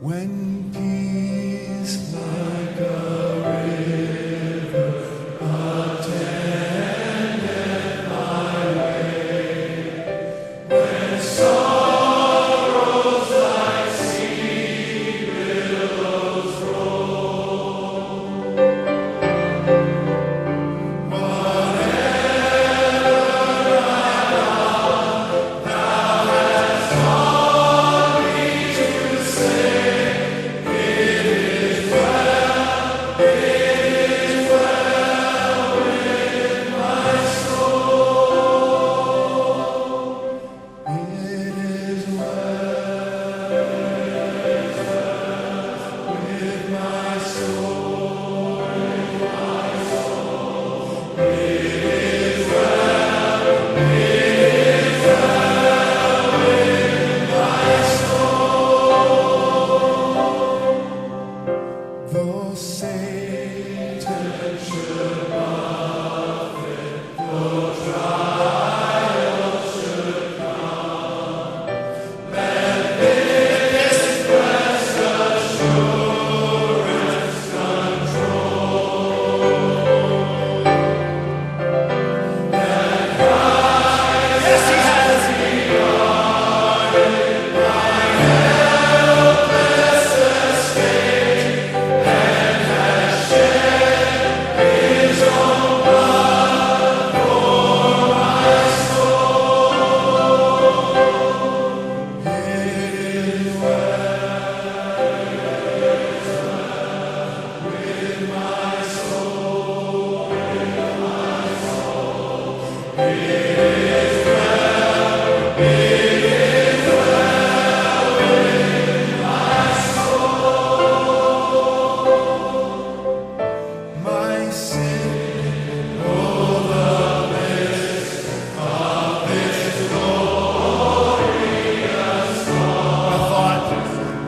When peace like a river attendeth my way, when sorrows like sea billows roll, whatever thou hast taught me to say, it is well with my soul. It is well with my soul. It is well with my soul. Though Satan should buffet, though trials should come, let this blessed assurance control that Christ has regarded my helpless estate and has shed His own blood for my soul. It is well with my soul. It is well with my soul. My sin, oh, the bliss of this glorious thought.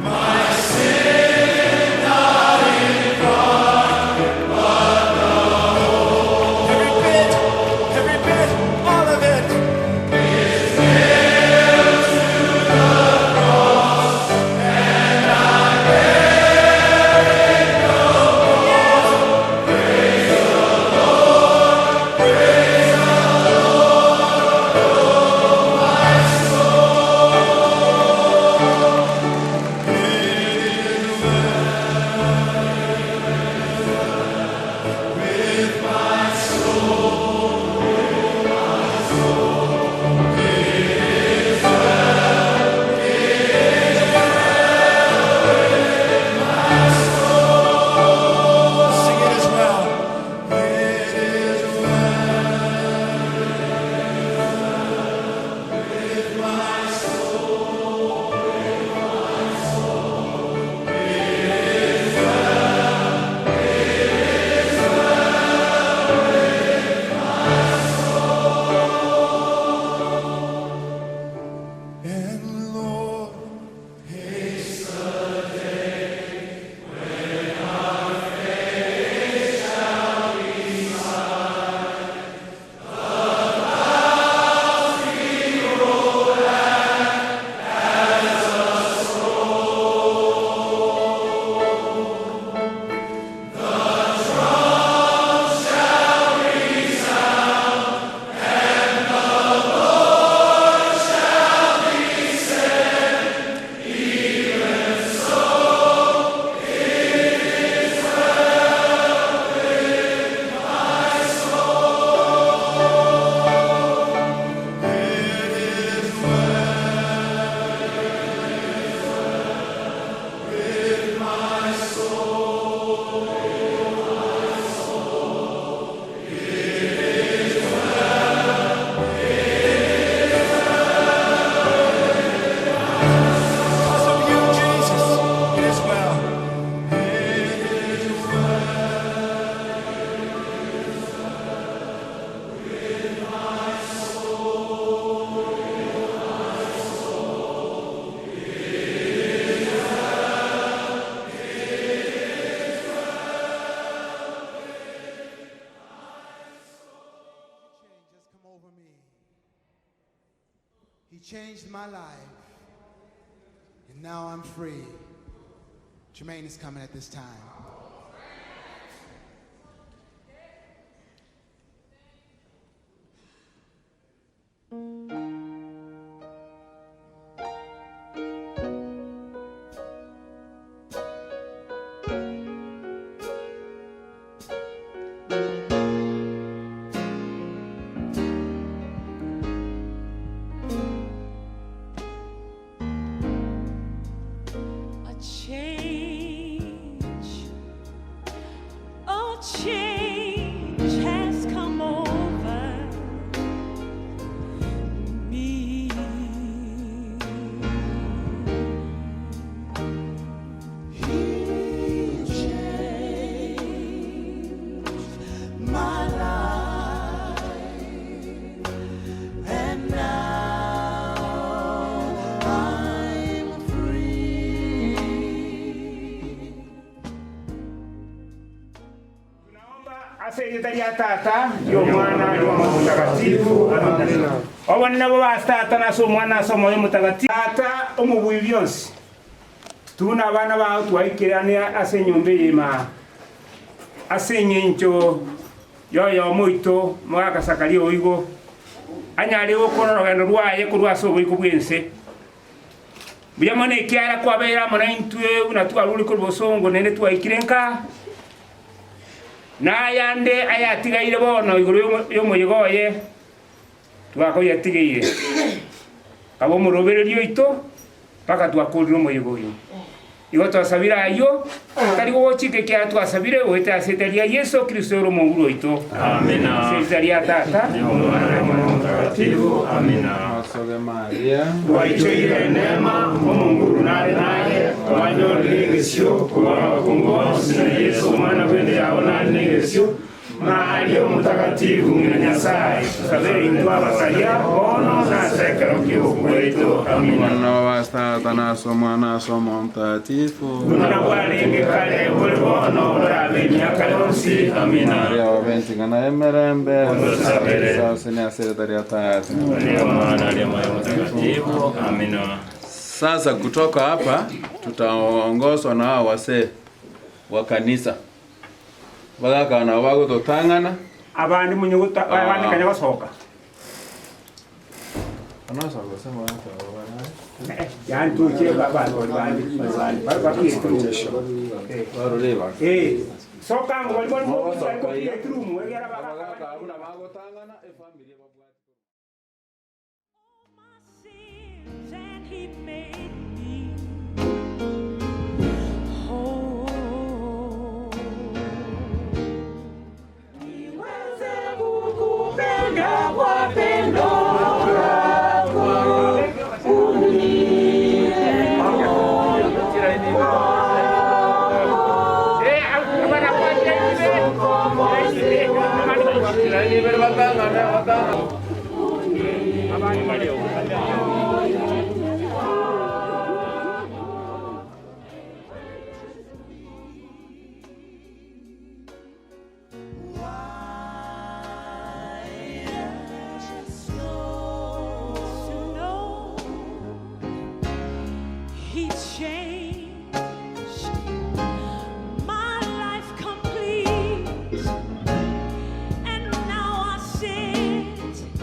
My sin, not in part, but the whole. Every bit, all of it is nailed to the cross, and I bear it no more. Praise the Lord, praise the Lord, oh my soul. It is well with my soul. It is well with my soul. Sing it as well. It is well with my soul. It is well with my soul. And Lord, haste the day when our faith shall be sight. The clouds be rolled back as a scroll. The drums shall resound, and the Lord shall descend. Even so, it is well with my soul. It is well with my soul. It is well because of you, Jesus. It is well. It is well with my soul. It is Change has come over me. He changed my life, and now I'm free. Jermaine is coming at this time. Change has come over me. He changed my life, and now I'm free. Asejetaria tata yo mwana yo mutagatifu amina. Obona bo bastata naso mwana so moyo mutagatifu tata omubuyi byose tuna abana baho twayikirane asenyumbe yima asenyencho yo moito mwaka sakali oigo anyale okororo gendo rwaye kurwaso obuiko bwense buyamone kyara kwabera mona intwe unatwaruli kurbosongo nene twayikirenka na yande ayatigaire bono iguru yomuyigoye twako yatigaire abo murobererio ito paka twakurira omuyigoyo igo twasabira ayo tari gochike kya twasabire wete aseteria Yesu Kristo ro munguru ito amina seteria tata amina Asante Maria waichoire neema munguru nare naye wanyolegesyo kwa kungosi na Yesu mwana wende yaona negesyo Mario mtakatifu na Nyasaye tusabe indwa basalia ono na sekero kiukwetu amina mwana wa bastata naso mwana somo mtakatifu Mwana walenge kale ulibono urabe miaka yonsi amina Maria wabenzi kana emerembe Tusabere. sasa ni asiretaria tatu Ndio maana ya moyo mtakatifu amina. Sasa kutoka hapa tutaongozwa na hao wasee wa kanisa bagakana bago totangana Abandi munyuguta abandi kanya basoka anasa kusema hata yani tuchie baba bandi baba kitu baruleba soka ngo bali mo ko kitu mu yara baba abuna bago tangana e familia babwati My sins, and he made me whole. Niweze kukupenda kwa pendo lako, He changed my life complete, and now I sit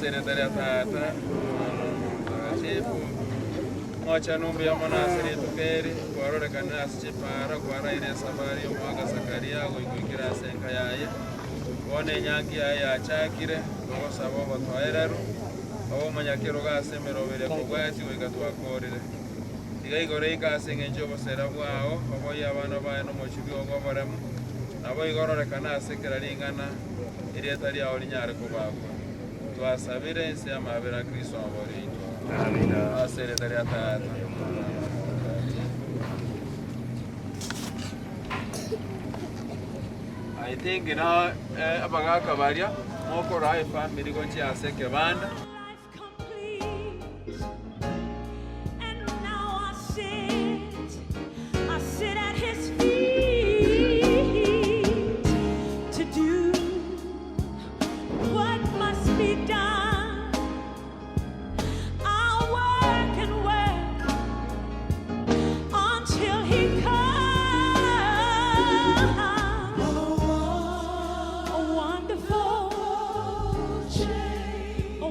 Sekretari ya Tata Mtakatifu Mocha numbi ya Monasiri tukeri Kwarore kanasi chipara Kwara ile sabari Omwaga Zakaria Goikuikira senka yaye Kone nyangi yaye achakire Kogo sabo batwaereru Owo manyakiro gasemero bere kugwati Wegatwakorire Tiga igore ikasenge njobo sera bwao Obo yabana baye no mochibi ogoboremu Nabo igorore kanasi kiraringana Irieta lya olinyare kubagwa Twasabire nsi amabera Kristo aborito Amina. Sekretari ya Tata. I think now abagaka barya moko rai family go chia seke banda. Life complete, and now I sit at his feet to do what must be done. I'll work and work until he comes. A wonderful change. A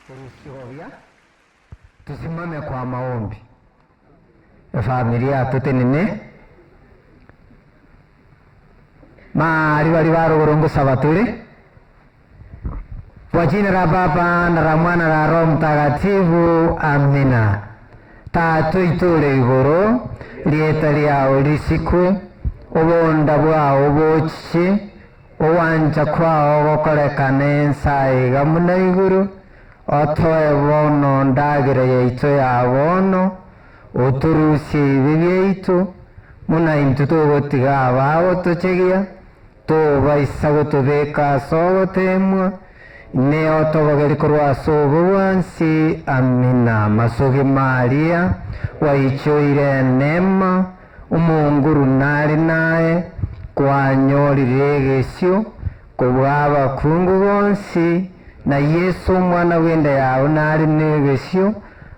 Turusiovya. Tusimame kwa maombi. Familia tutenene. Mari bali barugorongo sabatule. Kwa jina la Baba na la Mwana na la Roho Mtakatifu. Amina. Tatu itule igoro lieta lyao lisiku obonda bwao bochi owanja kwao gokorekane ensayi gamuna iguru otoe bono ndagire yaito ya bono oturusi ibi byaitu muna intu tugotiga ababo tochegia tubaisa gotubeka sogotemwa neo tobogeri korwa sobo wansi. Amina. Masogi Maria waichoire nema umunguru nari naye kwanyorire gesyo kubwaba kungu bonsi na Yesu mwana wenda yawe nari negesyo.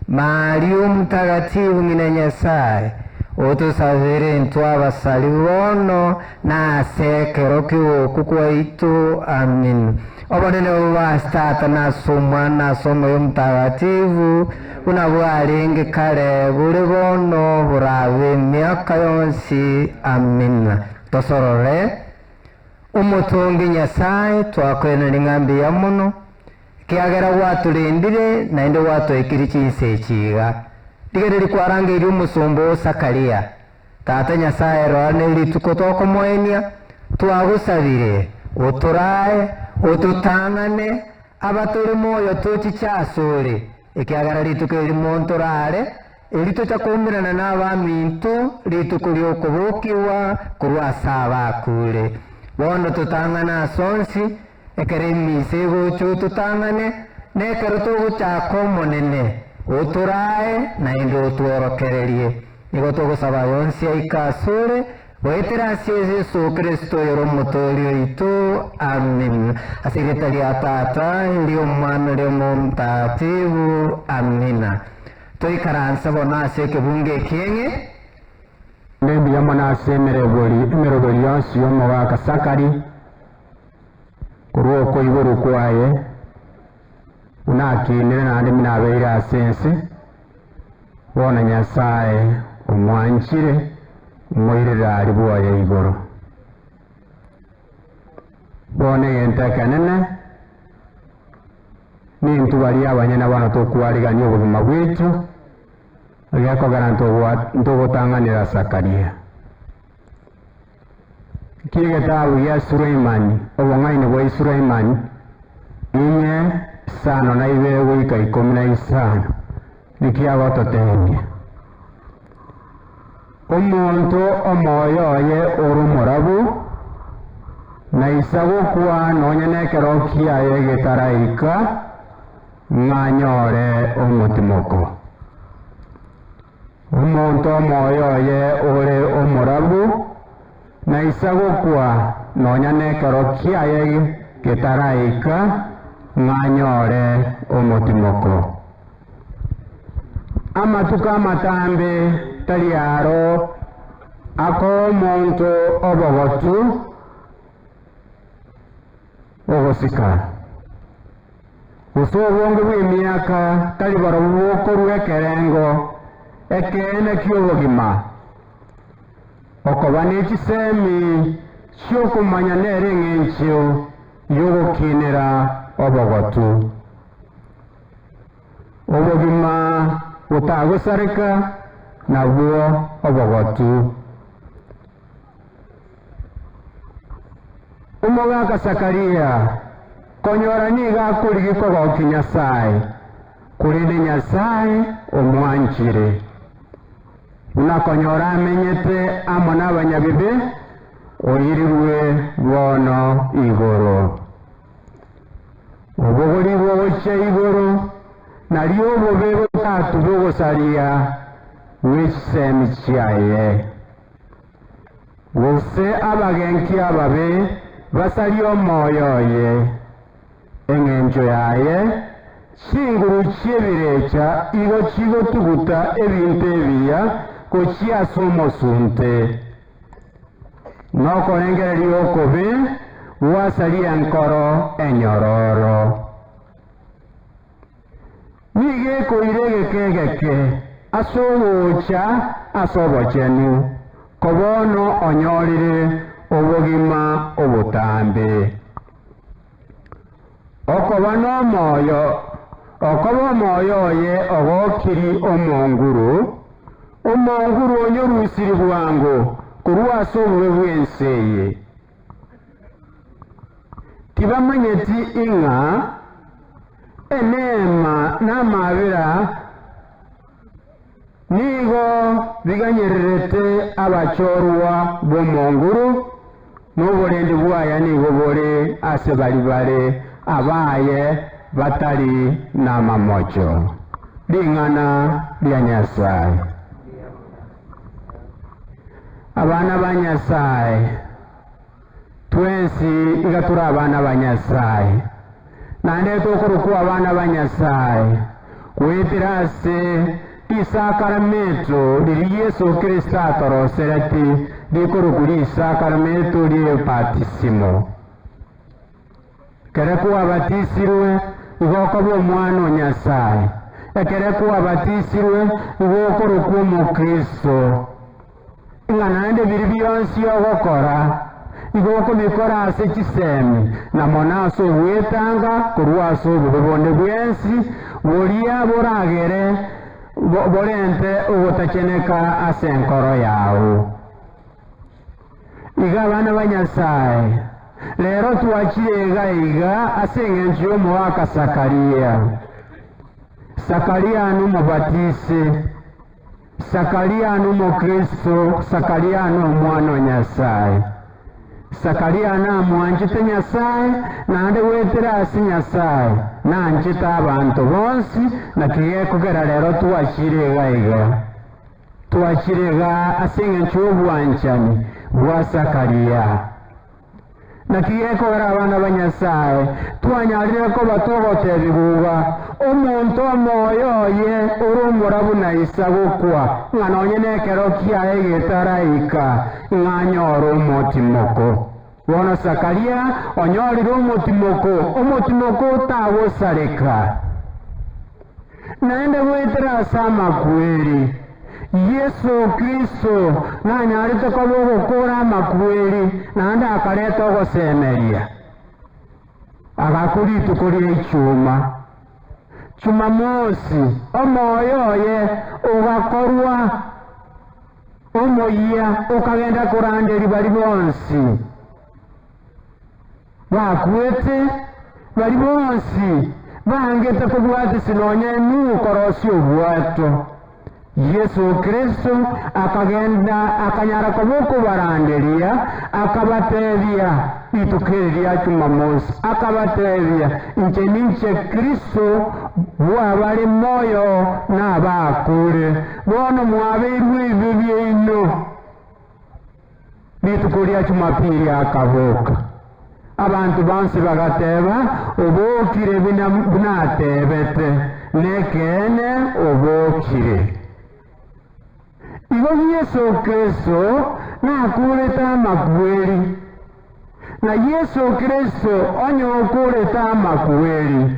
Maria mutagatifu nyina Nyasaye otusabire ntwabasali bono na sekero kiwoku kwaitu. Amina. Obonene obastata na sumwa na somo y'omutagatifu unabwalinge kale buli bono burabe myaka yonsi. Amina. Tosorore umutungi Nyasaye twakwena n'ingambi ya muno kiagera watulindire na inde watoikiri chinse chiga digere likwarangiri umusumbo Sakaria tata Nyasaye rone lituko tokomoenia twagusabire uturae ututangane abaturi moyo tuchi chasuri ikiagara lituko limontorare elito chakumbirana n'abamintu lituko lyokubukiwa kurwasaba kure bono tutangana sonsi ekeremise gocho tutangane nekero tuguchako monene uturae na inde utworokererie nigo tugusaba yonsi aikasure weterasi Yesu Kristo yoro mutorio itu. Amin. Asigitali atata ilio mwana ilio mutagatifu. Amina. Toikaransa bonase kebunge kienge Nembi ya manase emerobori yonsi yomo waka Sakari kuruoko iguru kwaye unakinire nandi minabeire asense bona Nyasaye umwanchire umwirira ali bwaye igoro bone yentekenene nintu bali abanyana bana tokuwaligania obuzima bwitu agakogera ntogotanganira Sakaria kigetabu ya Suleimani obong'aini bwa Suleimani inye sano na ibe goika 15 nikiagototebia omuntu omoyoye orumurabu na isagukwa nonyenekero kiaye getaraika ng'anyore omutimoko omuntu omoyoye ore omurabu na isagukwa nonyenekero kiaye getaraika ng'anyore omutimoko amatuka amatambe taliaro ako omuntu obogotu ogosika usobonge bw'emyaka tali barobuko rw'ekerengo ekene ky'obogima okoba n'ekisemi ky'okumanya n'eringa enkyo y'ogukinira obogotu obogima butagusarika nabwo obogotu umugaka Sakaria konyora niga kurigiko goki Nyasaye kurinde Nyasaye omwanchire unakonyora amenyete amo n'abanyabibe oyirirwe bono igoro obogori bwoche igoro nalyo obobebe butatu bwogosaria w'ekisemi kyaye wose abagenki ababe basali omwoyoye eng'enjo yaye kinguru ky'ebirecha igo kigotuguta ebintu ebiya kokiasa omosunte n'okulengereri okubi wasali enkoro enyororo koire gekegeke asogocha asobocheni kobono onyorire obogima obutambe okoba n'omwoyo okoba omwoyo oye ogokiri omonguru onyorusiri bwangu kurwasa obube bw'enseye tibamanyeti inga enema n'amabira nigo biganyererete abachorwa b'omonguru n'obulendi bwaya nigo buri ase bali abaye batali n'amamocho ling'ana lya Nyasaye. Abana ba Nyasaye twensi iga turi abana ba Nyasaye nande tokuruku abana ba Nyasaye kwetera ase isakaramento liri Yesu Kristo atoroserati likuruku isakaramento liye batisimo kere kuwa batisirwe igoko bw'omwana wa Nyasaye ekere kuwa batisirwe igoko ruku omukristo nganande biri byonsi ogokora igoko bikora ase kisemi na monaso wetanga kurwaso obubonde bwensi bulia buragere borente ubutakeneka ase enkoro yawo iga abana ba Nyasaye lero twakire iga ase eng'encho y'omuwaka Sakariya n'umubatisi Sakariya n'umukristo Sakariya n'omwana wa Nyasaye Sakariya namwanjite Nyasaye nande wetera ase Nyasaye nanjite abantu bonsi nakiye kugera lero twakirega ase eng'encho y'obwanchani bwa Sakariya nakiye kugera abana ba Nyasaye twanyalire ko batogote ebihuga omuntu omwoyo oye urumurabu na isagukwa ng'anonye nekero kiaye gitarayika ng'anyora omotimoko bono Sakariya onyorire omotimoko otagosareka naende gwetera ase amakweri Yesu Kristo nanyarite koba ogokora amakweri naende akareta ogosemeria agakurituko ria ichuma Jumamosi omwoyo oye ugakorwa omoyia ukagenda kuranderi bari bonsi bakwete bari bonsi bangete kubwati sinonye nukorosi obwato Yesu Kristo akagenda akanyara kuboko baranderia akabatebia itukeria Jumamosi akabatebia nche Kristo bwabali moyo n'abakure bono mwabirwe ibibyeino bitukuria Jumapili akaboka abantu bansi bagateba obokire binatebete nekene obokire igo Yesu Kristo nakureta amakweri na Yesu Kristo onyokureta amakweri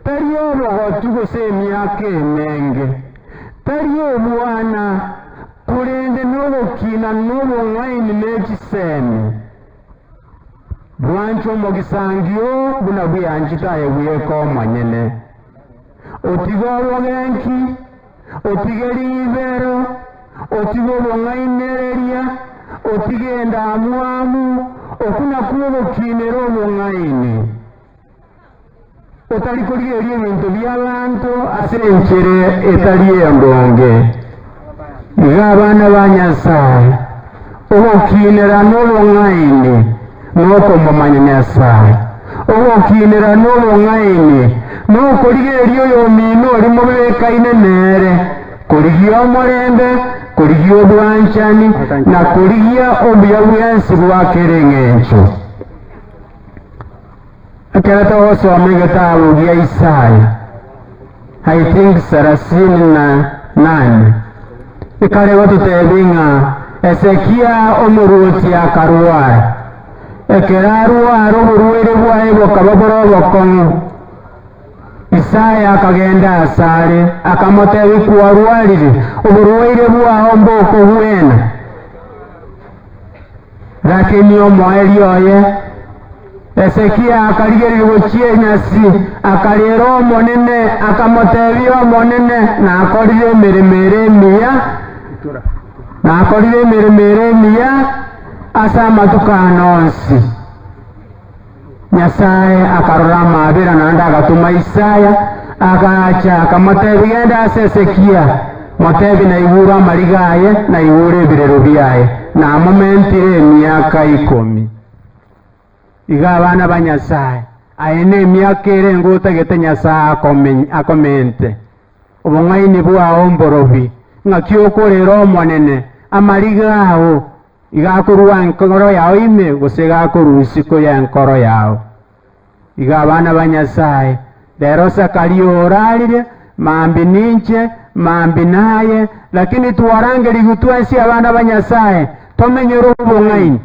tari obogotu gose emyaka emenge tari obwana kurende n'obokina n'obong'aini n'ekisemi bwancho omogisangio buna bwianchitaye bweka omonyene otiga obogenki otiga eribero otiga obong'ainereria otiga endamwamu okuna kuba obokinera obong'aini otari kurigeria ebintu by'abantu ase enchere etari endonge iga abana ba Nyasaye obokinera n'obong'aini n'okomomanya Nyasaye obokinera n'obong'aini n'okorigeria oyo omino orimo bebekaine nere kurigia omorembe kurigia obwanchani na kurigia obuya bwensi bwakere eng'encho ekero togosoma egitabu gia Isaya I think 38 ikarego tutebi ng'a Ezekia omoruoti akarwara ekero arwara oborwaire bwaye bokaba boro obokong'u Isaya akagenda asale akamoteba ikuwarwarire oburwaire bwaho mboko huena lakini omwaeli oye Ezekia akaligerirwe chienyasi akalera omonene akamotebia omonene nakorire emirimo emiya ase amatuko anonsi. Nyasaye akarora amabera naende agatuma Isaya agacha akamotebi genda ase Ezekia motebi naigura amariga aye naigura ebirero byaye namomentire emyaka 10. Iga abana ba Nyasaye aine emyaka erenga otagete Nyasaye akomente obong'aini bwaho mborobi ng'aki okorera omonene amariga aho igakorwa enkoro yawe ime gose gakorwa isiko ya enkoro yawe. Iga abana ba Nyasaye lero Zakaria orarire mambi ninche mambi naye lakini tuwarangeri gutwensi abana ba Nyasaye tomenyera obong'aini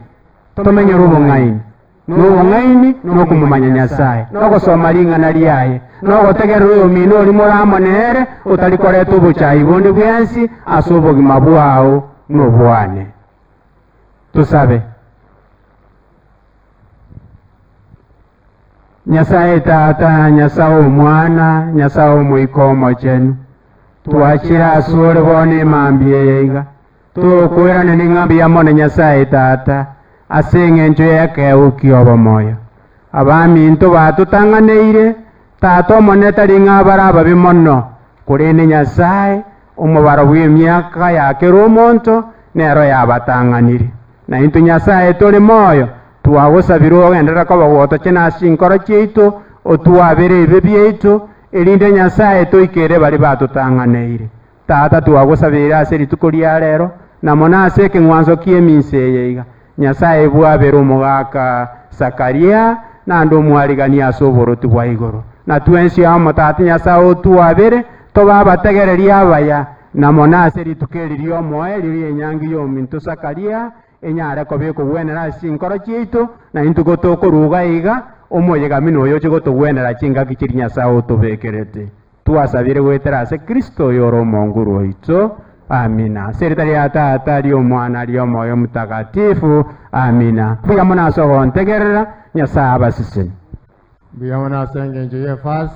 n'obong'aini n'okumumanya Nyasaye n'ogosoma ring'ana lyaye n'ogotegerera oyo omino orimo oramonere otarikoreta obochayi bondi bwensi ase obogima bwago n'obwane. Tusabe. Nyasaye Tata, Nyasaye Omwana, Nyasaye Omoika Omochenu twachira asore bone mambi eyeiga tukwirane n'ing'ambi yamone Nyasaye Tata ase eng'encho y'ekeuki obomoyo abaminto batutang'aneire Tata omone tari ng'abare ababi mono korende Nyasaye omobaro bw'emyaka yakera omonto nero yabatang'anire na into Nyasaye turi moyo twagosabire ogenderera koba gwotoche nase enkoro chiaitu otwabere ebe biaitu erinde Nyasaye toikere bari batutang'aneire. Tata twagosabire ase rituko ria rero namo nase ekeng'wanso kia eminsi eyeiga Nyasaye bwabere omogaka Zakaria naende omwarigania ase oboroti bwa igoro na twensi amo Tata Nyasaye otwabere toba abategereria abaya namo nase rituko eri ria omoeri ria enyangi ya ominto Zakaria enyare koba ekogwenera ase enkoro chiaitu na intuko tokoruga iga omoyegami noyo oche gotogwenera chingaki chiri Nyasaye otobekerete twasabire gwetera ase Kristo oyo ore omonguru oito. Amina. Serita ria Tata ria Omwana ria Omoyo Mutagatifu. Amina. Buyamo nasogo ntegerera Nyasaye abasiseni. Buyamo nasenge nje yefas.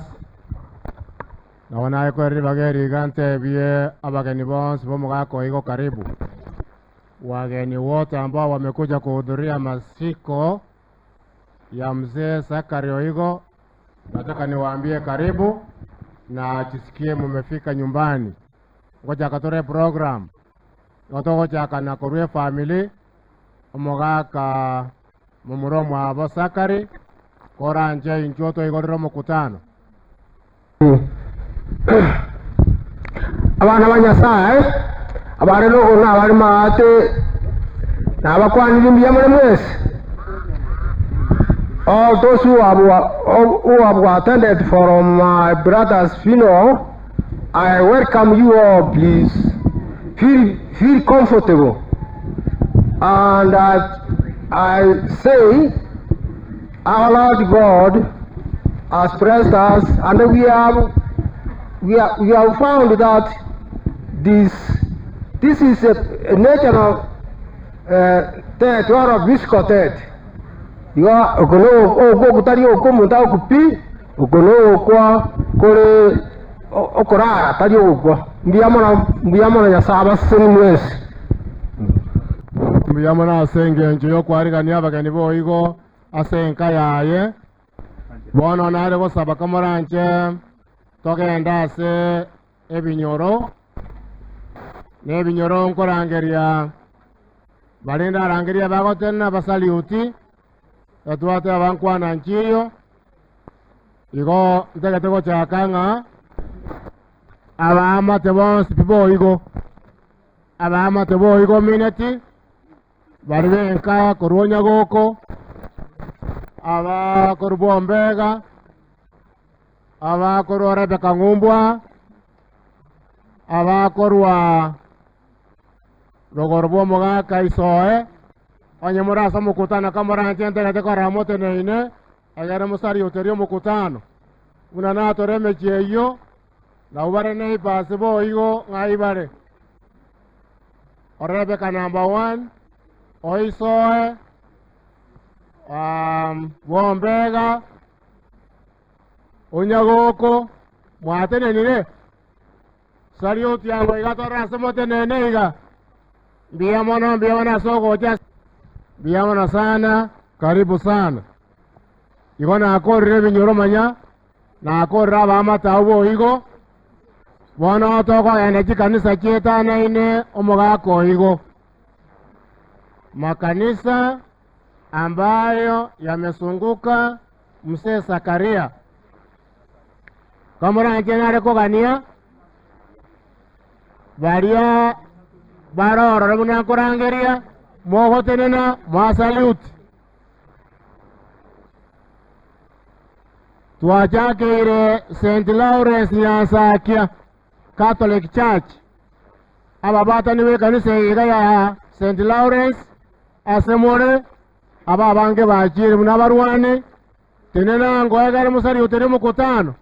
Naona eko ribageri gante bie abageni bonsi bomugako iko karibu. Wageni wote ambao wamekuja kuhudhuria masiko ya mzee Zakaria Oigo, nataka niwaambie karibu na jisikie mumefika nyumbani. Ngoja katore program ngoto chaka na korwe family omogaka mumuromo abo Zakari koranje injoto igorero mukutano. Abana ba Nyasaye abare no na abari mate na bakwanira imbiyamure mwese. All those who have attended from my brother's funeral, I welcome you all. Please feel comfortable, and I say our Lord God has blessed us, and we have found that this is a natural death or a physical death. You are go kutari okumunta okupi okono okwa kore okorara tari okwa mbiyamana Nyasaye seni mwese mbiyamana asenge nje yokwarigania abageni boigo asenka yaye bono nare gosaba kamoranje togenda ase ebinyoro nebinyoro nkorangeria balinda arangeria bagotena basaliuti etwate abankwana nchiyo igo ntegetego chakang'a abamate bonsi piboigo abamate boigo mineti bari benka koruonya goko abakorubombega abakorwa Rebeka Ng'umbwa abakorwa rogorbo mogaka isoe onye murasa mukutano kamoranje ntegete kora moteneine agere musari oterio mukutano unanatoreme cheyo na ubare nei pasibo igo ngaibare orebe ka number 1 oisoe Wombega Unyagoko mwatene nile Sariuti yango igatora semote nene iga Biyamona soko jas Biyamona sana karibu sana Igo na akori rebi nyoromanya na akori raba amata ubo igo Wana otoko eneji kanisa chieta na ine omogako igo Makanisa ambayo yamesunguka Mzee Zakaria kamara njenare kogania baria baroro rabuna korangeria mohotenena masalute tuajakeire St. Lawrence Nyansakia Catholic Church ababata niwe kanisa iga ya St. Lawrence asemore aba bange bachire munabarwane tenena ngoegare musari utere mukutano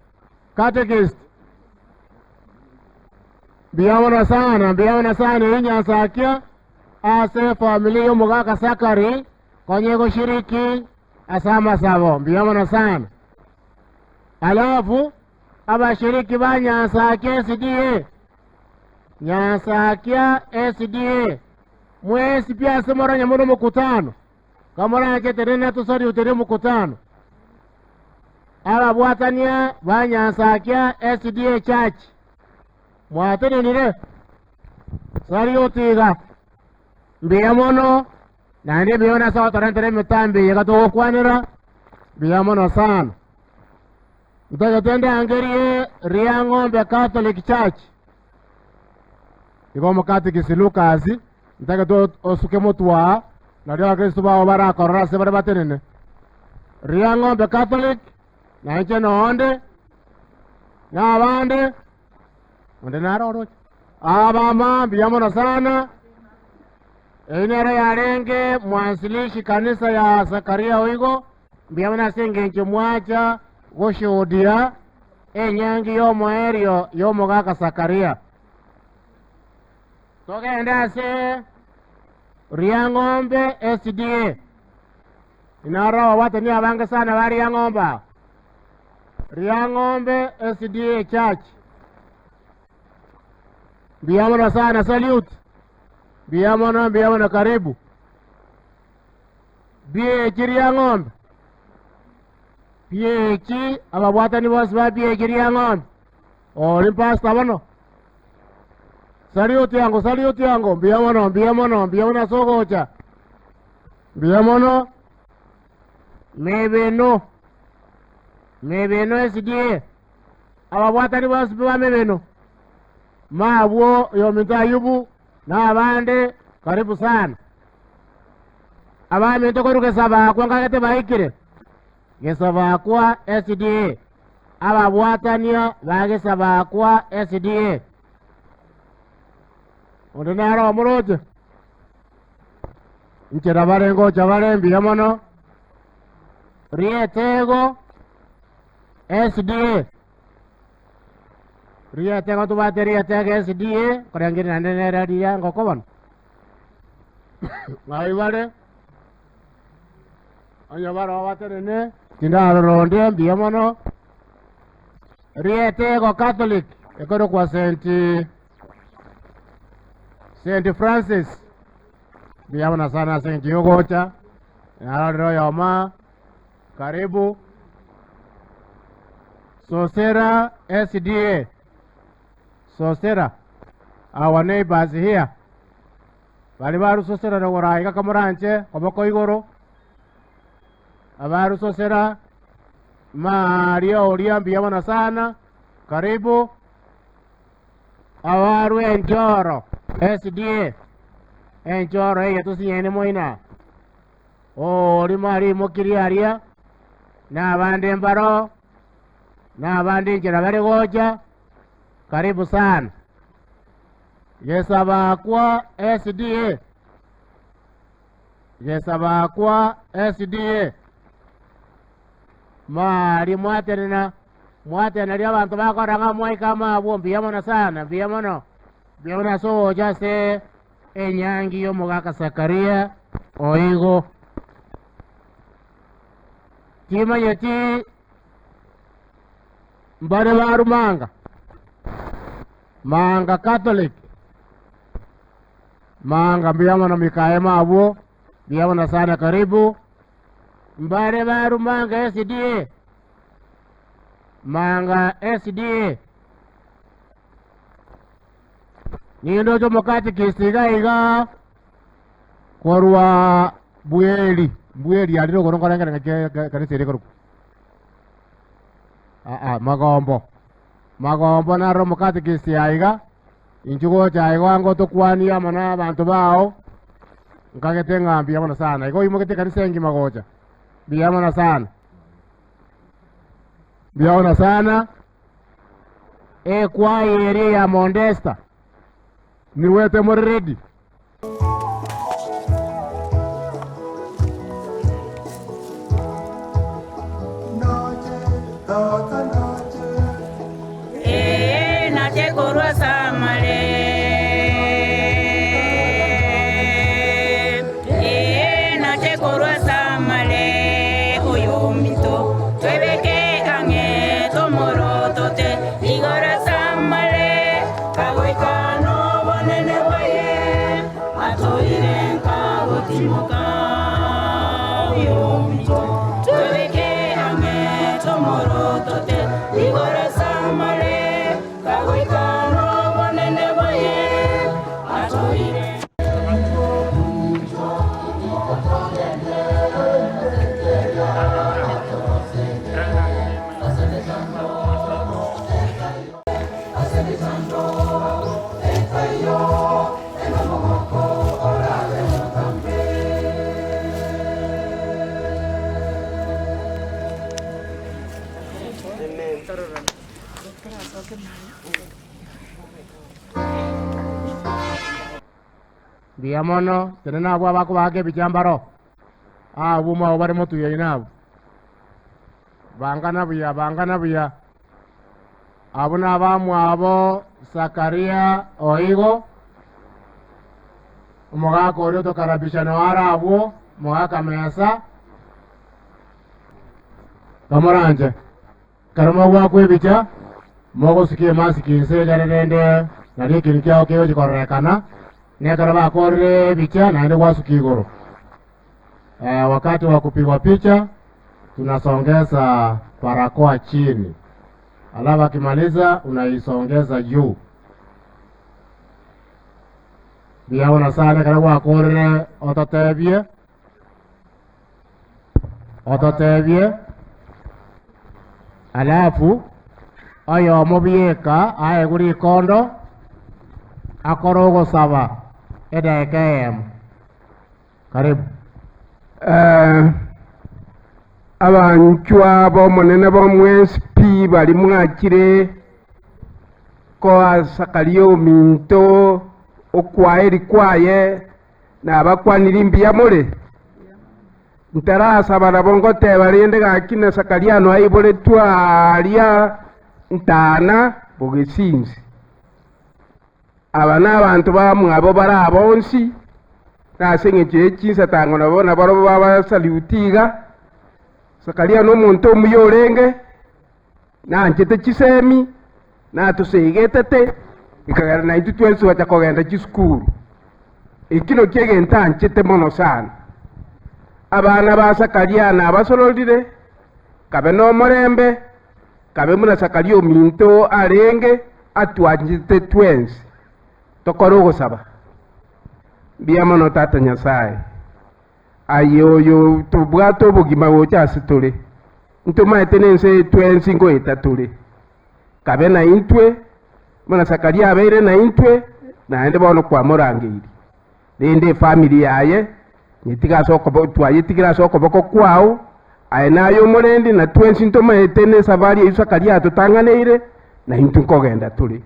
catechist biyamona sana Nyansakia ase familia yo mugaka Sakari konyego shiriki asama sabo biyamona sana alafu abashiriki ba Nyansakia SDA Nyansakia SDA mwesi pia semora nyamuno mukutano kamara yake terena tusari utere mukutano ababwatania ba Nyansakia SDA Church mwatene nire sari utiga biyamono nande biyona sawa tarantere mitambi yagato kwanira biyamono sana utagatende angerie Riang'ombe Catholic Church igomo katikisi Lukazi ntagato osuke mutwa na dio Kristo ba obara korora se bare batenene Riang'ombe Catholic na nche no onde na abande onde naroro abama biyamona sana einere yarenge mwansilishi kanisa ya Zakaria oigo biyamona senge nche mwacha goshuhudia enyangi yomo erio yomo gaka Zakaria togenda se Riang'ombe SDA inaro watu ni abange sana wa Riang'ombe SDA Church biyamona sana salute biyamona karibu BH Riang'ombe BH ababwata ni boss ba BH Riang'ombe olimpasta bano salute yango biyamona sogocha biyamono mebeno SDA ababwata ni boss ba mebeno maabwo yominta Ayubu na abande karibu sana abame ntoko rukesaba kwa ngakete baikire gesaba kwa SDA ababwatania bagesaba kwa SDA ondinaro amuroje nchera barengo chabarembi yamono Rietego SDA Rietego tu bateria tege SDA korangiri nande radia ngokoban ngai bare anya baro baterene tindaro ronde biyamono Rietego Catholic ekoro kwa St. Francis biyamona sana St. Yogocha nararo yoma karibu Sosera SDA Sosera our neighbors here bali baru Sosera rogoraiga kamuranche komoko igoro abaru Sosera Maria oria biyamona sana karibu awaru Enjoro SDA Enjoro eye tusiyene moina ori mari mokiriaria na abande mbaro na abande njera bari goja karibu sana yesaba kwa SDA mari mwaterena mwate na lia bantu bakoranga mwai kama abo mbiamono sana mbiamono soja se enyangi yo mugaka Sakaria oigo timanyeti mbare baru manga Catholic manga mbiamono mikaema abo mbiamono sana karibu mbare baru manga SDA manga SDA nindo jo mokati kisiga iga korwa bueli aliro kono koranga ngake kanise rekoro magombo na ro mokati kisiga iga injugo cha igo ango to kwani amana bantu bao ngake ngambia mona sana igo imokete kanise ngi magoja biamana sana kwa area ya Mondesta niwete more ready nache korwa samale nache korwa samale oyo mito twebeke kange tomoro tote igora samale kagoikano bonene boye atoirenka gotimoka oyo mito twebeke kange tomoro tote igora samale kagoikano bonene boye atoirenka biamono tenena abo abako bage bichambaro abo ma obare motu yainabo bangana buya abo na bamu abo Sakaria oigo umugako ori to karabishana wara abo mugaka mesa kamoranje karamo gwako ebicha mogo sikie masiki nse jarende nari kirikia okeo jikorekana nekara bakore bicha na ndio wasuki igoro wakati wa kupigwa picha tunasongeza barakoa chini, alafu akimaliza unaisongeza juu. Biaona sana kana wakore otatebie alafu ayo mobieka aye guri kondo akorogo saba edekm karibu. Abantu abo monene bomwesipi bali mwakire ko asakaliyo minto okwaeri kwaye nabakwanira imbiya mole ntarasa barabongote barinde gakina sakaliano aibole twalia ntana bogesinzi abana abantu bamwe abo barabonsi nasenge cyechinsa tango nabona baro baba salutiga sakaliano muntu omuyolenge nanchete chisemi natusegetete ikagara na itu twensi watakogenda chiskuru ikino kyegenta nchete mono sana abana basakaliana abasololire kabe no morembe kabe muna sakalio minto arenge atwanjite twensi tokorogo saba biamono tata nyasaye ayoyo tubwato bugima bochasi tule ntuma etenense twensi ngo etatule kabe na intwe muna sakalia abere na intwe na ende bono kwa morangiri nende family yaye nitiga soko twaye tigira soko boko kwao ayenayo morendi na twensi ntoma etene sabari isakalia tutanganeire na intu kogenda tuli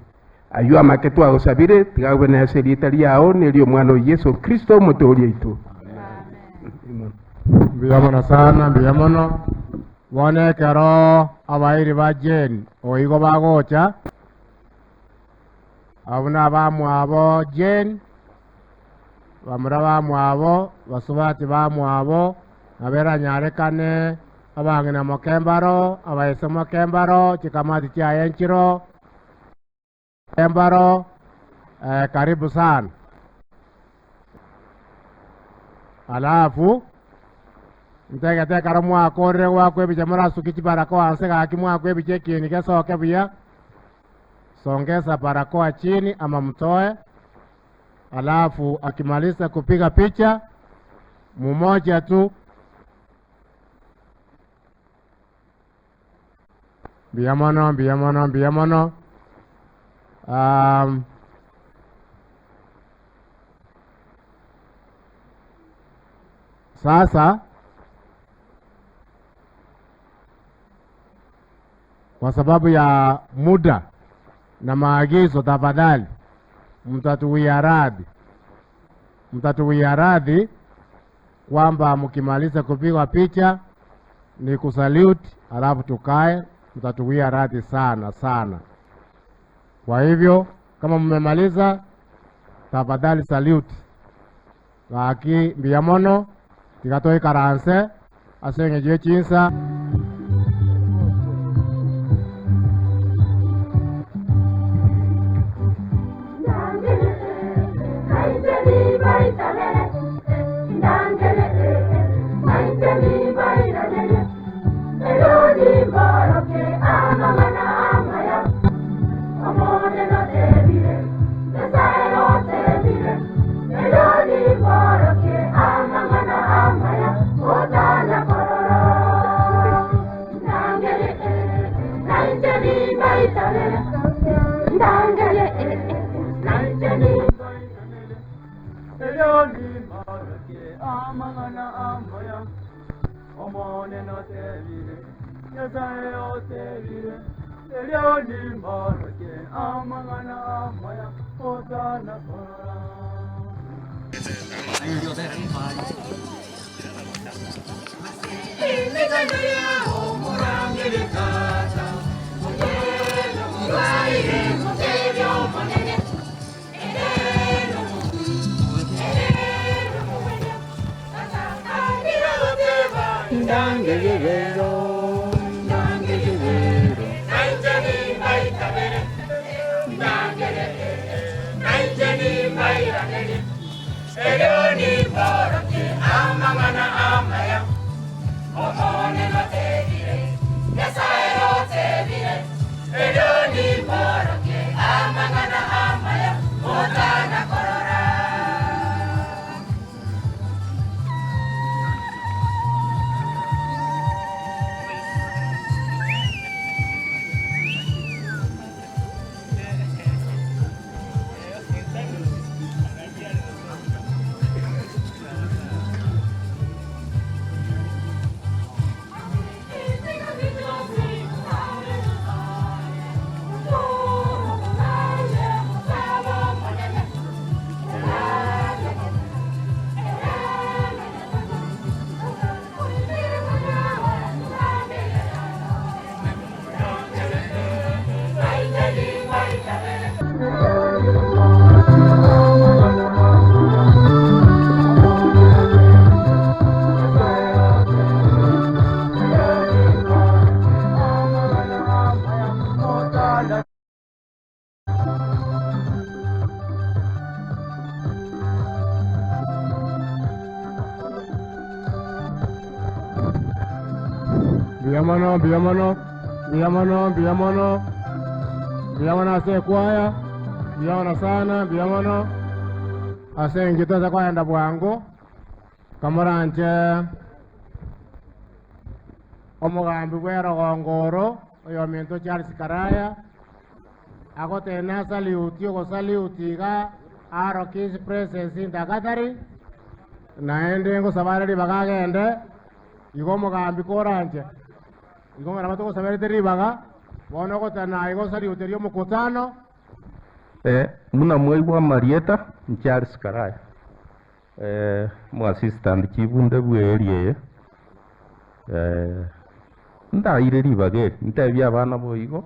ayo amaketu agosabire tigawe na serita liao nelio mwana Yesu Kristo motori itu. Biamono sana biamono bonekero abairi ba Jane oigo bagocha abuna bamwabo Jane bamura bamwabo basubati bamwabo abera nyarekane abangina mokembaro abaise mokembaro chikamati cha enchiro kembaro karibu sana. Alafu ntegete karo mwakorere gwakwe biche murasukichi barakoa anse gaki mwakwe biche kini gesoke buya songeza barakoa chini ama mtoe. Alafu akimaliza kupiga picha mmoja tu biamono sasa kwa sababu ya muda na maagizo, tafadhali mtatuwia radhi kwamba mkimaliza kupigwa picha ni kusalute alafu tukae. Mtatuwia radhi sana sana. Kwa hivyo kama mmemaliza, tafadhali salute laki biamono tikatoi karanse asenge jwe chinsa biamono ase kwaya biamono sana biamono ase ngitoza kwenda bwangu kamuranje omugambi gwerogongoro oyo minto Charles Karaya agotena saliuti ogosaliutiga aro kisi presence ndagatari naende ngosabareri bagagende igo mugambi koranje igo ngarabato gosabareri ribaga bono gotana igo saliuterio mukutano muna mwaigwa Marieta Charles Karaya mu assistant kibunde bwerie ndaire ribageri ntebia abana boigo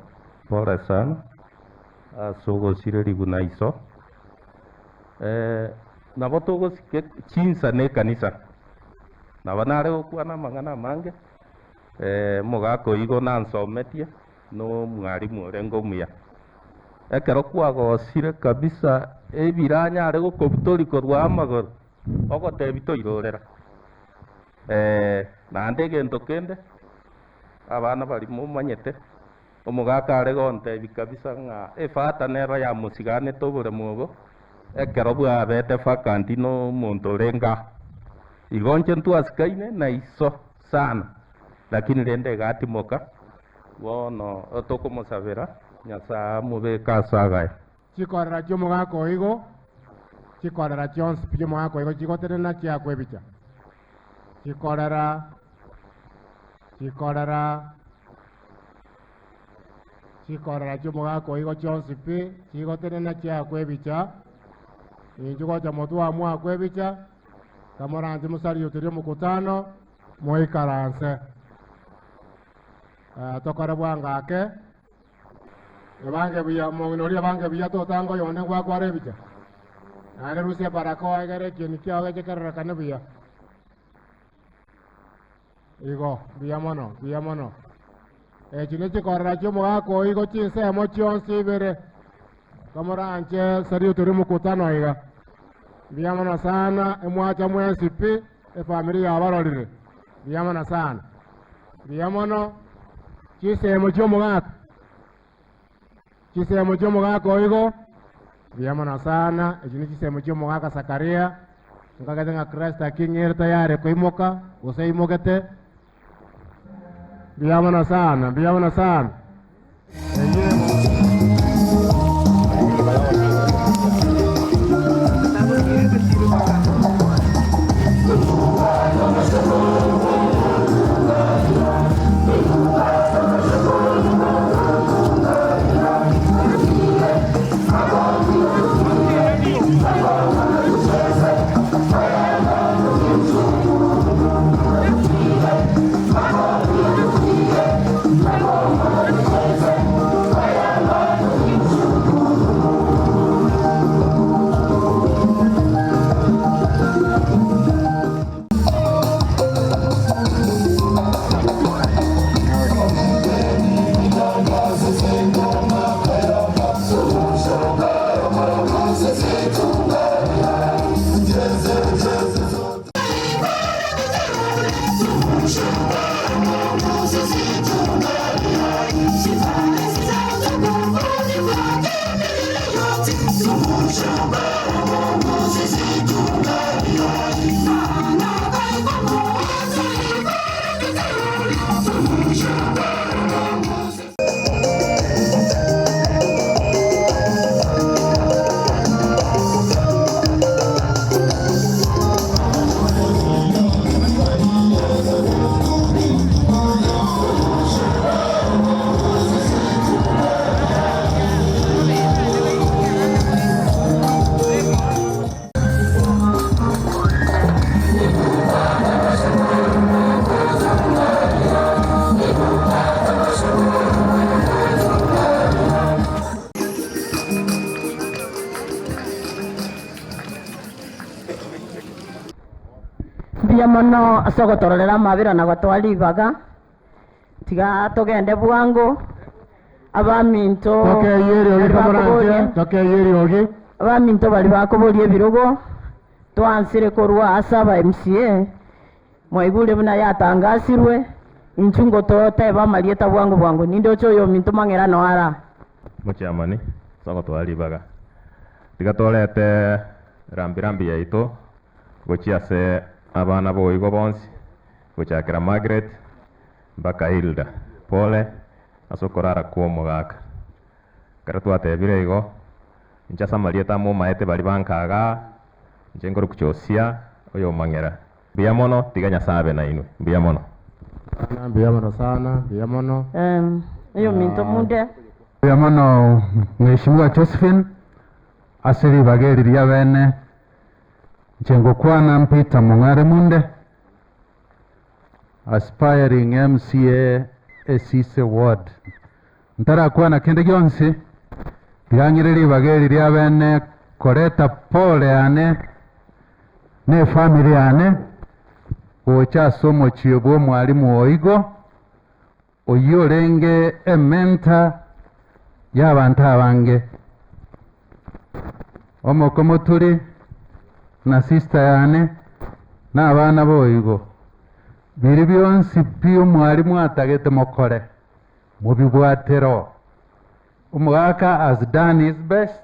pole sana asogosire riguna iso nabo togosike chinsa ne kanisa nabo nare gokwana amang'ana mange mogako igo nansometie no mwarimu ore ngomuya ekero kwagosire kabisa ebiranya are gokobutoriko rwa amagoro ogotebi toirorera nande egento kende abana barimo manyete omogaka are gontebi kabisa ng'a efata nero ya musigane tobore mogo ekero bwabete vacanti no omonto orenga igonche ntwasikaine na iso sana lakini rende gatimoka bono tokomosabera nyasaye amobeka asagae chikorera chiomogaka igo chikorera chionsi pi chiomogaka igo chigotenena chiakwebicha chikorera chiomogaka igo chionsi pi chigotenena chiakwebicha inche gocha motwe mwakwebicha kamoranche mosarioteri omokutano moikaranse tokore bwangake ebange buya monginori abange buya totango yone gwakwara ebicha nare ruse barakoa egere kieni kiao gechekererekane buya igo buya mono chine chikorera chiomogaka igo chinsemo chionsi ibere kamoranche sariotori omokutano iga buya mono sana emwacha mwensi pi efamilia yabarorire buya mono sana buya mono chisemo chiomogaka igo buya mono sana echine chisemo chiomogaka Zakaria nkagete ng'a Kristo aking'ere tayari koimoka gose imogete buya mono sana mono asogotororera mabira na gwatwari ibaga tiga togende bwangu abaminto abaminto bali bakoboria ebirogo twansire korwa asaba MCA mwaigure buna yatangasirwe inchungo toteba marieta bwangu ninde ocho yo minto mangera no ara muchamani sogotwari ibaga tiga torete rambirambi yaito gochiase abana boigo bonsi gochakera Margaret mpaka Hilda pole asokorara kuomogaka kara twatebire igo nchasa marieta mo maete bali bankaga nchengoro kuchosia oyo mangera buya mono tiga Nyasabe na inwe buya mono sana iyo minto munde buya mono Mheshimiwa Josephine asiri bageriria bene Njengo kwana Peter Mung'are Munde, aspiring MCA esise ward ntarakuwa na kende gionsi tigang'ire ribageri ria bene koreta pole yane ne family yane gocha somo chiobwo mwalimu oigo oyorenge ementa y'abantu abange omokomo turi na sister yane n'abana boigo biri byonsi pio mwalimu atagete mokore mubibwatero umugaka has done his best,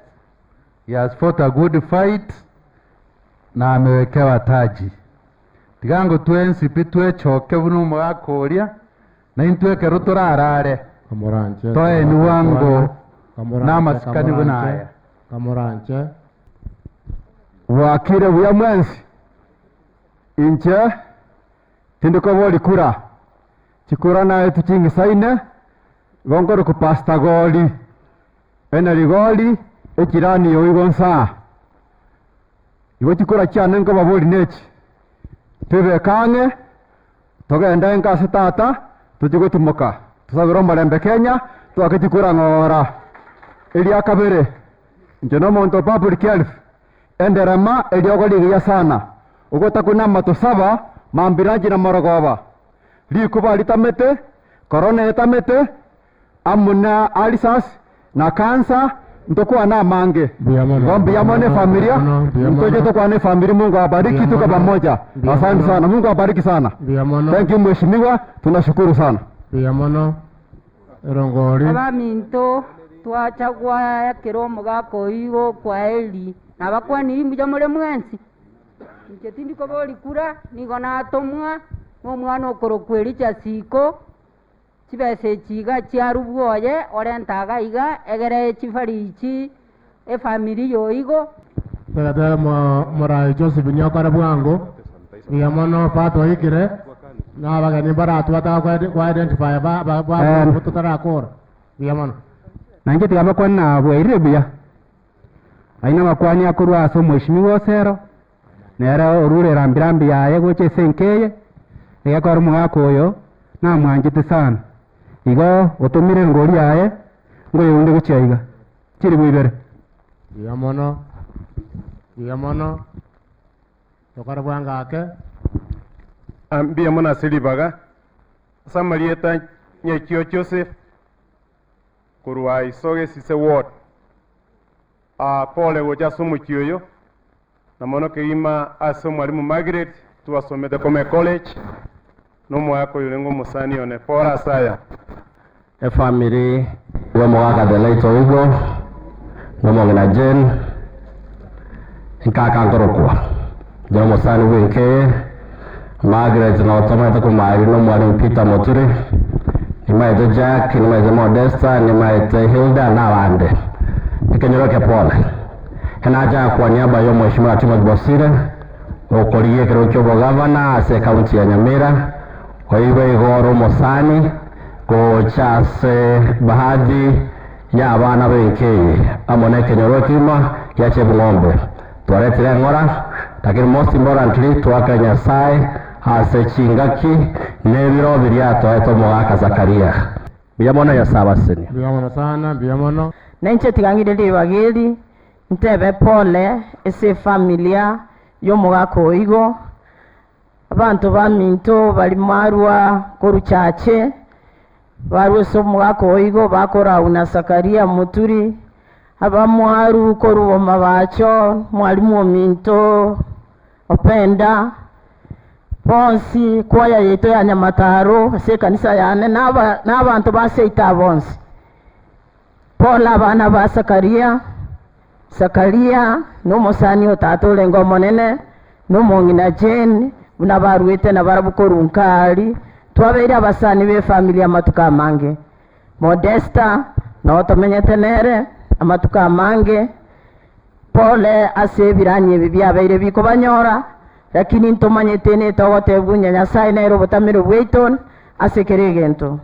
he has fought a good fight na amewekewa taji tigango twensi pitwe choke buno umugaka oria na intweke ruturarare toe ni wango na masikani bunaya kamoranche wakire buya mwensi inche tindiko boli kura chikura naye tuchingisaine gongoro kupasta goli ena ligoli ekirani yo igonsa igo chikura cyane ngo baboli nechi tebe kange togenda enkase tata tujigo tumuka tusabiro malembe Kenya twakechikura ngora elia kabere njono monto public health enderema eliogoli ya sana ugota kuna matosaba mambiraji na morogoba likuba litamete corona etamete amuna alisas na kansa ntokuwa na mange ngombe yamone familia mtoje tokwa ne familia. Mungu abariki tuko pamoja. Asante sana, Mungu abariki sana. Thank you mheshimiwa, tunashukuru sana. Biamono rongori abaminto twachagwa ya kiromo gako igo kwa eli na bakwani imbuja muri mwensi njetindi ko boli kura nigo natomwa omwana okorokweri chasiko chibese chiga chiarubwoye orentaga iga egere chifarichi efamily yoigo tegate morai Joseph nyokara bwango biamono pato ikire na bagani baratu kwa identify ba tutara biamono nange tigaba kwana bwaire bia aina makwani akurwa aso mheshimiwa sero nera orure rambirambi yaye goche senkeye yakora mwako oyo na mwanjite sana igo otumire ngori yaye ngo yunde guchaiga kiri bwibere biamono tokara bwanga ake ambia mona silibaga samalieta nyekio Joseph kurwa isoge sise ward pole goja somo kioyo na mono keima aso mwalimu Margaret tuwasomete kome college no mwako yulengo musani one pora saya family wa mwaka deleito igo no mwagina jen nkaka ngorokwa jo musani wenke Margaret na otomata kumari no mwalimu Peter Moturi nimaite Jack nimaite Modesta nimaite Hilda na wande ikenyeroke pole henaja kwa niaba ya mheshimiwa Timothy Bosire okoriye kero kyobo governor ase county ya Nyamira kwa hivyo igoro musani kuchase baadhi ya abana benkeye amone kenyoroke ima yache bungombe twaretire ngora lakini most importantly twaka Nyasaye ase chingaki nebiro biriato eto mwaka Zakaria biamona ya sabaseni biamona sana biamono nenche tigangire libagiri ntebe pole ese familia yo mwako igo abantu baminto bali marwa koruchache barwe so mwako igo bakora una Zakaria Muturi abamwaru koruboma bacho mwalimu ominto openda bonsi kwaya yeto ya Nyamataro se kanisa yane n'abantu baseita bonsi pola bana ba Zakaria no musani otato lengo monene no mongina Jane buna barwete na barabukorunkali twabera abasani be familia matuka mange Modesta na otomenyete nere amatuka mange pole asebiranye bibyabeire biko banyora lakini ntomanyete ne tawote bunya Nyasaye nero botamiro bweiton asekeregento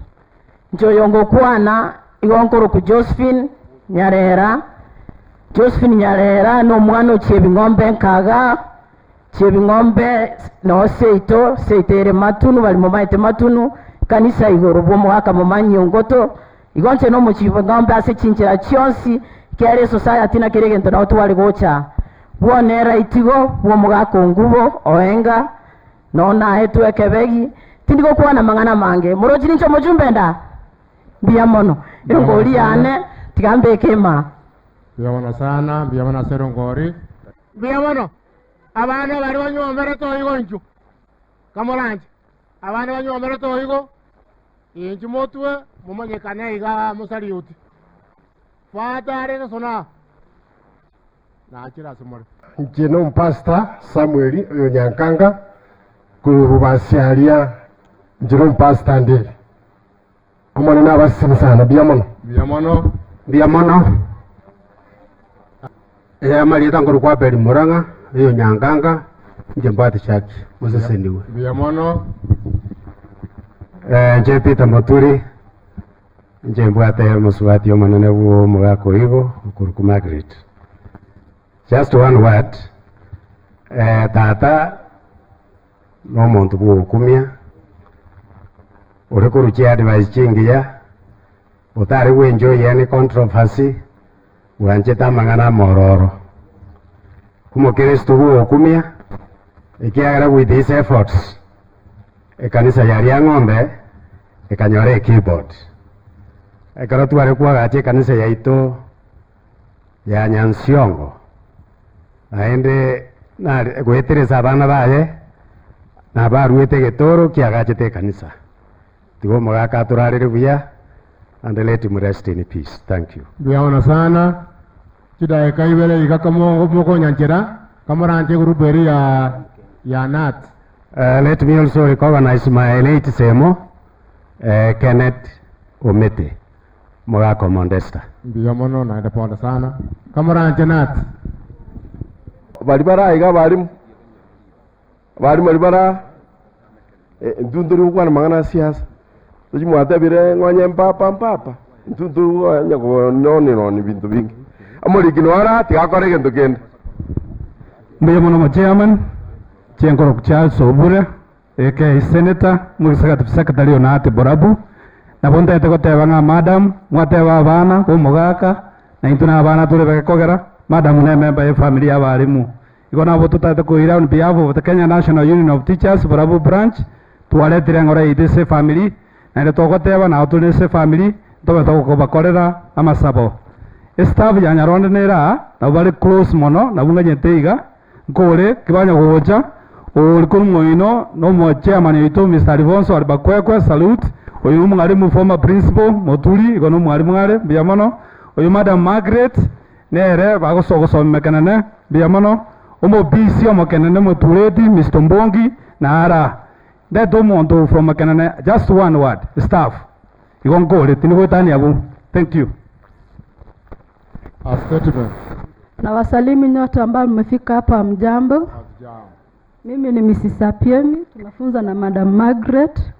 njoyongo kwana igonkoro ku Josephine Nyarera no mwana chebingombe nkaga chebingombe no seito seitere matunu bali momaite matunu kanisa igoro bwo mwaka mumanyi ngoto igonche no muchibo ngombe ase chinchira chionsi kere society na kere gento na twali gocha bwonera itigo bwo mugako ngubo oenga nona etu ekebegi tindiko kuona mangana mange muroji nicho mujumbenda bia mono ngori ane tigambe kema bia mono sana bia mono serongori bia mono abana bari banyombere to igonju kamoranje abana banyombere to igo inju motwe mumanyekane iga musariuti fatare sona na kira simore Njino Pastor Samuel Onyankanga kubasialia njino Pastor ndile omone nabasimu sana biamono biamono amalieta ngoro kwa beli muranga iyo Nyankanga nje mbati chaki museseniwe biamono nje Peter Moturi nje mbwate musubati omanene wo mugako igo ukuruku Margaret. Just one word, tata no muntu bw'okumya uri kurukia advice chingiya utari wenjoy any controversy wancheta mangana mororo kumukristo bw'okumya ikiagera with these efforts ekanisa yari ng'ombe ekanyore keyboard ekaro twari kwagache kanisa yaito ya Nyansiongo aende na gwetereza abana baye na baruete getoro kiagachete kanisa tigo mugaka turarire buya and let him rest in peace. Thank you. biaona sana chida kaibele ikakamo moko nyanchera kamaranje group area ya nat. Let me also recognize my late Semo Kenneth Omete mugaka Mondesta biamono na ndaponda sana kamaranje nat balibara iga balimu balibara ndunduru kwa mangana siasa tujimwate bire ngwanye mpapa ndunduru nyako noni bintu bingi amuri kinwara tigakore gento kende mbe mono chairman chenkoro kucha sobure eke senator mugisaka secretary onate borabu na bonta ete koteba nga madam mwateba abana bomugaka na intuna abana tule kogera madam ne member ya family ya balimu igona boto tate kuira on behalf of the Kenya National Union of Teachers Borabu branch tuwale tirangora idese family na ndo tokoteba na utunese family tobe toko bakorera amasabo staff ya Nyaronde nera na bali close mono na bunga nyenteiga ngole kibanya goja olikuru moino no mo chairman yito Mr. Alfonso Albakwekwe salute oyu mwalimu former principal Motuli igona mwalimu ngale biamono oyu madam Margaret nere bagosomekana biamono omo BC omokenene Motuleti Mr. Mbongi na ara that omonto from Makenene just one word staff igongole tinigotani abu. Thank you. A statement. Na wasalimu nyote ambao mmefika hapa mjambo. Mimi ni Mrs. Apiemi, tunafunza na Madam Margaret.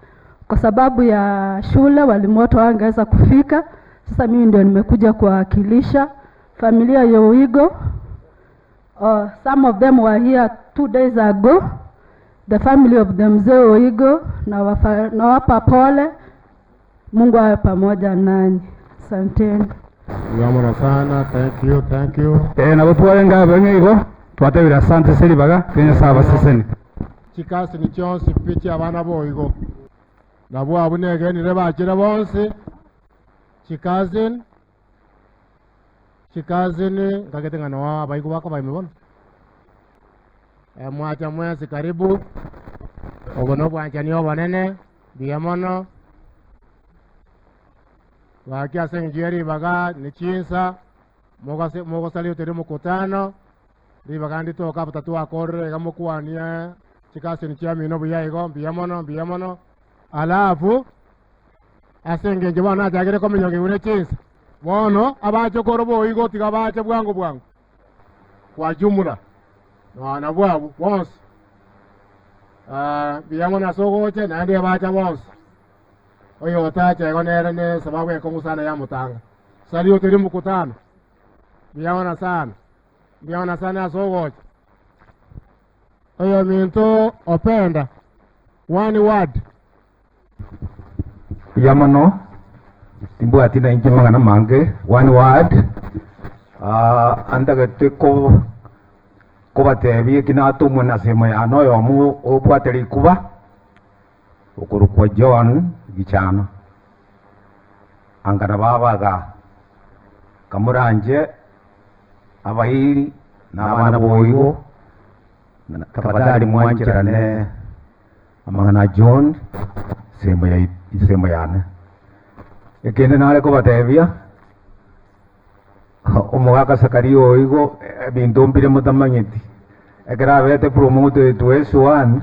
Kwa sababu ya shule walimu wote wangeweza kufika. Sasa mimi ndio nimekuja kuwakilisha familia ya Oigo. Some of them were here 2 days ago. The family of the mzee Oigo na wapa pole. Mungu awe pamoja nanyi. Asanteni. Yamana sana, thank you. Na botwale ngabe ngigo twatebira asante selibaga kenya saba seseni. Chikasi ni chonsi pichi abana boigo. Na bwa abunege ni reba chira bonse. Chikazini ngakete ngano wa baigo bako baimebona. Mwacha mwezi karibu. Ogono bwanchani obanene biamono. Wakia sengieri baga ni chinsa mogo sali utere mukutano ribaga ndito ka patatu akore gamukuania chikasi ni chia mino buya igo biamono alafu asenge nje bana jagere ko minyoge une chinsa bono abacho korobo igo tiga bache bwangu kwa jumla na bwabu bonse biamono asogoche na ndi abacha bonse oyo otacha egonere ne sababu eko sana ya mutanga sali oteri mukutano biaona sana asogoche oyo minto openda one word yamano timbu atina inje mangana mange one word anda gete ko batebi kina tumu na sema ya no yo mu obwateri kuba okuru kwa John gichana angana babaga kamuranje abahiri n'abana boyigo tafadhali mwanjirane amangana John sema yana ekende nale ko batebia omugaka Sakario oigo ebintu mpire mutamanyiti ekera bete promote to S1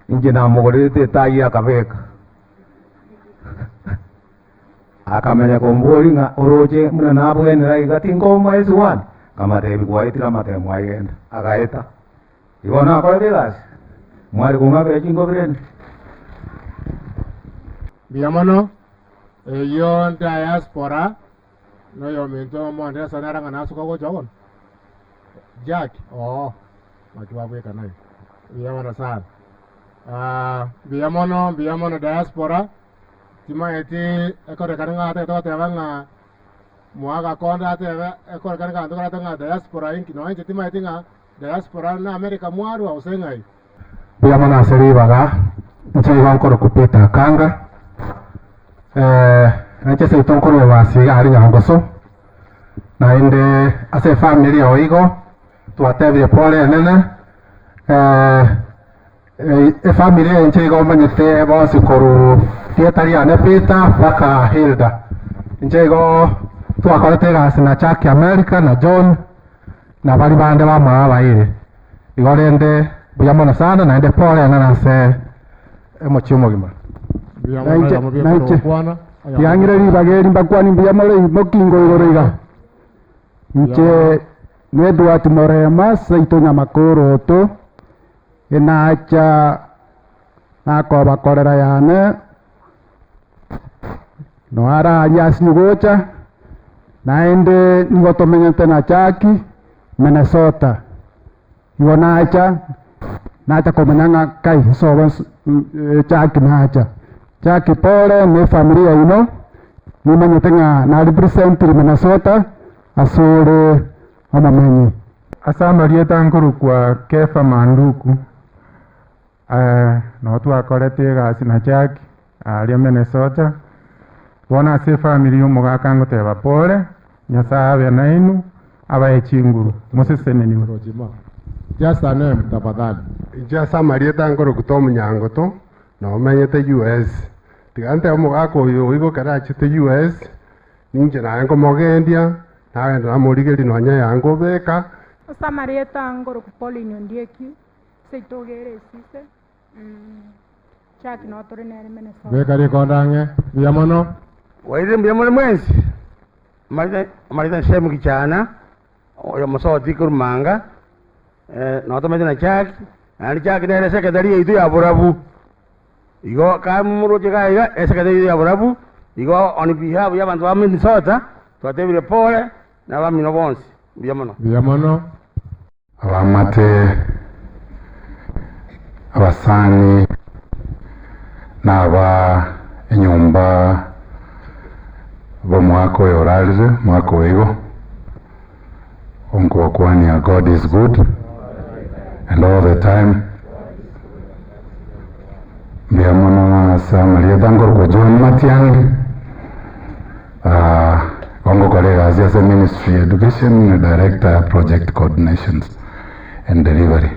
inje na mugorete tayi akabeka akamenya komboli nga oroje muna nabwene rai gati ngoma S1 kama tebi kwa itira mate mwayenda akaeta ibona kwa degas mwari kungabe jingo brene biamono yo diaspora no yo mento monde sanara ngana suka go jogon Jack makiwa bweka nayo biamono sana biamono diaspora tima eti ekore karanga ate to te banga muaga konda ate ekore karanga ndo kata nga diaspora inki no enti tima eti nga diaspora na America mwaru au sengai biamono aseri baga nchi bankoro kupita kanga nache se tonkoro wasi ari nyangoso na inde ase family oigo tuatebye pole nene family nchi go manyete bosi koru tietari ane pita paka Hilda nchi go tuakorete gasi na Chuck America na John na bali bande bama baire igorende biamono sana na inde pole nene se emochumo gima tiangire ribageri mbakwani mbiamole mokingo igoriga nche nedwa timorema saitonya makoro to enacha akoba korera yane no ara anyas nyugocha naende nigotomenyete na Chaki Minnesota igonacha nacha komenyanga kai soba Chaki nacha Chaki pole ne familia ino nimanyete nga na represent Minnesota asore amamenyi asama rieta nkuru kwa Kefa Manduku no twakorete gasi na Chaki ali Minnesota bona se family umugaka ngoteba pole nyasabe nainu abaye chinguru musesene ni rojima just a name tafadhali asama rieta nkuru kutomu nyangoto no menyete US tigante umugaka uyu igo karachite US ninje na ngo mogendia nawe ndamurigeri no nya yango beka Samarieta ngoro kupoli nyondieki seitogere sise Chaki no tore nere Minnesota beka ri kondange biamono waire biamono mwensi marita shemu kichana oyo mosoti kurmanga no tomete na Chaki ani Chaki nere sekretari itu ya burabu igo kamuro chega iga sekretari ya burabu igo on behalf ya bantu ba Minnesota twatebire pole na ba mino bonsi biamono abamate abasani n'aba enyumba b'omwaka oyo oralize mwaka oigo onkubakwania God is good and all the time biamono samarieta ngorokwa John Matiang'i Kongo Korea as a Ministry Education Director Project Coordinations and Delivery.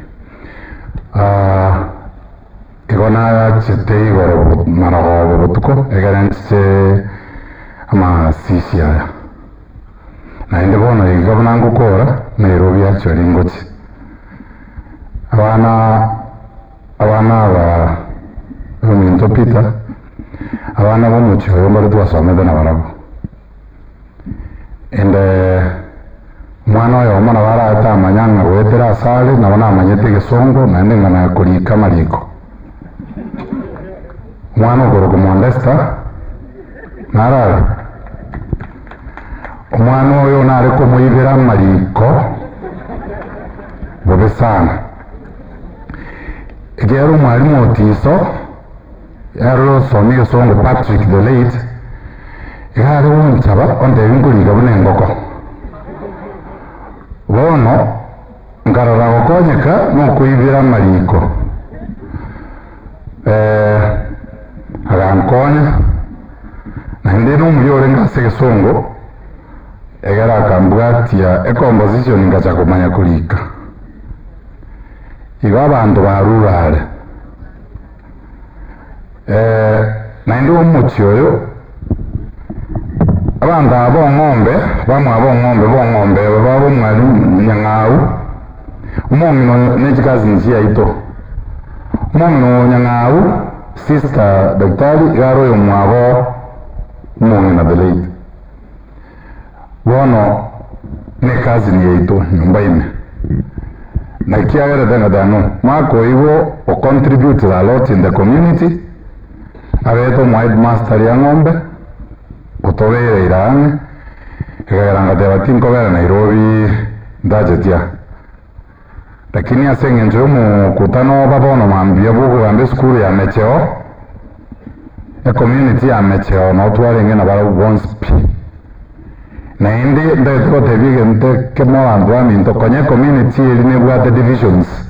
Igona chete igoro marago botuko egaranse ama sisia. Na inde bono igabana ngukora Nairobi actually ngoti. Abana ba Minto Peter abana bo mucho yo twasome na barabo. Ende mwana oyo omwana barata amanyanga gwetera asale nabona amanyete gesongo naende ngana kurika mariko mwana ogorogo Mondesta narara omwana oyo nare kumuibira mariko bobe sana egero mwalimu Otiso yaro somi Gesongo Patrick the late yari unchaba onde inguri gabune ngoko bono ngarara gokonyeka no kuibira mariko agankonya na ndi n'umuyore ngase Gesongo egara akambwatia composition ngacha kumanya kulika iba abantu barurare na ndi umuti oyo abantu abong'ombe bamwe abong'ombe babo mwali nyang'au umongino n'ekikazi nkiyaito umongino nyang'au sister daktari garo yo mwabo umongino the late bono ne kazi ni yaito nyumba ime na kiagera tanga dano mako iwo o contribute a lot in the community abeto mo headmaster ya ng'ombe utobere irane egaranga de batinko vera Nairobi ndajetia lakini asenge njo mu kutano babono mambia bugu gambe school ya mecheo e community ya mecheo no twaringe na bara bonspi na indi ndetiko tebige nte kemo bantu aminto konye community eline bwate divisions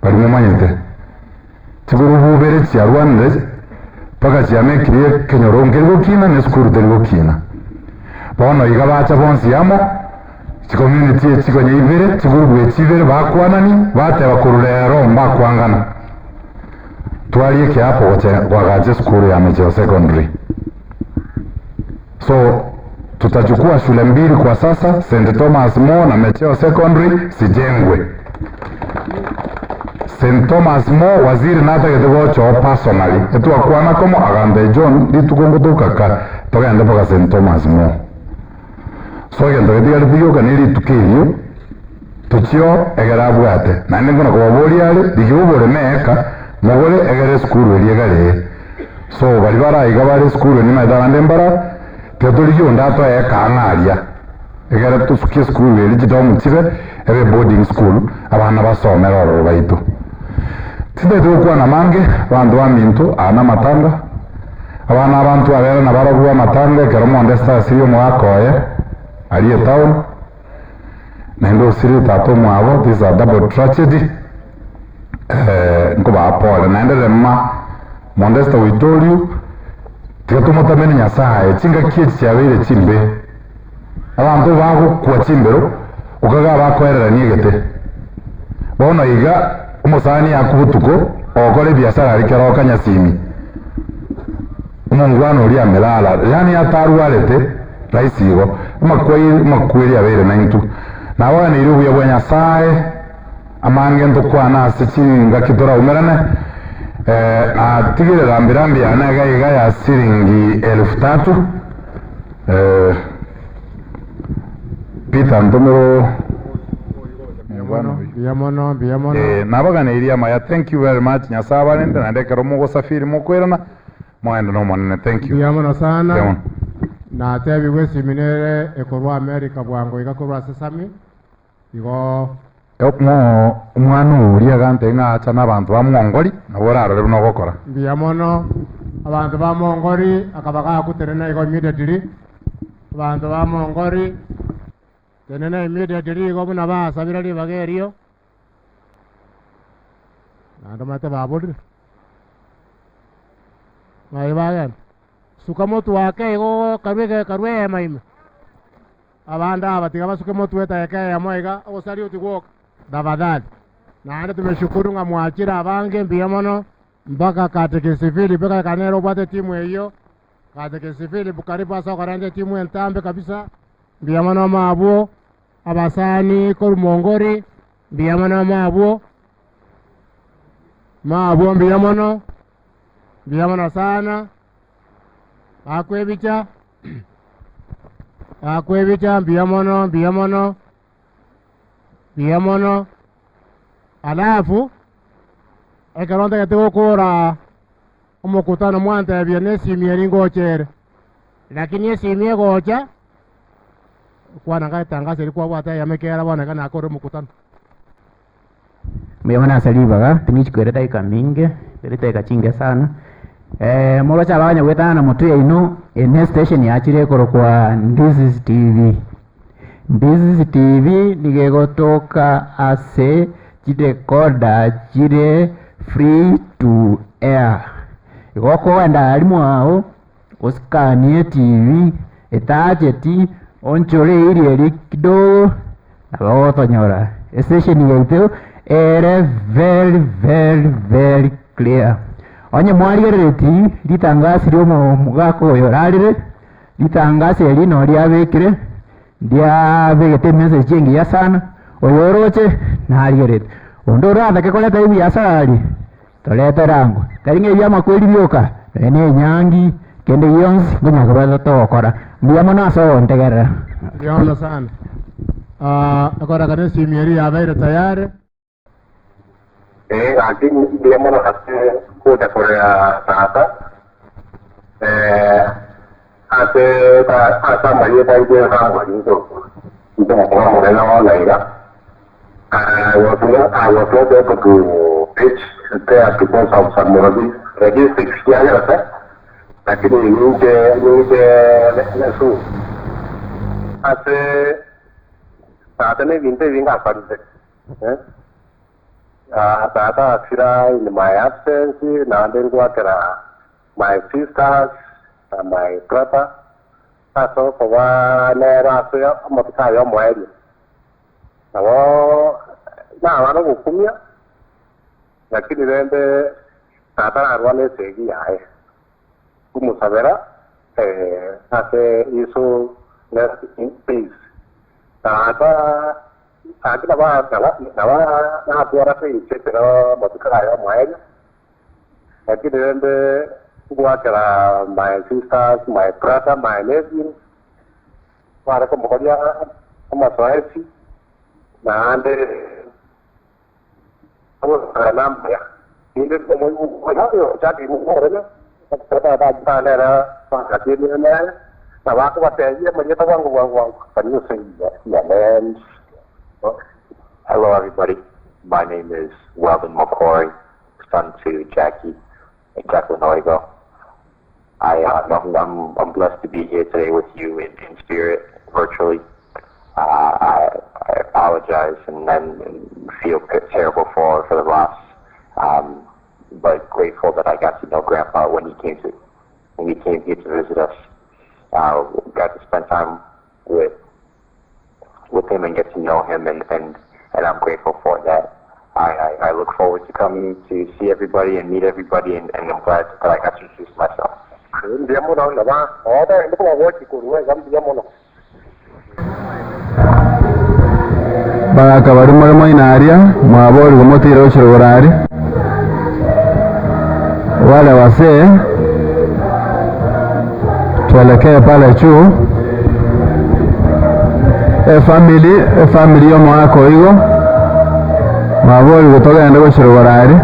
bari mu manyete tiguru bubere cia Rwanda paka ciame kirie kenyoronge gukina ne skuru de gukina bono iga bacha bonsi yamo ci community ci konye ibere tiguru bwe cibere bakwanani bate bakururero mbakwangana twali ke hapo wagaje skuru ya Mecheo secondary so tutachukua shule mbili kwa sasa, St. Thomas More na Mecheo Secondary sijengwe. St. Thomas More waziri nata ketego cho personally. Etu akwana komo agande John ditukongo tukaka togende boka St. Thomas More. So gendo getiga lipiyo kanili tukilio tuchio egera bwate. Na nende kuna kubaboli yale digibole meka mogole egere skulu eliegale. So balibara igabale skulu ni maidana mbara Teodolio ndato kangaria egera tusukie school eli jidomu chibe ebe boarding school abana basomera ro baito tide tukwa na mange bantu baminto ana matanga abana abantu abera na barabuwa matanga keromo ndesta sirio mwakoye ali town na ndo sirio tato mwabo this is a double tragedy nko bapole na ndele ma Modesta we told you Tigatumota Nyasaye chinga kieti cyabere chimbe abantu bago kwa chimbero ukaga bakorera nigete bono iga umusani yakubutuko okole biashara alikero kanyasimi umungwano uri amelala yani atarualete raisigo makweli abere nantu nawa ni rubu ya Nyasaye amange ndokwana asichinga kitora umerane atigire rambirambi anaga iga ya siringi 3,000 Peter Ntomero biyamono nabagana iria maya thank you very much Nyasaye nende nandekero mugo safiri mukwerana mwendo no monene thank you biyamono sana na tebi weseminere ekorwa America bwango igakorwa sesami igo Mo umwana uriya gante ngacha nabantu bamwongori naboraro rero no gukora biyamono abantu bamwongori akabaga kuterena igo immediately abantu bamwongori tenena immediately igo buna basabira libagerio nando mate baburi maibagan sukamotu wake igo karwe maime abanda batiga basuke motu eta ya moiga osari utigoka Davadali na ande tumeshukuru nga mwachira abange biyamono mpaka katekesifili mpaka kanero bwate timu hiyo katekesifili bukaribu asa karanje timu entambe kabisa biyamono mabuo abasani korumongori biyamono mabuo biyamono sana akwebicha biyamono alafu ekaronda ketego kora umukutano mwanta biene simie ngochere lakini simie gocha kwa nanga tangaza ilikuwa bwata yamekera bwana kana akore mukutano Mwana salibaga timichkwere daika mingi, daika chinge sana. Morocha banya wetana mutu ino ene station yachire korokwa Ndizi TV. Ndizi TV nigegotoka ase chidekoda chire free to air. Igoko wenda alimu hao oskanie TV etacheti onchore iri eri kidogo nabagotonyora. Station yaito ere very clear. Onye mwarigereti litangasi lyomo mugako yorarire litangasi elino lyabekire lyabegete message chengi ya sana oyoroche narigereti ondora kekoleta ibi yasali toleta rango taringe bya makweli byoka ene nyangi kende yonsi ngonya kabala tokora mbiyamo naso ntegera Yaona sana. Akora kanesi mieri abaire tayari. Lakini dia mana hasil kuda Korea Selatan. Asa Maria dari dia sama itu orang model awal ya. I was not able to pitch there because of some logistics aja lah. Lakini ini lesu. Asa saat ini winter nggak pandai. Tata actually in my absence, Nandel Guakara, my sisters, my brother, so for one era, Moticayo Moed. Now, I don't know, Lakini then Tata Arwane Segi, I Kumusavera, as a issue left in peace. Tata Aquí nada fuera se dice, pero Moticayo Moed. Aquí de Guacara, my sisters, my brother, my nephew. Para como ya como suerte. Nada vamos a nambia. Y de como bueno, ya que no ¿no? Para era para que tiene nada. Estaba como te decía, me lleva guang para no sé ya men. Hello, everybody. My name is Weldon McCoy, son to Jackie and Jacqueline Oigo. I'm blessed to be here today with you in spirit, virtually. I apologize and feel terrible for the loss, but grateful that I got to know Grandpa when he came here to visit us. Got to spend time with him and get to know him, and I'm grateful for that. I look forward to coming to see everybody and meet everybody, and I'm glad that I got to introduce myself. Baraka bari muri inaria mwabori gumutira ushirorari wale wasee tuelekee pale juu. Family yo mwako higo mabori gutogenda gushirorari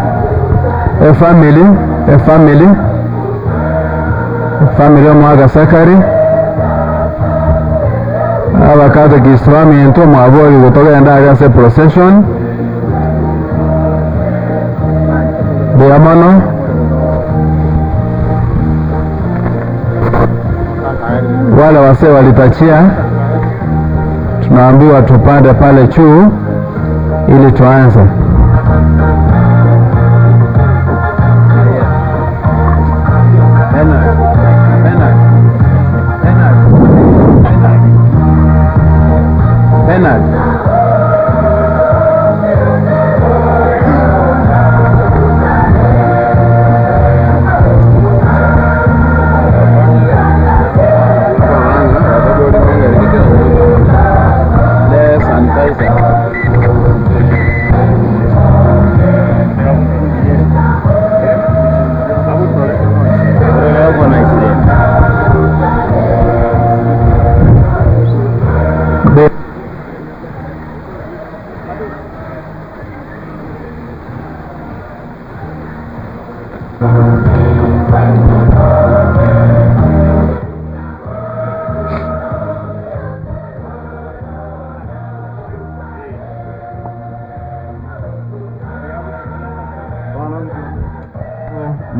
family yo mwaga sakari abakata kiswamiento mwabori gutogenda agase procession biamano wale wasee walitachia tunaambiwa tupande pale juu ili tuanze.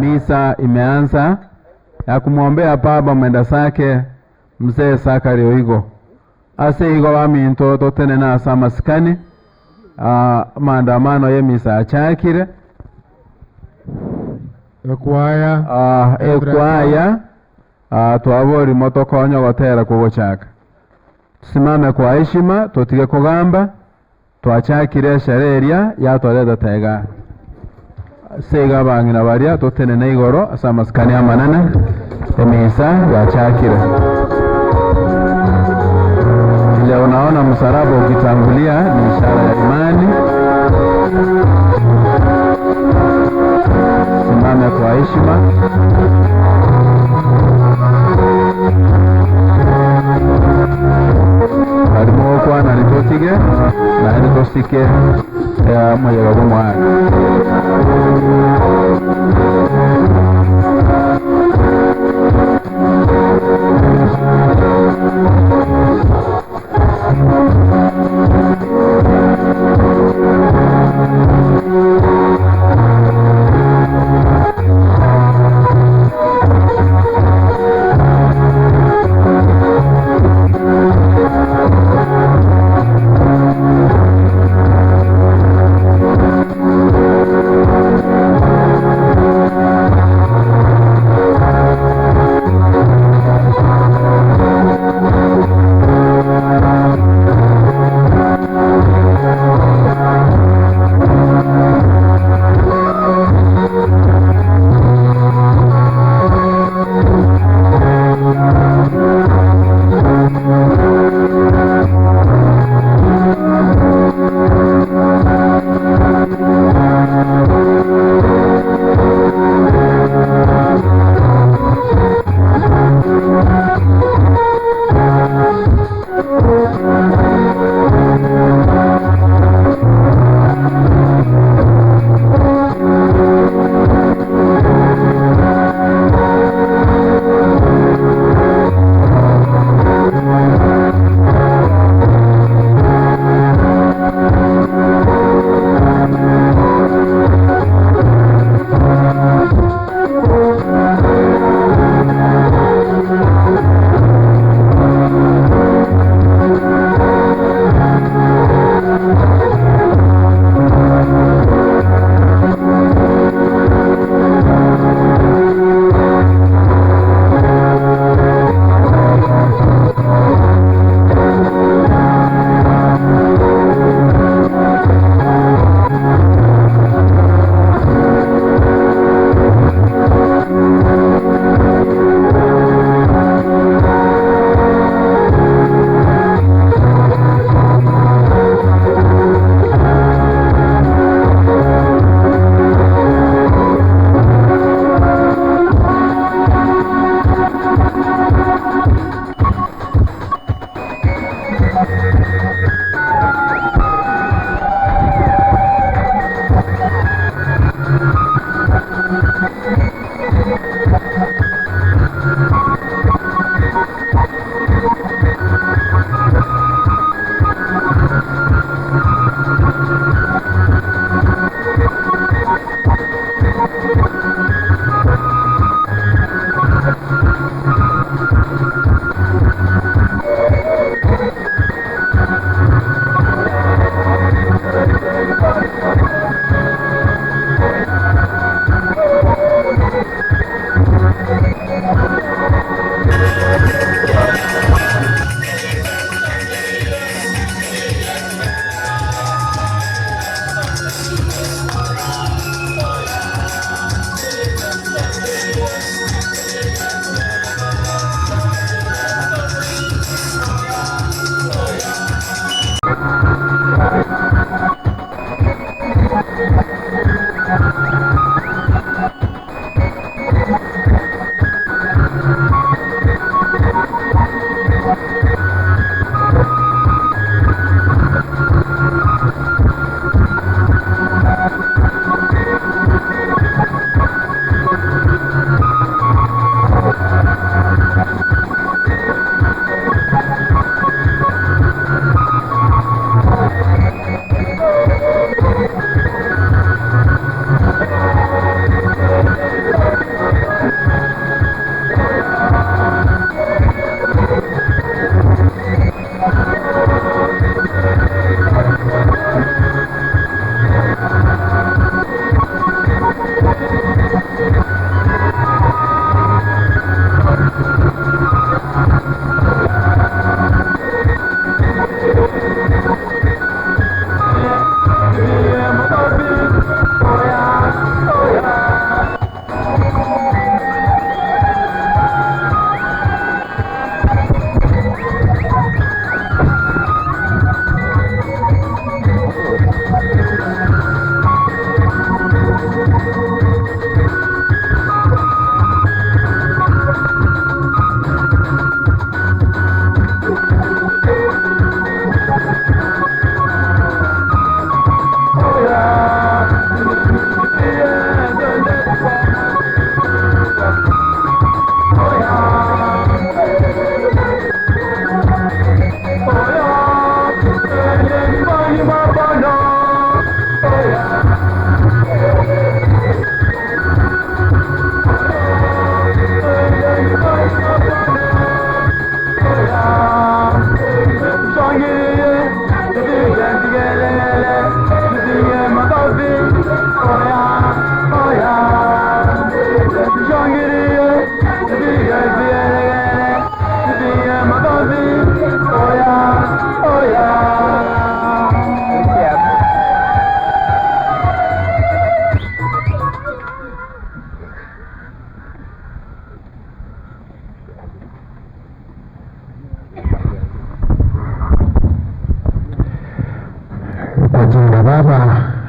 misa imeanza ya kumwombea baba mwenda zake mzee Sakari Oigo. Ase igo baminto totene na asa masikani maandamano ye misa achakire ekwaya twabori moto konyo gotera kugochaka. Tusimame kwa heshima tutige kugamba twachakire shereria yatwareta tega sega bangina baria totene na igoro asa masikani amanane emisa yachakire. Ile unaona msalaba ukitangulia ni ishara ya imani. Simame kwa heshima. Harimo kwa na nitotige na nitosike ya moyo wa mwana.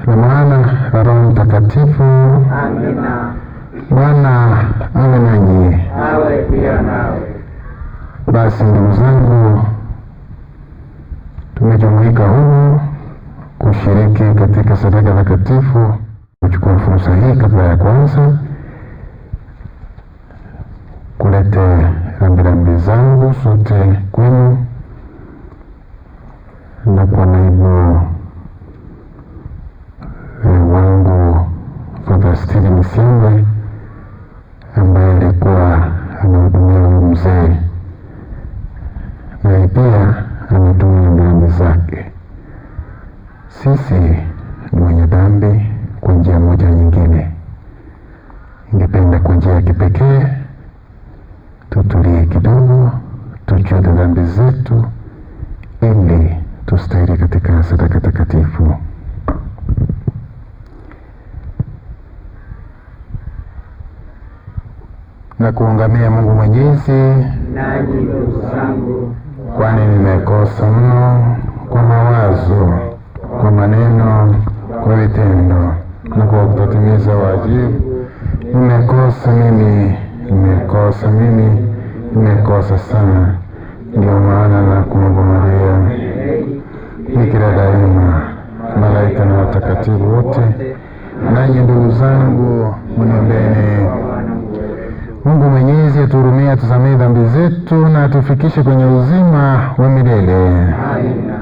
la Mwana na Roho Mtakatifu. Amina. Bwana awe nanyi. Awe pia nawe. Basi ndugu zangu, tumejumuika humu kushiriki katika sadaka takatifu. Kuchukua fursa hii kabla ya kwanza kulete rambirambi zangu sote kwenu na kwa naibu wangu Father Steven Siangwe ambaye alikuwa anahudumia huyu mzee, naye pia ametumia rambirambi zake. Sisi ni wenye dhambi kwa njia moja nyingine. Ningependa kwa njia ya kipekee tutulie kidogo, tujue dhambi zetu ili tustahili katika sadaka takatifu. Na kuungamia Mungu Mwenyezi, nanyi ndugu zangu, kwani nimekosa mno kwa mawazo, kwa maneno, kwa vitendo na kwa kutotimiza wajibu. Nimekosa sana. Ndio maana na kumwomba Maria Bikira daima, malaika na watakatifu wote, nanyi ndugu zangu, mniombeni. Mungu Mwenyezi atuhurumie, atusamehe dhambi zetu na atufikishe kwenye uzima wa milele. Amina.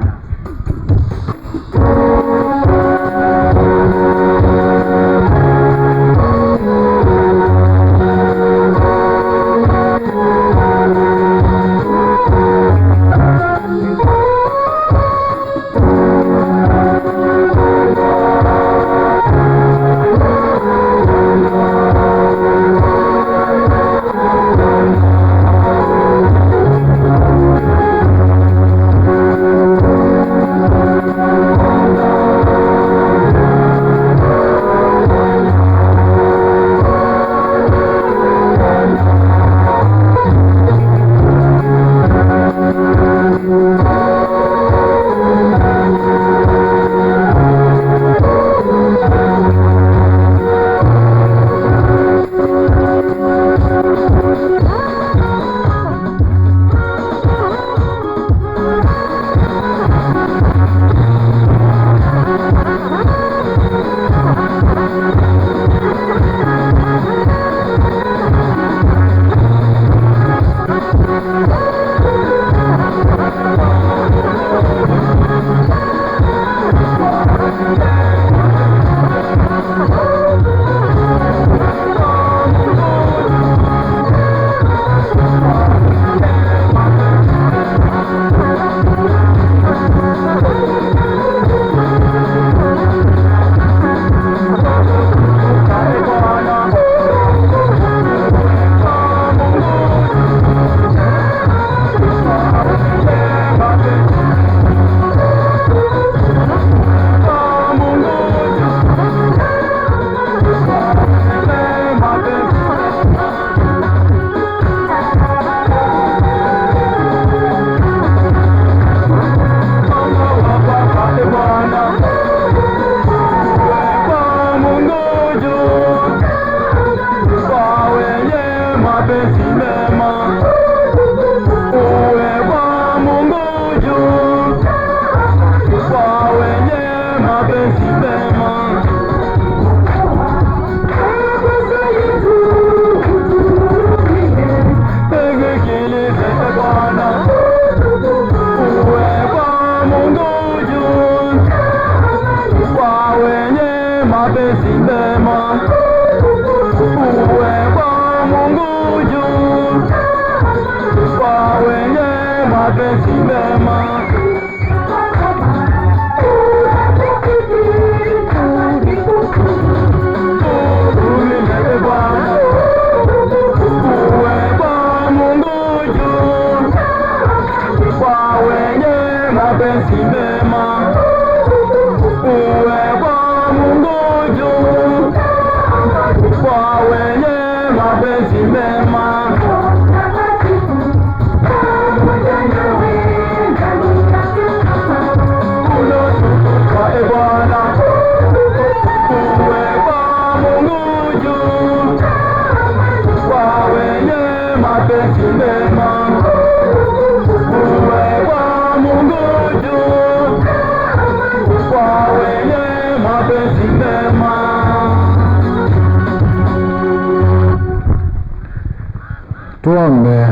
Tuombe.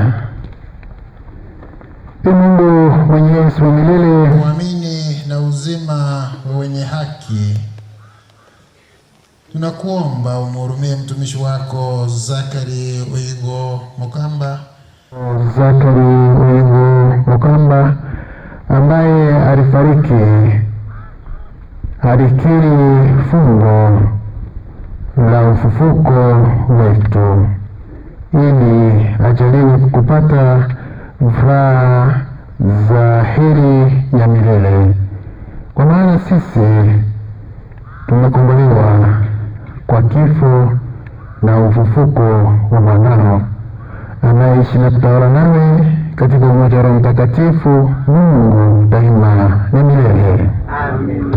Mungu Mwenyezi wa milele, muamini na uzima wa wenye haki, tunakuomba umhurumie mtumishi wako Zakari Oigo Mokamba ambaye alifariki alikiri fungo la ufufuko wetu ili ajaliwe kupata furaha za heri ya milele, kwa maana sisi tumekombolewa kwa kifo na ufufuko wa mwanao anayeishi na kutawala nawe katika umoja wa Roho Mtakatifu, Mungu daima na milele. Amen.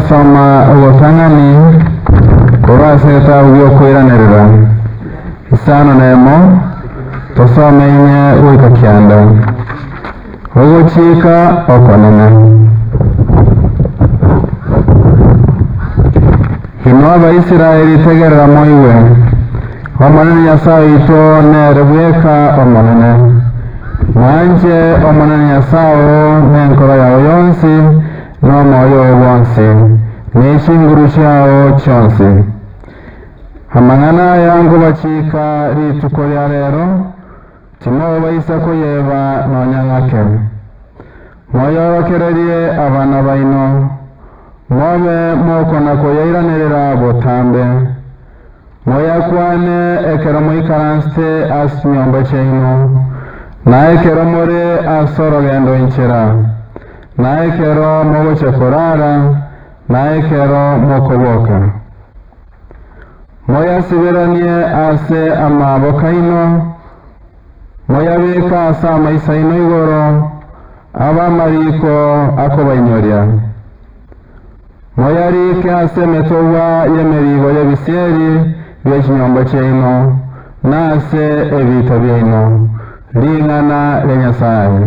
Soma ubutangani kubaseta ubwokwiranirira isano nemo tusomenye wika kyanda ugucika okonene hino abaisiraeli tegerera moiwe omonene nyasaye ito nerebweka omonene mwanje omonene nyasaye nenkoro yawe yonsi n'omwoyo wonsi n'ekinguru kyawo kyonsi amang'ana yangu bacika rituko lya lero timowe baisako yeba nonyang'ake mwoyorokererye abana baino mwobe mwokonako yairanirira botambe mwoyakwane ekero moikaransite ase nyomba kyaino naekero more ase orogendo inchera naekero mogoche korara naekero mokoboka moyasibiranie ase amaboko ino, moyabika ase amaisa ino igoro, abamariko akobainyoria. Moyarike ase emetowa y'emerigo y'ebisieri by'ekinyombo kyaino, nase ebito byaino, ling'ana lya Nyasaye.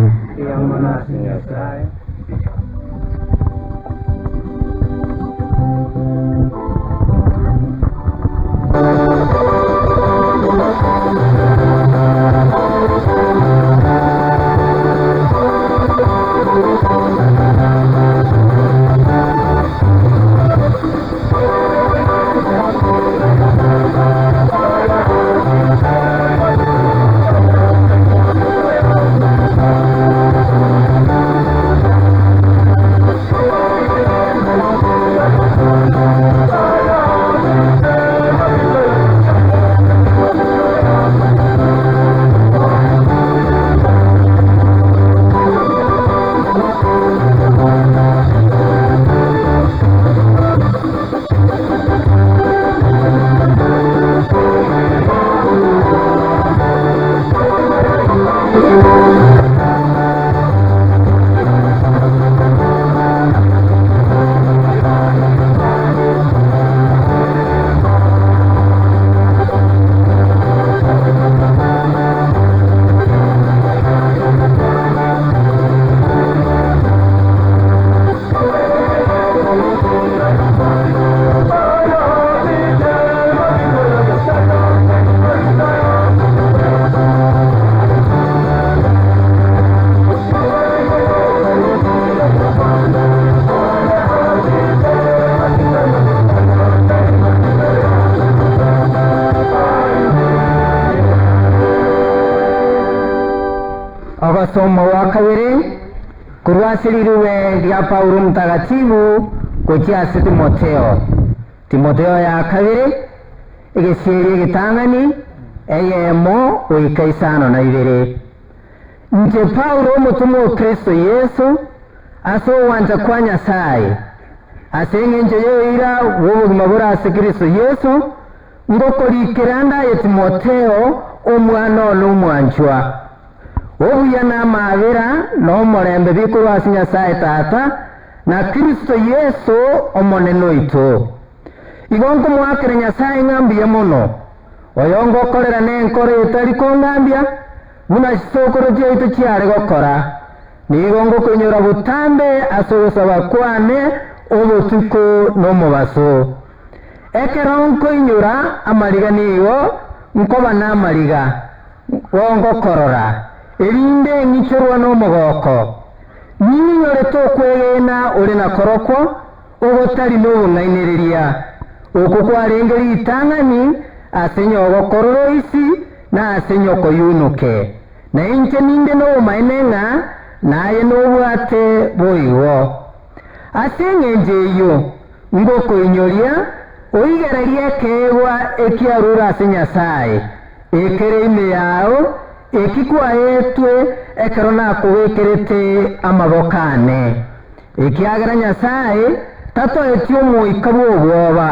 Somo wa kabiri kurwasiririwe rya Paulo mutagatifu kukia Timotheo. Timotheo ya kabiri igisiri gitangani eyemo uikaisano na ibere. Nje Paulo mutumu wa Kristo Yesu aso wanja kwa Nyasaye asenge nje yoira wubugima burase Kristo Yesu ngokorikiranda ya Timotheo omwana n'umwanjwa obuya n'amabera n'omurembe bikurwasi Nyasaye Tata na Kristo Yesu omonene oito igongo mwakire Nyasaye ng'ambiye muno oyongo okorera n'enkoro etari kongambia buna kisokoro gyaitu kyari gokora nigongo kunyura butambe asogosaba kwane obutuko n'omubaso ekeronko inyura amaliga nigo nkoba n'amaliga wongo korora erinde ngichorwa n'omugoko ninyore tokwegena uri na korokwo ogotari n'obung'ainereria okukwarengeri itang'ani asenyo ogokororo isi na asenyo koyunuke na inche ninde n'obumaeneng'a naye n'obwate boigo aseng'enje iyo ngokoinyoria oigereria ekegwa ekiarura ase Nyasaye ekere ime yao ekikwaetwe ekero nakubekerete amabokane ekiagera Nyasaye tatoeti omoika bw'obwoba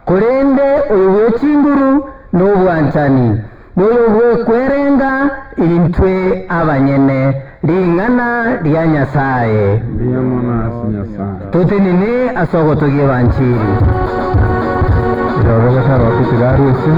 kurende oyo bw'ekinguru n'obwanchani n'oyo bw'ekwerenga intwe abanyene ling'ana lya Nyasaye tutinini asogotogie banchiri Rogataro kutigarusi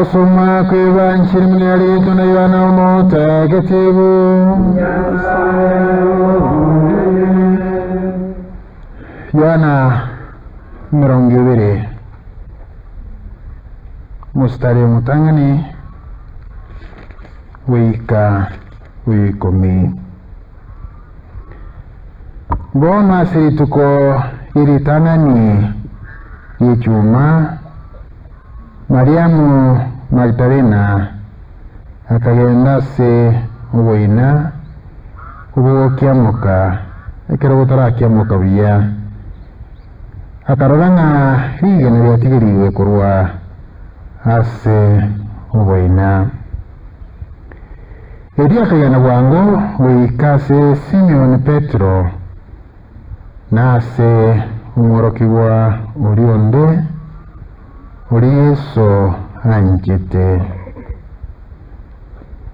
Twasoma ku Evanjiri mwetu na Yohana Mutagatifu. Yohana 20 mustari mutangani wika wikomi. Bona sirituko iritangani y'icyuma Mariamu Magdalena akagenda se uboina ubo kiamuka ekero gutarakiamuka buya akaroranga rigene ryatigiriwe kurwa ase uboina eria kagana bwango wikase Simon Petro nase umworokibwa urionde uri Yesu anjete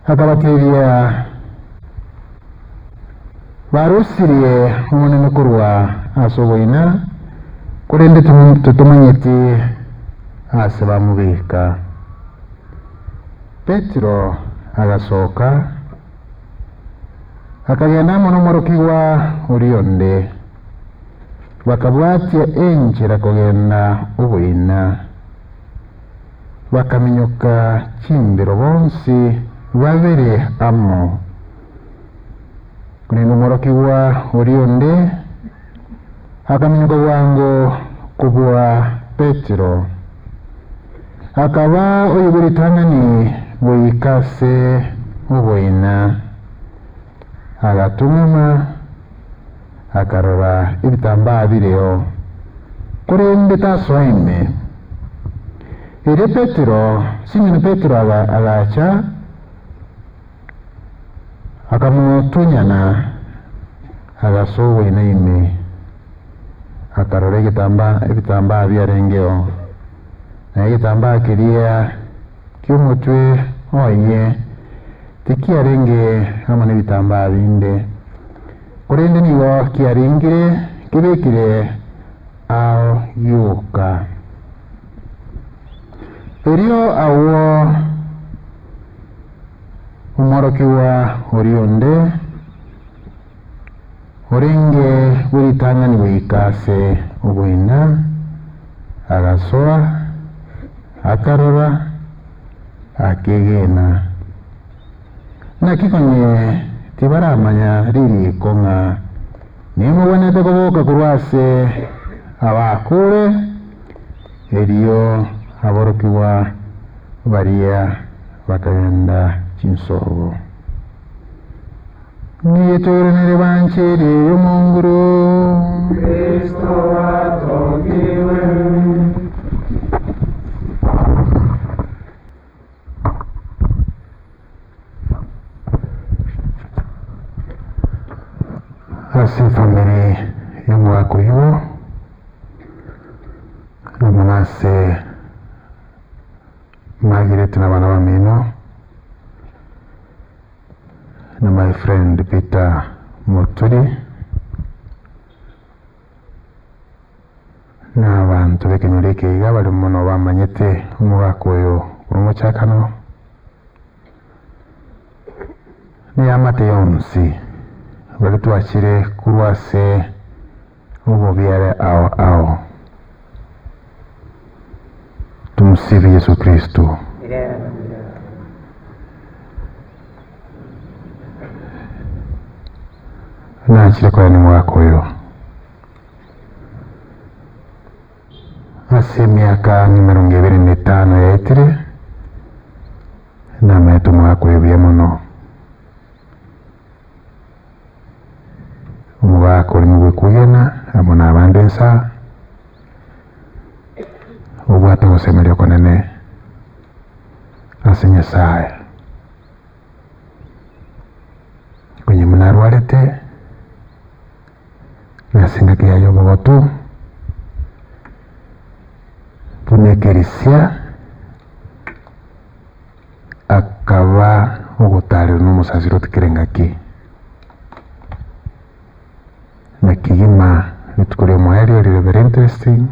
akabateria barusiriye umunene kurwa asoboina kurende tutumanyeti ase bamubika. Petro agasoka akagenda n'umurokibwa urionde bakabwatya enjira kugenda ubuina bakaminyuka chimbiro bonsi babere amo kunenga umurokibwa urionde akaminyuka bwango kubwa Petro akaba uyuburitangani wikase ubuina agatumuma akarora ibitambaa bireo kurende tasoime ere Petro Simon Petro agacha akamutunyana agasowe naime akarora ibitambaa byarengeo na igitambaa kiria ky'umutwe oye tikiarenge hamwe n'ibitambaa binde kurende niwo kiaringire kibekire ao yuka erio awo umorokiwa urionde urenge buritangani wikase ubuina agasoa akarora akegena nakikonye tibaramanya riri konga nimubonete kuboka kurwase abakure erio aborokiwa baria bakagenda chinsobo niyetorere bancheri y'umunguru Kristo watokiwe ase famili y'omwaka oyo namunase Margaret n'abana bamino na my friend Peter Muturi n'abantu bekenyureke iga bali muno bamanyete omwaka oyo omuchakano ni amate yonsi bali twakire kurwase ububyare ao tumsifu Yesu Kristo. Nakire kwa ni mwaka oyo ase miaka 25 yaitire nametu mwaka oyo bya muno umubaka olimu bwekugena amo n'abandi ensa obwata obusemeryo konene ase Nyasaye kwenye munarwalete nasinga kiyayo bobotu punekerisya akaba ogutaliro n'omusaziro tikirengaki nakigima nitukore mwaeli oli very interesting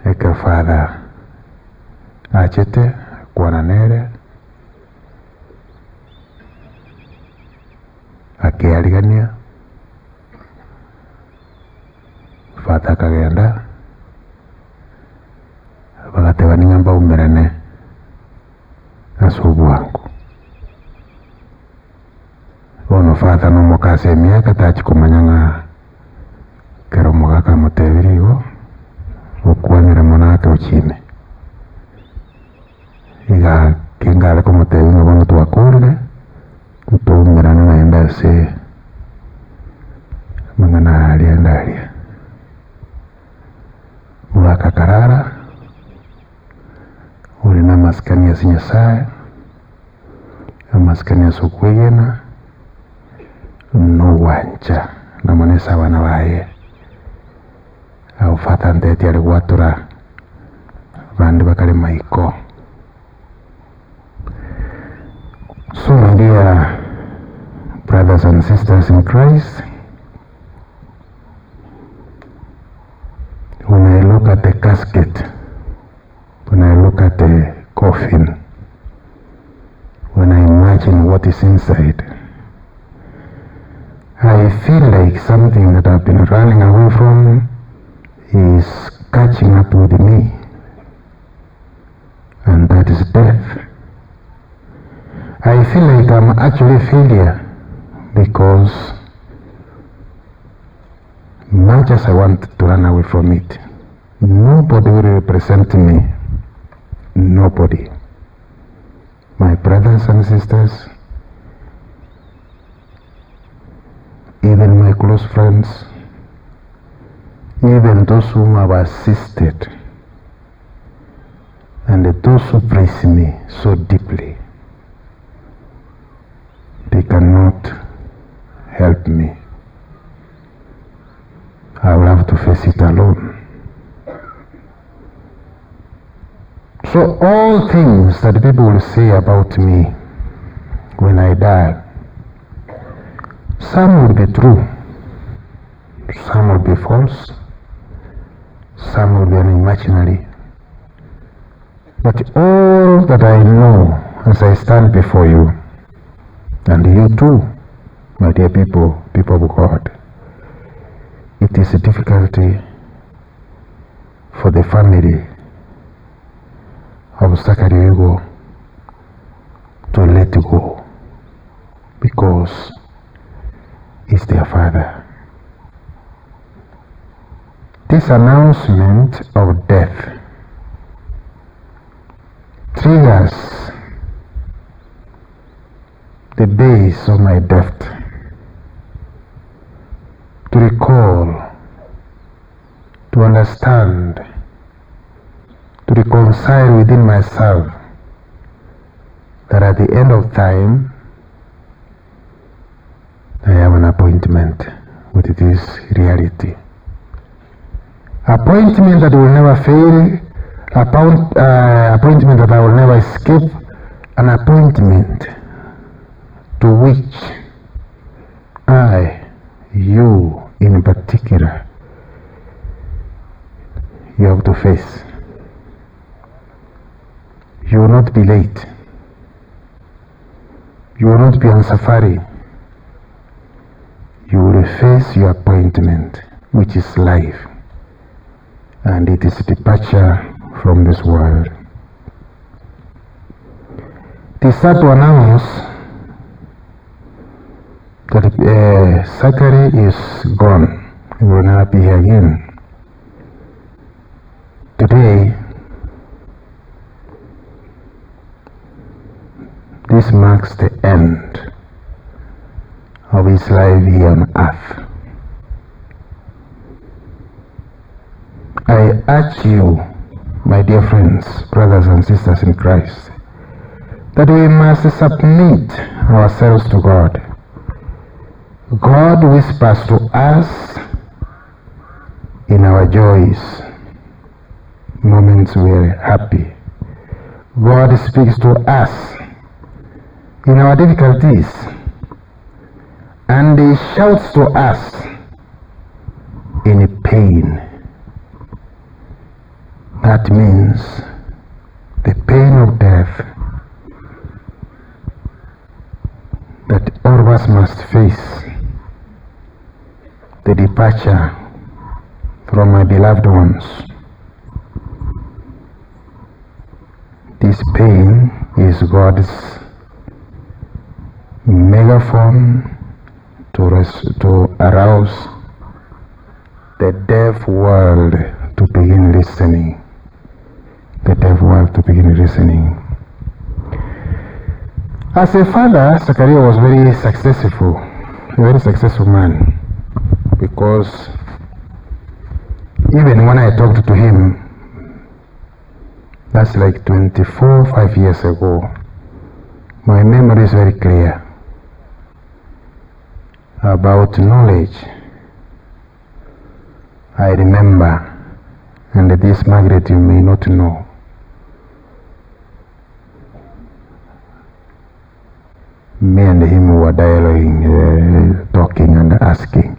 eka Father achete kwananere akearigania fata akagenda bagatebania mbaumerane ase obwangu bono fata nomokasi emiaka tachikomanya ng'a kero mogaka motebire igo okwanire monake ochime iga kengare komotebi ng'a bono twakorire taumerane naende ase mang'ana aria ndaria mogaka karara ore na maskani ase Nyasaye amaskani ase okwegena nogwancha namone ase abana baye abo fata nteti are gwatura bande bakare maiko. So my dear brothers and sisters in Christ, when I look at the casket, when I look at the coffin, when I imagine what is inside, I feel like something that I've been running away from is catching up with me, and that is death. I feel like I'm actually a failure because much as I want to run away from it, nobody will represent me. Nobody. My brothers and sisters, even my close friends, even those whom I've assisted, and those who praise me so deeply, they cannot help me. I will have to face it alone. So all things that people will say about me when I die, some will be true, some will be false, some will be unimaginary. But all that I know as I stand before you, and you too, my dear people, people of God, it is a difficulty for the family of Zachary Ego to let go, because it's their father. This announcement of death triggers the base of my death to recall, to understand, to reconcile within myself that at the end of time I have an appointment with this reality. Appointment that will never fail, appointment that I will never escape, an appointment to which I, you in particular, you have to face. You will not be late. You will not be on safari. You will face your appointment, which is life, and it is departure from this world. It is sad to announce that Zachary is gone. He will never be here again. Today, this marks the end of his life here on earth. I urge you, my dear friends, brothers and sisters in Christ, that we must submit ourselves to God. God whispers to us in our joys, moments we are happy. God speaks to us in our difficulties, and He shouts to us in pain. That means the us must face the departure from my beloved ones. This pain is God's megaphone to arouse the deaf world to begin listening. The deaf world to begin listening. As a father, Zachariah was a very successful man, because even when I talked to him, that's like 5 years ago, my memory is very clear about knowledge. I remember, and this Margaret you may not know. Me and him were dialoguing, talking and asking,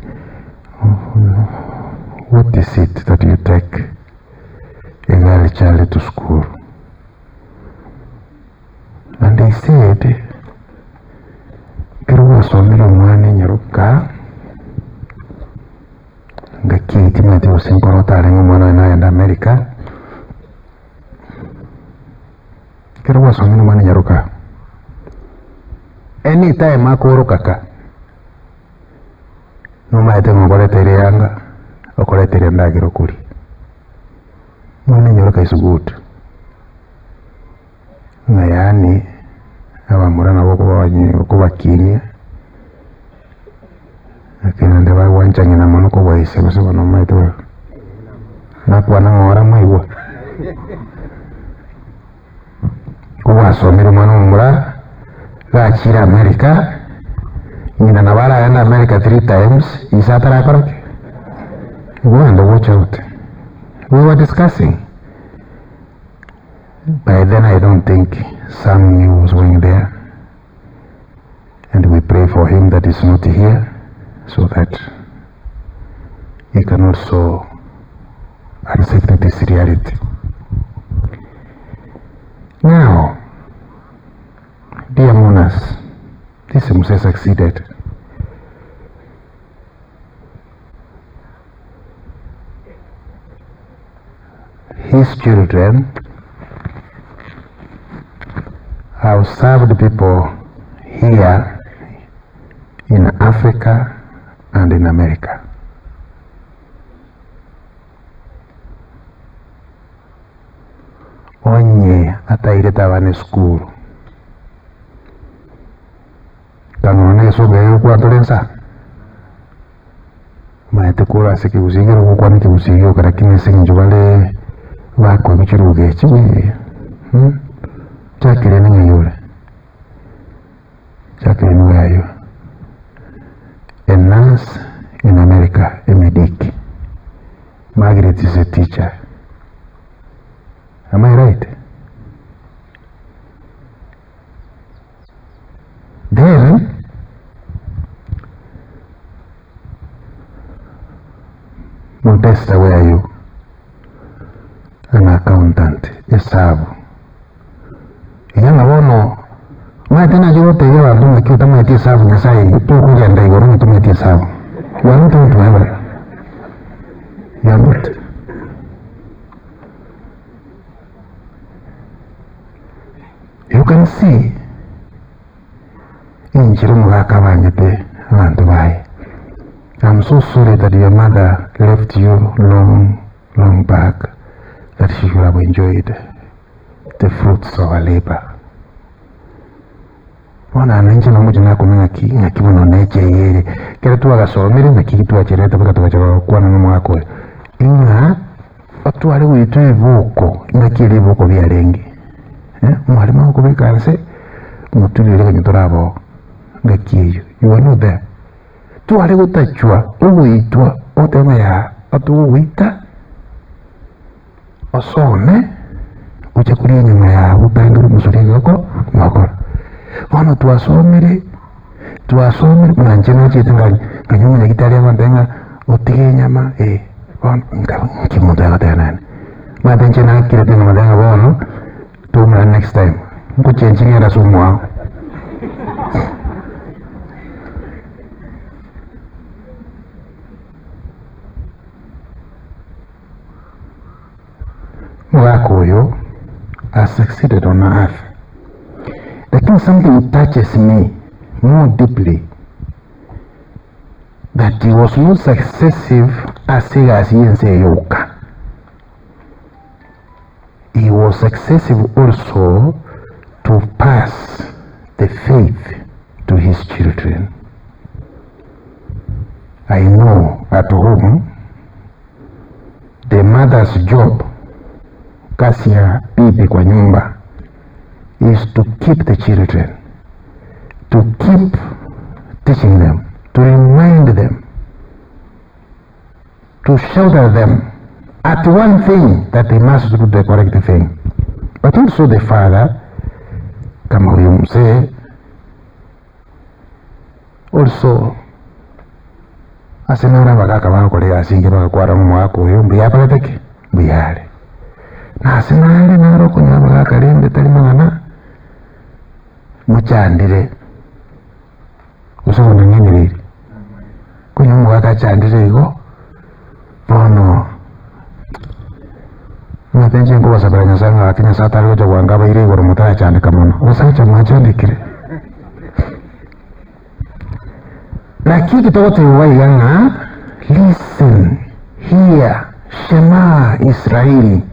what is it that you take a girl child to school? And he said, Kiruwa somilo mwane nyaruka ngakiti mati usinkoro talengo mwana anaenda Amerika. Kiruwa somilo mwane nyaruka anytime akoro kaka numaete ngokoletere yanga okoletere ndagiro kuri mwana nyaruka is good na yani abamurana boko bakinia akina ndeba wanchanye na manuko bwaise bose bano maito nakwa nangora mwiwa kuba somero mwana mura gachira America ngina nabara yana America 3 times isatara korake. Go and watch out. We were discussing. By then I don't think Sam knew was going there, and we pray for him that is not here, so that he can also accept this reality. Now, dear mourners, this Moses succeeded. His children have served people here in Africa and in America. Onye ataireta wane school. Kanone sobe kwa tolensa. Maete kura seki usigiro kwa niki usigiro karakini sinjo wale wako michiruge chiwe. Chakire ni yule. Chakire ni yayo. A nurse in America, a medic. Margaret is a teacher. Am I right? Then Modesta, where are you? An accountant, a serve. Yana wono tena yote yawa ndio kitu mimi serve na sai tu kuja ndai goro tu mimi serve. Wanu tu wewe. Ya mut. You can see injiro mwaka banyete abantu bai. I'm so sorry that your mother left you long back, that she should have enjoyed the fruits of her labor. Wana ananchi na moja na kumenya kibono neche yere kera tu agasomere na kitu achereta baka tukacha kwa na mwako inga atu ali witu ibuko ngakiri ibuko byarengi mwalimu wako bekanse mutulire kanyitorabo ngakiyo you are not there tu ali utachwa uwitwa otema ya atu uwita osone uche kuri nyuma ya upanguru musuri yako mwako wana tuwasomere mwanjena chitanga kanyumu ya gitari ya mantenga utige nyama wana nkimundu ya kataya nani matenche na kira tenga mantenga bono tumra next time nkuchenchi ngira sumu wao Mugakoyo has succeeded on earth. Lakini something touches me more deeply, that he was not successive as yense yoka. He was successive also to pass the faith to his children. I know at home the mother's job, kazi ya bibi kwa nyumba, is to keep the children, to keep teaching them, to remind them, to shelter them at one thing, that they must do the correct thing. But also the father, kama huyu mzee, also asenora bagaka bakolega asinge bagakwara mu mwaka uyu mbiyapaleteke mbiyale na asenale naro kunya bagaka lende tali magana muchandire usubona nginyiriri kunya mwaka chandire igo bono mwatenje ngo basabanya sanga akinya satalo jo wanga bayire igoro mutara cyane kamono usacha mwachandikire lakini kitote wayanga. Listen, hear, Shema Israeli,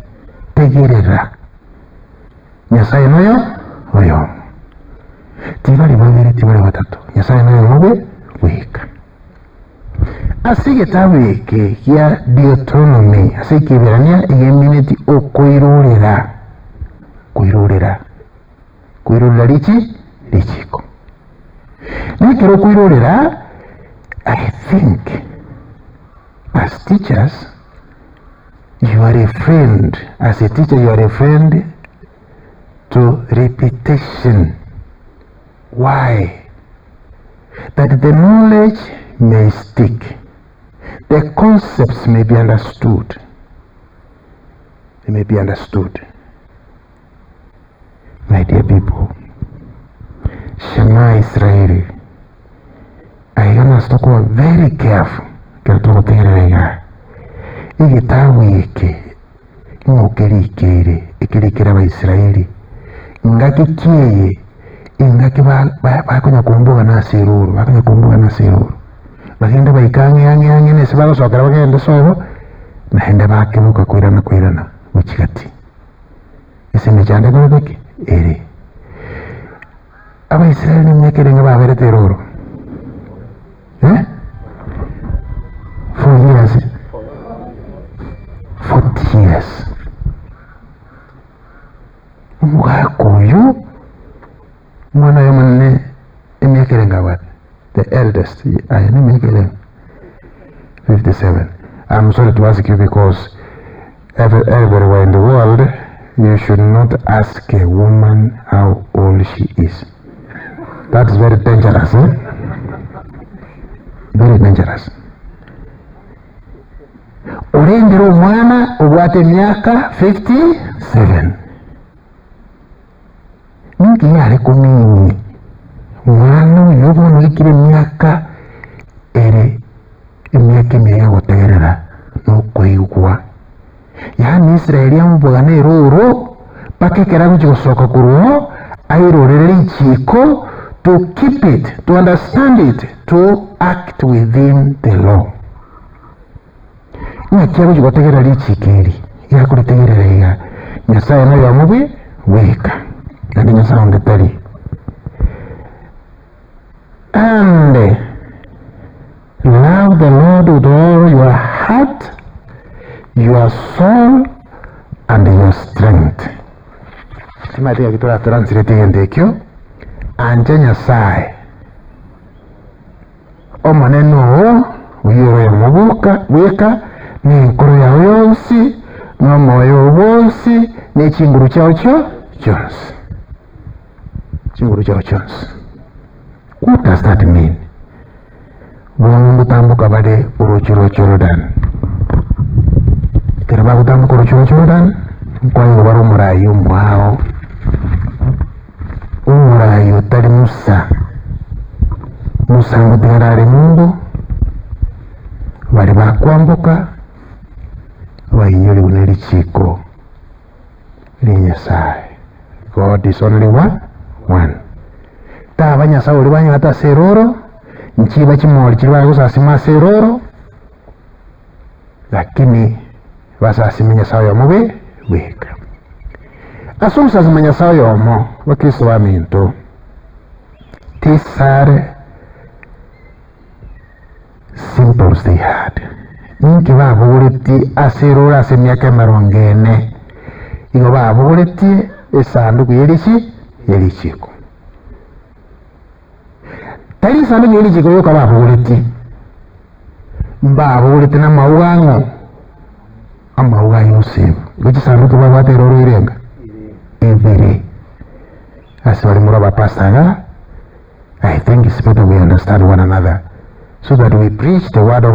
tegerera Nyasaye nayo oyo tibali babiri tibali batatu Nyasaye nayo mube wika asige tabeke ya Deuteronomy asige birania yemineti okoirurira lichiko nikero kuirurira. I think as teachers you are a friend, as a teacher you are a friend to repetition. Why? That the knowledge may stick, the concepts may be understood. They may be understood. My dear people, Shema Israeli, I want to go very careful. Kerto terega. Igitawi ike. Ngokerikere. Ikirikira ba Israeli. Ngakikiye. Ingaki ba kunya kumbuga na siruru. Bakunya kumbuga na siruru. Bagenda bayikange yange nese bagosokera bagenda sobo. Bahenda bakebuka kwirana. Wikigati. Ese mejande gorobeke. Ere. Aba Israeli nyekere ngaba bere teroro. 4 years, 40 years. Mugakoyo mwana yomane emyekere ngabati. The eldest, I am emyekere 57. I'm sorry to ask you because everywhere in the world you should not ask a woman how old she is. That's very dangerous, very dangerous. Urengero mwana ubwate myaka 57. Ningi yale kumini. Mwana yobo mwikire myaka ere emyaka emya gotegerera no kwigwa. Yani Israeli yamubugane roro pakekera gusoka kuruho ayirorere ichiko to keep it, to understand it, to act within the law. Nyakiago jigotegera lichikeri yakuritegerera iga Nyasaye nayo yamubi weka kandi Nyasaye ndetari. And love the Lord with all your heart, your soul and your strength. Timati akitora translate yendekyo anje Nyasaye o maneno uyoro yamubuka weka ni nkoro yawe yonsi n'omwoyo wonsi n'ekinguru kyawe kyonsi. Ekinguru kyawe kyonsi. What does that mean? Bw'omuntu tambuka bale urukiro Jordan. Kera bakutambuka urukiro Jordan nkwayo bari omurayi omwaho. Omurayi otari Musa. Musa ngutegerare mundu bali bakwambuka bayinyoliwe n'elikiiko is only one. Taba Nyasaye oli banyata seroro nchiba chimoli chilwa kusasima seroro lakini basasima Nyasaye omubi weka asumsasima Nyasaye omo bakristo baminto tisare simple they had ninki babuleti aseroro asemyaka 40 igo babuleti esanduku yelichiko tali sanduku yelichiko yoka babuleti babuleti na mauango amauga Yosef gochi sanduku babate roro irenga ibiri aswali muraba pastaga. I think it's better we understand one another so that we preach the word of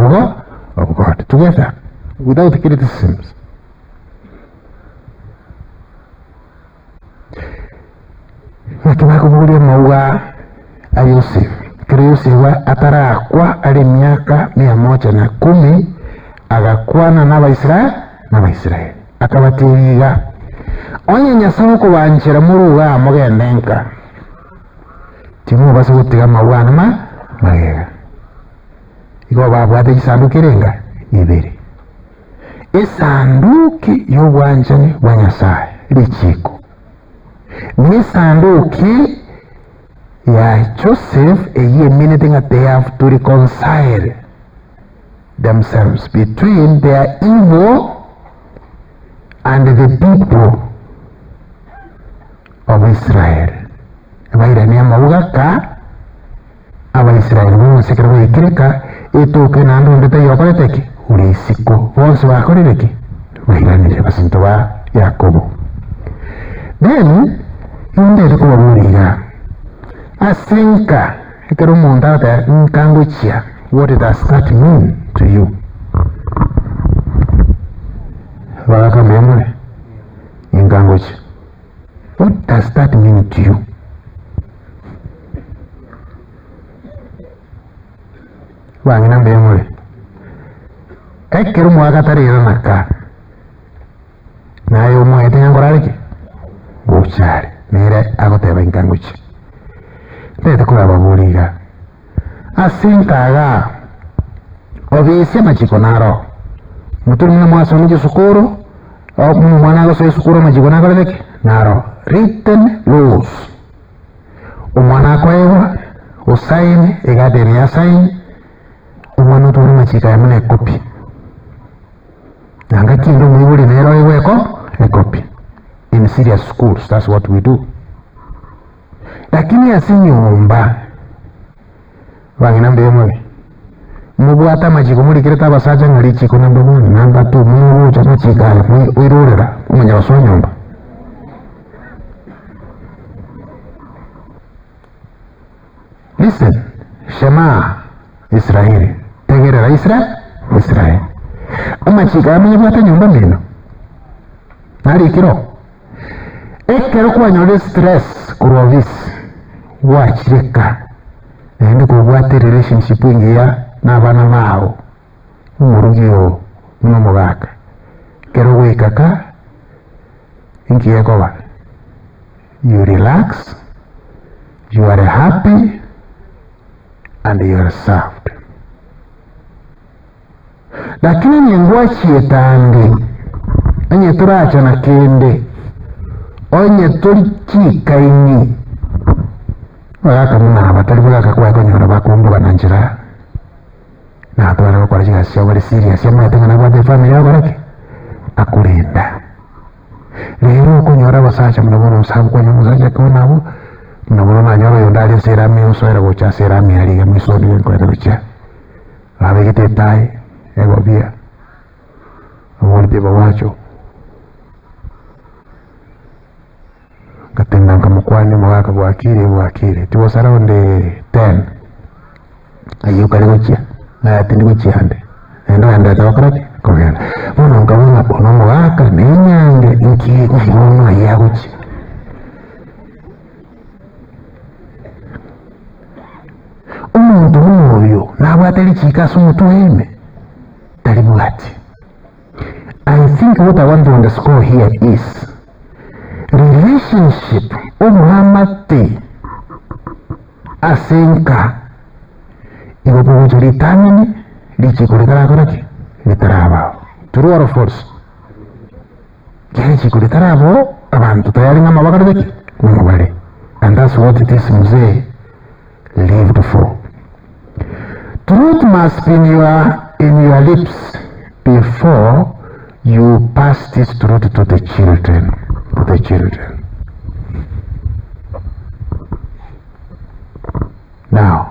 God together without criticisms. Nakibakubulia mauga a Yosef. Yosef atarakwa ali miaka 110 agakwana n'Abaisiraeli akabatiga onye Nyasaye kubanjira muruga mugendenka timu basi gutiga mauga magega igo babwate isanduku irenga ibiri esanduki y'obwanjani bwa Nyasaye lichiko ni sanduki ya Joseph meaning that they have to reconcile themselves between their evil and the people of Israel. Abairania mauga ka Abaisraeli bonse kero ikireka etoke nando ndete yokoreteki ulisiko bonse bakorereki bairanire basinto ba Yakobo. Then ndere ko baburiga asinka ekero monda ta nkanguchia. What does that mean to you? Waka memore nkanguchia. What does that mean to you? Wangina memore ekero mwaka tarira naka nayo mwete ngorariki buchari nere agoteba nkanguchia. Ndete ko baburiga asinkaga obisi amachiko naro muturi muna mwaso nje sukuru au mwana goso sukuru amachiko naro leke naro written laws umwana kwaewa usaini egadeni ya saini umwana uturi machika ya mune kopi nanga kindo mwibuli nero iweko kopi in serious schools. That's what we do. Lakini asinyumba wangina mbemwe mubwata machiko muri kireta basaja ngari chiko namba 1 namba 2 munu cha machika wirurira umenya wasonyomba. Listen, Shema Israeli tegerera Israeli umachika amenye bwata nyumba mbino nari kiro ekero kwanyore stress kurovisi wachireka naende kubwate relationship ingia n'abana bawo umurugio muno mugaka kero wikaka ingiye koba you relax, you are happy and you are served. Lakini nyengwa chietandi anye turacha na kende onye turi chikaini waka muna abatari bwaka kwa konyora bakumbu bananjira na atwara ko kwaje gasya bari serious yamate na kwa family yabo rake akulinda rero konyora basacha munobono sabu kwa nyamuzaje ko nabo munobono manyoro yondali serami usora gocha serami ali ga misodi ko gocha abegete tai ego bia aworde bawacho katenda kamukwani mwaka bwakire it was around 10 ayo kali gocha na tindi gocha hande endo anda tawakrati kogenda bono ngabona bono mwaka nenyange inki nyono ya gocha umuntu uyo nabwateli chikaso mutueme tali bwati. I think what I want to underscore here is relationship omuhamate asenka igopogocho litamini lichiko likarakoraki litarabao. True or false? Kile chiko litarabo abantu tayari ngama bakareki ngomubale. And that's what this mzee lived for. Truth must be in your lips before you pass this truth to the children. Now,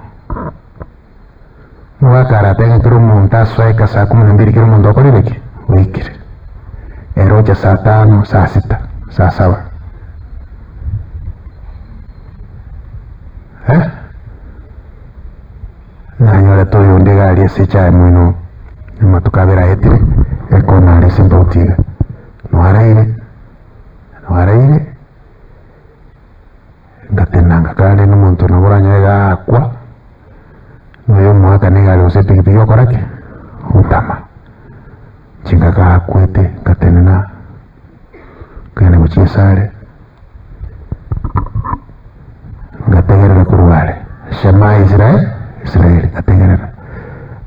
mwakara tenge kiro muntu aswaika saa 12 kiro muntu akorereki wikire eroja saa 5 saa 6 saa 7 nanyore toyo ndegali esicha mwino matukabera etire ekona alisimba utiga nwaraire ngatenanga kale n'omuntu naburanyega akwa noyo mwaka negali osepikipiki okorake utama chinga kakwete ngatenena kene kuchisale ngategerera kurwale shema Israeli ngategerera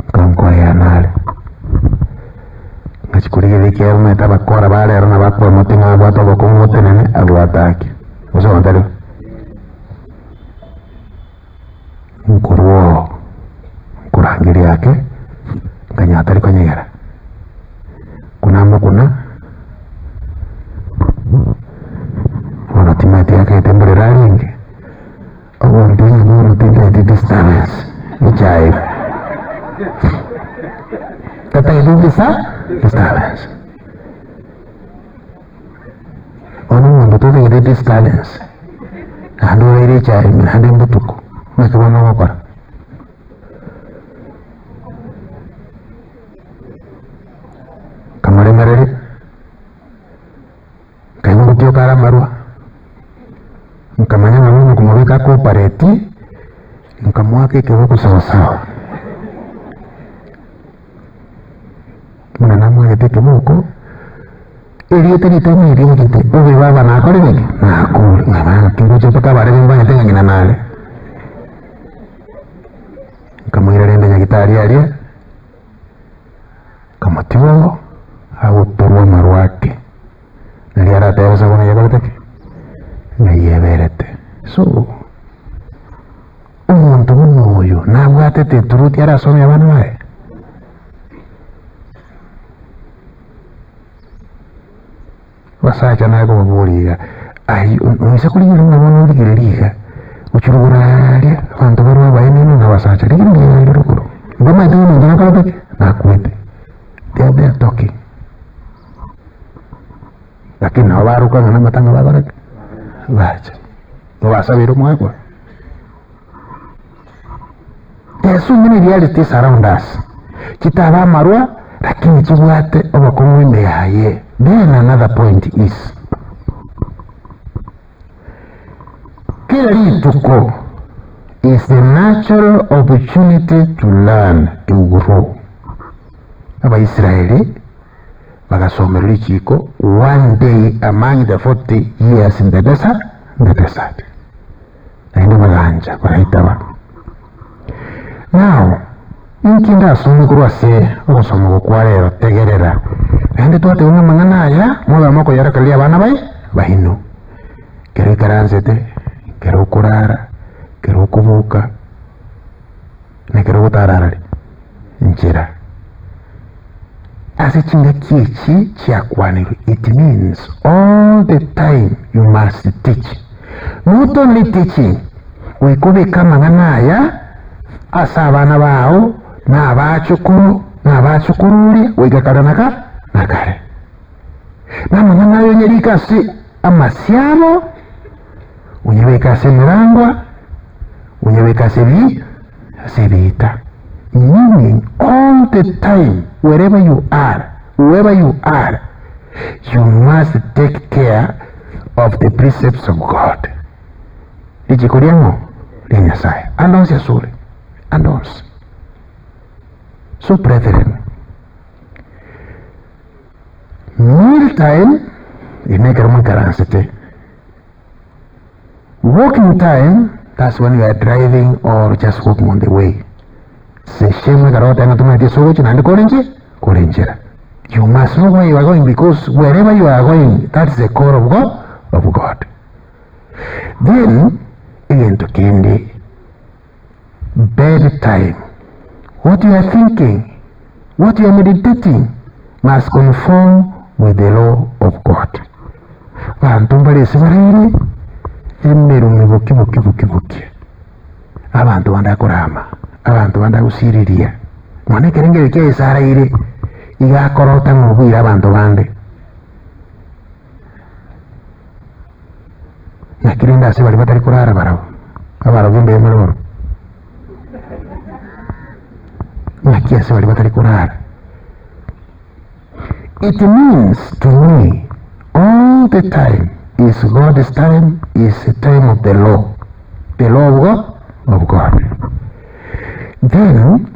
nkankoreanale ngachikurigire ikiarume tabakora balero nabakwa mutima abwata bakomutenene abwataki usontale nkuruo kurangiri yake nganyatari konyegera kuna wana timati yake itemberera ringi ogontinga munu tinda di disturbance ichai kata itu disturbance ono mundu tuti ngede disturbance ando iri chai minande mbutuko nakibona wakora kamare marere kaimu kutio kara marua nkamanya ngamu kumabika kooperati nkamwake kiboko sawasawa mwana namwe gete kiboko eriete litami iri gete obe baba nakore beke nakure ngama kingo chopaka bare bimba ntenga ngina nale nkamwira rende nyagitari alia kamatiwo agutorwa marwake naliara tebesa bona yakoleteke ngayeberete so omuntu munoyo nabwatete turuti arasomya abana bae basacha naye kubaburiga ayi unise kuligira ngabona uligiririga uchuruguralia abantu barwa baenene ngabasacha ligiririga ruguru ngoma ito umuntu nakaloteke nakwete they are talking lakini nabaruka ngana matanga bagarake bacha nobasabira omwakwa. There's so many realities around us kitaba marwa lakini kibwate obakomwende yaye. Then another point is kila lituko is the natural opportunity to learn, to grow. Abaisraeli bagasomera ichiko one day among the 40 years in the desert, naende baganja barahitaba. Now inkinda asome kurwase ogosoma gokwarero tegerera naende twate una mang'ana aya mwabe amako yarakalia abana bahino kero ikaranzete kero kurara kero kubuka nekero gutararari nchira ase chinga kichi chiakwaniro. It means all the time you must teach. Not only teaching wikubika mang'ana aya asa abana bao nabachukururi wigakaranaka nakare namang'ana ayo nyerikasi amasiabo unyewekase mirangwa unyewekase sebita, meaning all the time wherever you are, whoever you are, you must take care of the precepts of God. Lijikuriango linyasai andonsi asuri andonsi. So brethren, meal time inekera mukaransete Walking time, that's when you are driving or just walking on the way. You must know where you are going, because wherever you are going, that's the core of God. Then, again to Kendi, bedtime. What you are thinking, what you are meditating, must conform with the law of God. Abantu banda kurama, abantu banda gusiriria. Mwane kerengere kya isara ire igakorota mubwira abantu bande. Nakirinda se bali batari kurara barabo. Abaro bimbe meloro. Nakia se bali batari kurara. It means to me all the time is God's time, is the time of the law. The law of God. Then,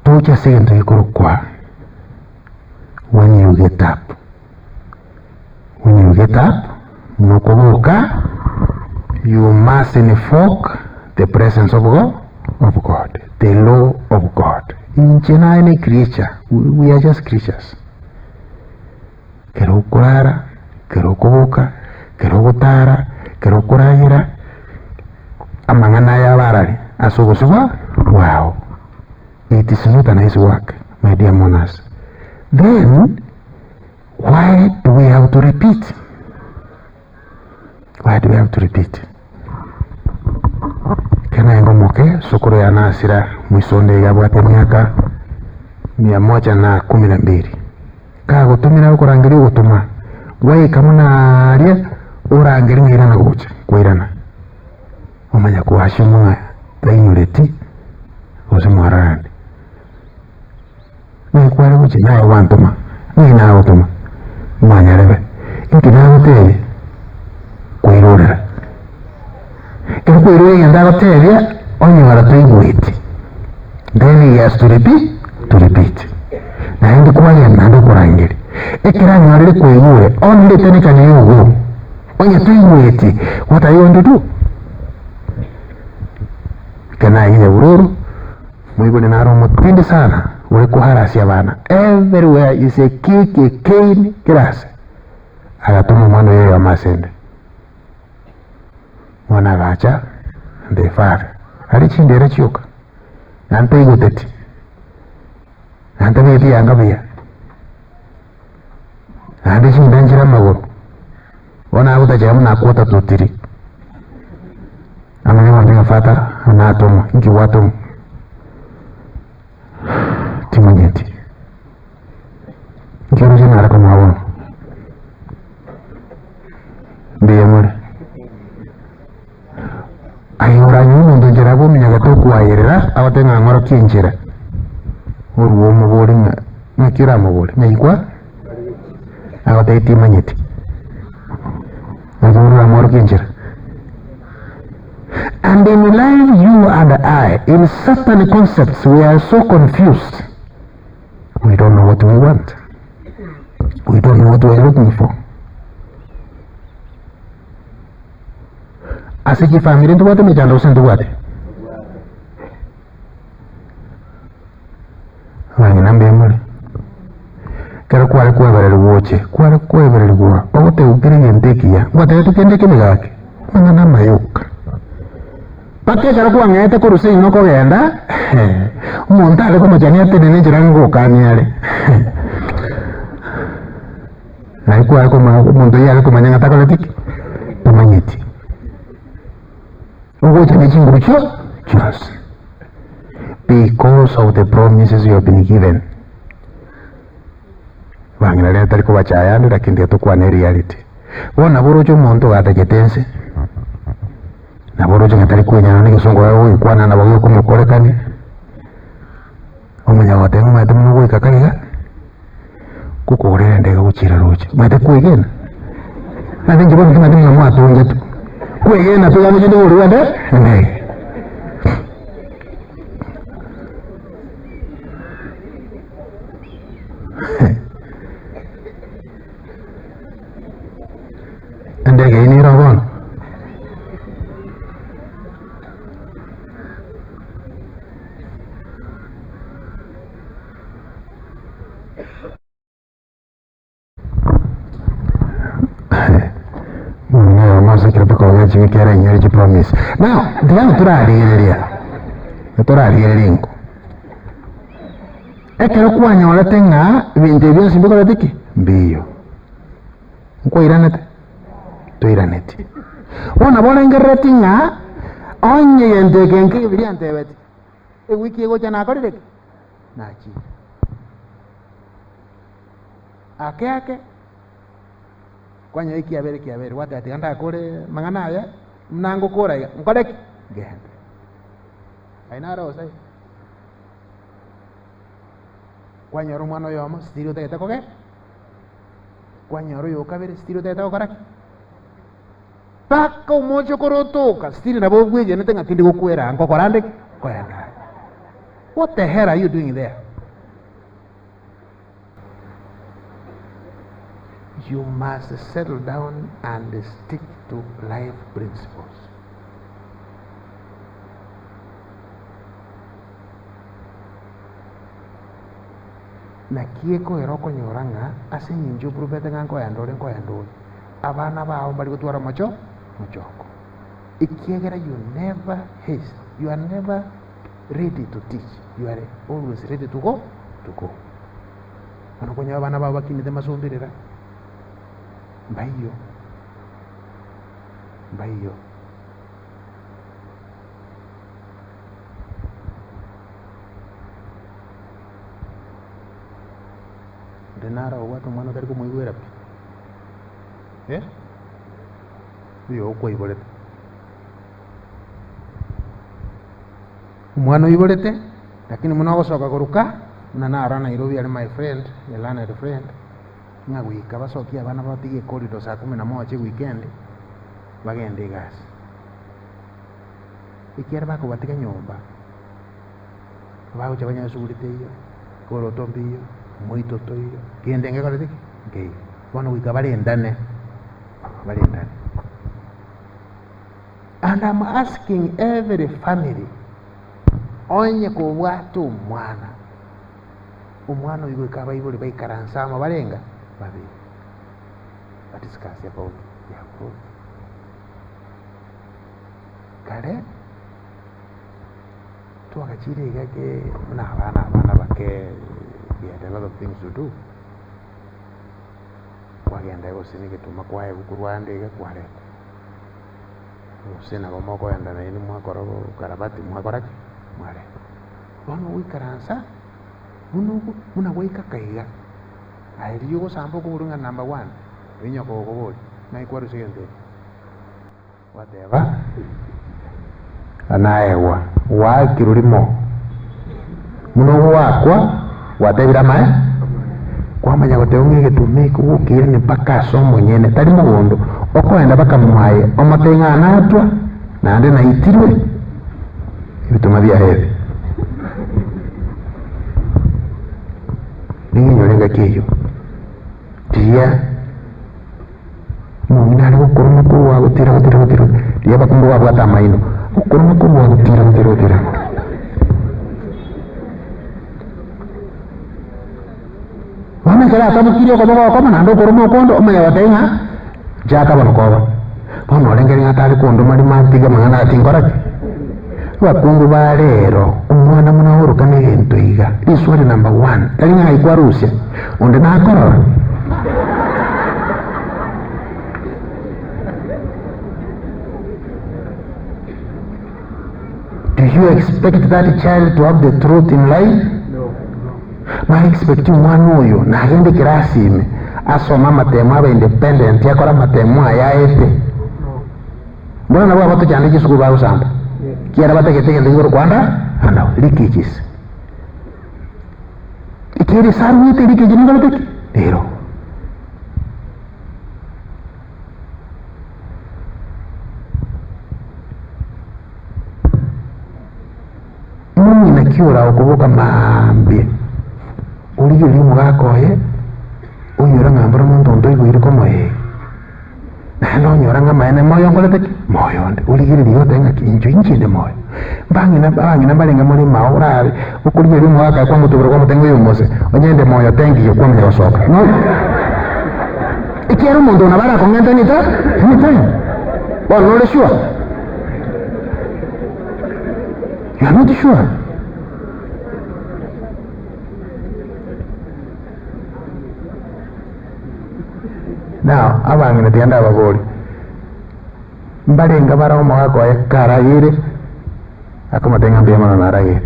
tocha saying to Kurukwa, when you get up, Nukubuka, you must invoke the presence of God, the law of God. In any creature, we are just creatures. Kero kurara, kero kubuka, kero gutara, kero kurahira, amangana ya barari, asugusuba. Wow, it is not a nice work, my dear monas. Then, why do we have to repeat? Kena ngomoke sokoro ya nasira mwisonde ya bwate miaka 112. Ka gutumira ukurangiri gutuma. Wai kamuna aria urangiri ngirana gucha kwirana. Omanya kuhashimwa tayureti osemarande. Ni kwari gucha nae wantuma. Ni na gutuma. Manyarebe. Inkina gutebe. Kwirora. Kwirora yanda gutebe onyora tuyigwiti. Then he has to repeat. Na ndi kwanya nando kurangiri. Ekira nyarire kwigure onde tenikane yugo. Onya tuyigwiti. What are you going to do? Kana ile ururu mwibone naro mutindi sana uri kuharasi abana everywhere is a kiki cane grass agatuma mwana yeye amasende mwana gacha the father ari chindere chiuka nante igoteti nante beti yangabia nante chindanjira magoro ona utajamu na kuota tutiri amanya wabinga fata anatomo inki watomo timonyeti nkero jina arako mwawono ndiye mule ayora nyuno ndonjera bo minyaga to kuayerera abatenga ngoro kinjira uruwo mubori nkira mubori nyikwa abate timonyeti ngoro amoro kinjira. And in life, you and I, in certain concepts, we are so confused. We don't know what we want. We don't know what we are looking for. As a family, into what we are to what? Kero kwale kwebere luwoche, kwale kwebere luwa. Ogote ukiri yentekia. Wate tukendeke migake. Manana mayuka. Pake karo kuangete kuruse inoko genda umuntu ale ko majani atenene jirango kaniale naiku ako umuntu yale ko manyanga takoletiki tamanyiti ugo chane chingurucho just because of the promises you have been given wangina le tariko bachayani lakini to kwa ne reality bona burocho umuntu gataketense naboroje ngatari kwenya nani kisongo yao ikwana na bago kumukorekani omanya watenga mate mugo ikakaiga kukorera ndega guchira roche mate kwegena nade ngibo ngimate mwa atonje tu kwegena to yaje ndi uri wande ne ndege ini robon chikera nyori chi promise now ndiano turarigereria ngo ekero kwanyorete ng'a ibintu byonsi mbikorete ki mbiyo nkwiranete twiranete bona borengereti ng'a onye yente kenke ibiria ntebeti ewiki egocha nakorire ki nachi ake kwanya kiabere wate ati anda kore mangana aya mnango kora nkore ki gende aina ro sai kwanya ro mwana yomo stiro tete koge kwanya ro yo kabere stiro tete kokara paka umocho korotoka stiro na bogweje netenga tindi gokwera anko korande koyanda. What the hell are you doing there? You must settle down and stick to life principles. Na kieko eroko nyoranga ase nyinjo prubete nganko yandore abana bao bali gutwara mochoko ikiegera you never haste, you are never ready to teach, you are always ready to go anokonya abana bao bakinite masombirira mbayo denara watu mwana tari kumwigwera uyo okwoiborete umwana oiborete lakini muna ogosoka koruka muna nara Nairobi ari my friend elana friend ngagwika basokia abana batige corridor saa 11 weekend bagende igasi ikiera bako batiga nyumba bago chabanya sugurite iyo koroto mbiyo muito toyo kiende ngekore tiki ngei bono wika balendane and I'm asking every family onye kubwatu umwana uyo ikaba ibuli baikaransama balenga babiri discuss about their growth kale tuakachire gake na abana bake they had a lot of things to do wagenda gosini gituma kwae gukurwande gakwaleta usena bomoko yanda na ini mwakora karabati mwakora mwale bono wikaransa muna waika kaiga airi yugo sambo kuburunga number 1 winyoko goboli na ikwaru sigende whatever anaewa wa kirulimo muno wakwa watebira mae kwamanya goteungi gitumika gukire ni paka somo nyene tari mugondo okwenda bakamwaye omatenga natwa nande na itirwe ibituma bya heavy ninyolenga kiyo dia mumina ari gukoroma kuwa gutira dia bakumbu wa bwata maino gukoroma kuwa gutira wana kala tabukirio kwa nando koroma kondo omaya watenga jaka banokoba bono olengeri ngatali kondo mali matiga mangana atingora bakungu balero umwana muna huruka n'ibintu iga iswali number 1 ari nka ikwarusya onde nakorora do you expect that child to have the truth in life? Ma expect umwana uyo nagende kirasime asoma matemo aba independent yakora matemo ayaete mbona nabo abato cyane gisuku ba usamba kiara bategete ngiro Rwanda ana likichis ikiri saru ite likiji ngalo ero mimi nakiura okubuka mambi uliyo limu gakoye unyura ngambura muntu ndo iri komoye nano nyura ngamaene moyo ngolete moyo ndi uligiri liyote nga kinjo injinde moyo bangina balenga muri maurare ukuriyo limu gaka kwa mutubura kwa mutengo yumose onyende moyo tengi yo kwa mnyo soka no ikiero muntu nabara kongenta nita Well, not sure. You are not sure. Now, abangine tianda abagori. Mbalenga bara omwaka wa karayire akamatenga mbia mana narayire.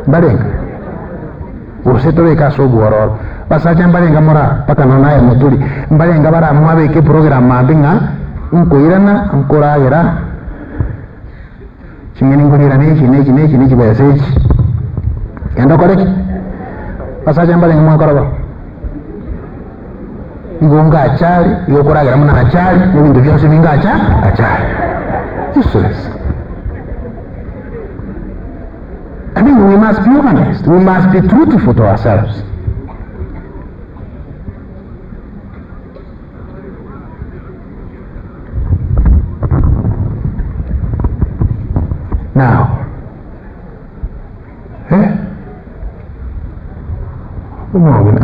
Mbalenga. Useto de caso buoror. Pasaje mbalenga mora paka nona ya mutuli. Mbalenga bara mwabe ke program mabinga unkoirana unkoragera. Chingeni ngulira nechi bayasechi. Yando koreki. Pasaje mbalenga mwakoroba. Ngonga achali, yokoragira muna achali, n'ibintu byose binga achali. Useless. I mean, we must be honest. We must be truthful to ourselves. Now,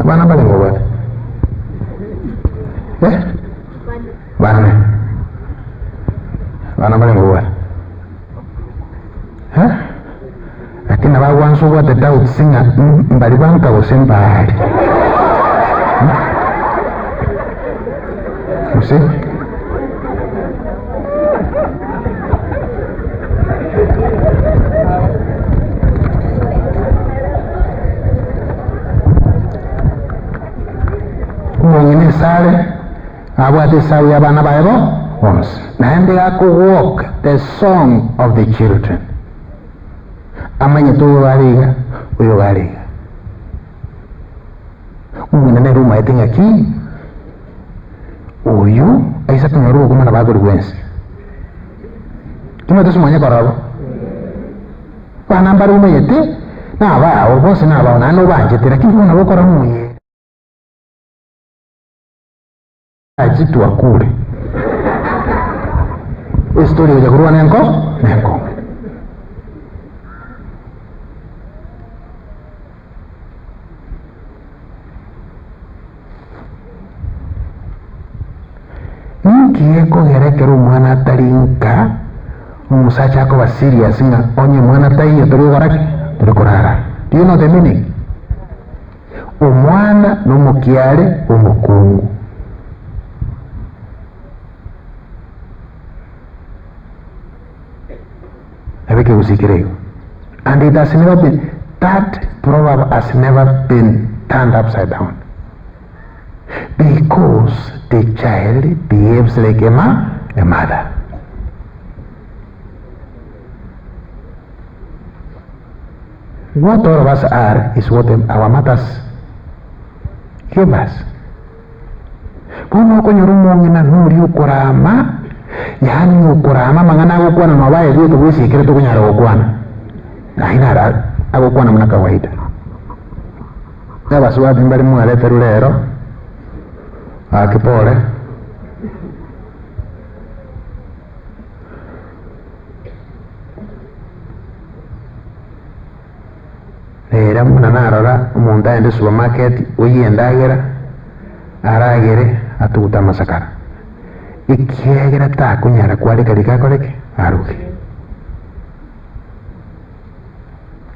bana balengo bati. Bana balengo bati. Lakini abawanso bwa the doubt singa mbali banka bosembali. You see? Mungine sale abwate sawi abana baebo once. Naende walk the song of the children. Amanye tuyo baliga uyo baliga. Mungine ne ruma etinga ki uyu aisa kunyaruo kuma na bagori wensi. Tuma tusumanya korabo. Bana mbaru meyete na ba obose na ba nano banje tira kivu na bokora muye. Ajitu akule. Historia ya kuruana nenko. Ninkieko gerekero mwana tarinka umusacha ko serious nga onye mwana tayi turi goraki turi kurara. Do you know the meaning? Omwana n'omukyale omukungu. And it has never been, that proverb has never been turned upside down. Because the child behaves like a mother. What all of us are is what our mothers give us. Pono konyorumo ngina nuri ukurama. Yani ukurama mangana ukwana mabaye vitu bwisi ikireto kunyara ukwana. Haina ukwana mna kawaida. Nabasuwa bimbali mwaleta rulero. Akipole. Era muna narora umuntu aende supermarket uyendagera aragere atuguta masakara. Ikiegera takunyara kwali kalikakoleke aruke.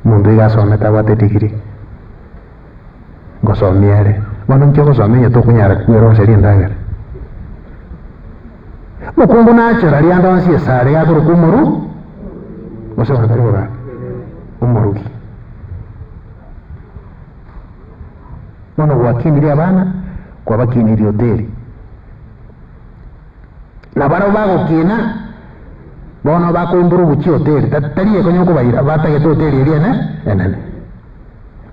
Mundu igasometa wate digiri. Ngosomiere. Wano ncho gosomenya tokunyara kwero seri ndagera. Mukungu nachora lianda wansi esare yakuru kumuru. Ngosoma karibu ba. Umuruki. Wano wakini abana kwa bakini hoteli. Na baro bago kina bono bako imburu buchi hoteli tatariye konyo ko bayira bata ke hoteli iri ene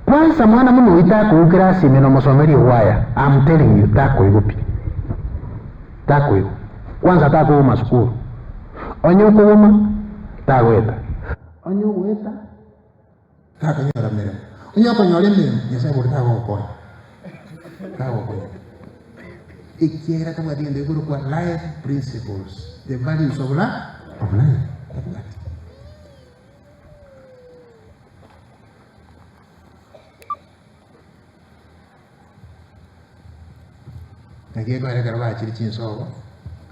kwanza mwana muno ita ku grasi mino mosomeri waya. I'm telling you tako igupi kwanza tako maskuru onyo ko goma tako eta onyo weta tako nyora mere onyo ko nyore mere yesa buri tako ko ikiera kama diende guru kwa life principles, the values of life. Nagiye kwa reka rwa chiri chinsogo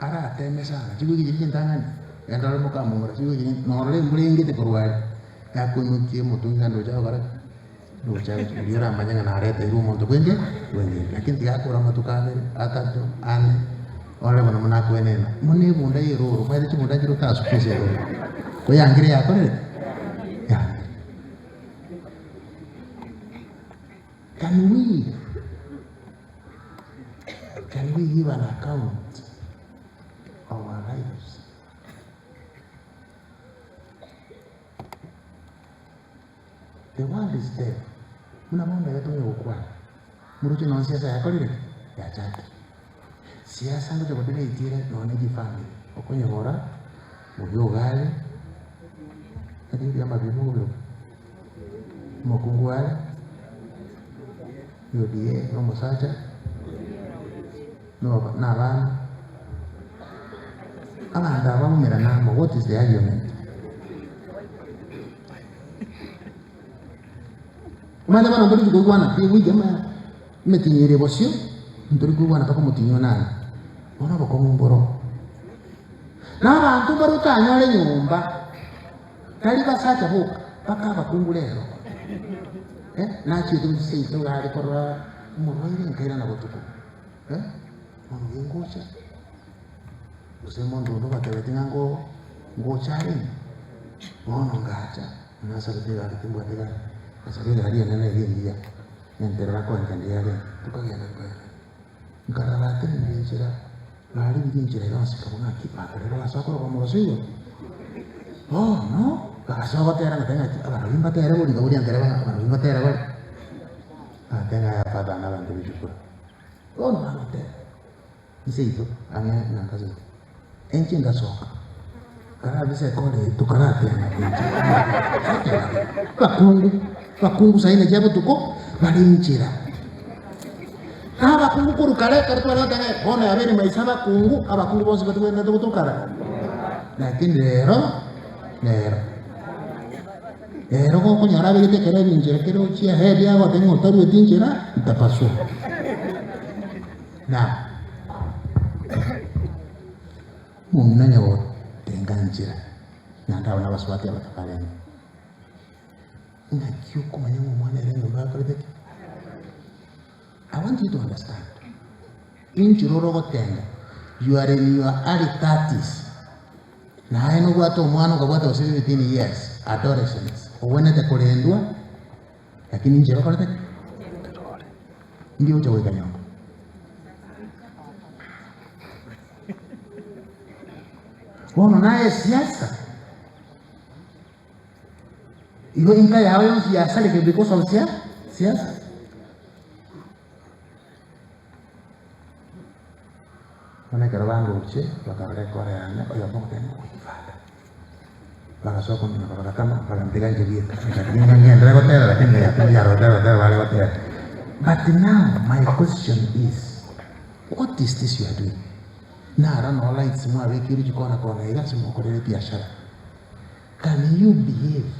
ara teme sana chigo giri ndangani endalo mukamura chigo giri norole mburingite kurwari yakunukie mutunga ndo cha gara ndo cha yura manyanga na areta iru muntu kwenge lakini yakura matukane atatu ane ole bona muna kwenena mune bunda yero mwede chibunda jiro tasu pese ro ko yangire yakore ya can we give an account of our lives? The world is dead. Muna mambo ya tuwe ukwa. Muruchi na siasa ya kolire ya chati. Siasa ndo chakotele itire na waneji family. Okonye hora, mubyo gale, kati ya mabibu mokungu wale, UDA, no mosacha, no nabana. Abanda bamumira namo. What is the argument? Umanda bana ndori kugwana pe wigema metinyere bosyo ndori kugwana pako mutinyo nana. Ona bako mumboro. N'abantu barutanyole nyumba. Kali basacha boka paka bakungulero. Nachitu msito gari korwa murwaire nkaira na botuko. Munyengocha. Usemo ndo batebetinga ngo chari. Ono ngacha. Nasabira kitimbo atega. Nasabira hali nene ngiya. Nentera ko nkandiya le. Tukagenda kwa. Nkarabate ninjira. Bari binjira yonse kabona kipaka rero basakora kwa murasiyo. Oh no. Kasaba tera ngatenga abarimba tera buri gaburi antera abarimba tera bari. Atenga ya pada na bantu bijukura. Oh no no tera. Nseito anya nangazo. Enchi ngasoka. Kara bise kole tukarate na. Bakungu saine jabo tuko bali njira. Abakungu kurukale kartwala tanga bona yabeni maisha bakungu abakungu bose batwenda tukukara. Lakini lero ko kunyara bigite kere binjira kero chia hedi yabo tengo taru etinjira tapaso. Na munanya wo tenganjira. Nanda wana baswati abatakale. Ina kiyo kumanya mwana ere ngomba kare. I want you to understand. In Chiroro Tenga, you are in your early 30s. Na I know what mwana kwa 17 years, adolescents. Uwene te kulendwa, lakini njero kwa te. Ndio uchaweka nyongo. Wono naye siasa. Iyo inka yao yon siasa like because of siasa. Mana kerbangu uche, bakabare koreana, oya mungkin kuifada. Bakasoko ni bakakama, bakamtikan jadi. Ini yang hotel, lakini ya hotel wale hotel. But now my question is, what is this you are doing? Nara no light semua wekiri jikona kona ila semua kodele biashara. Can you behave?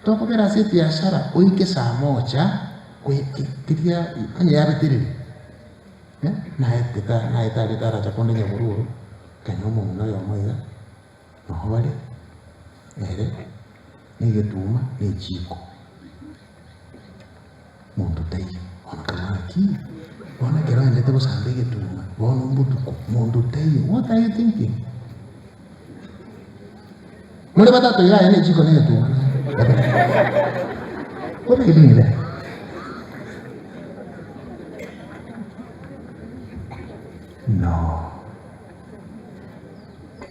Toko kera si biashara, oike saa moja, kitia hanya yabe tiri. Na etari tara chakonde nyamururu kanyomo munayo moya no wale nigetuma nechiko muntu tai ona kamaki ona kero ndete kusande getuma bona mbutuko muntu tai. What are you thinking? Mule batato ya nechiko negetuma what are you doing there? No.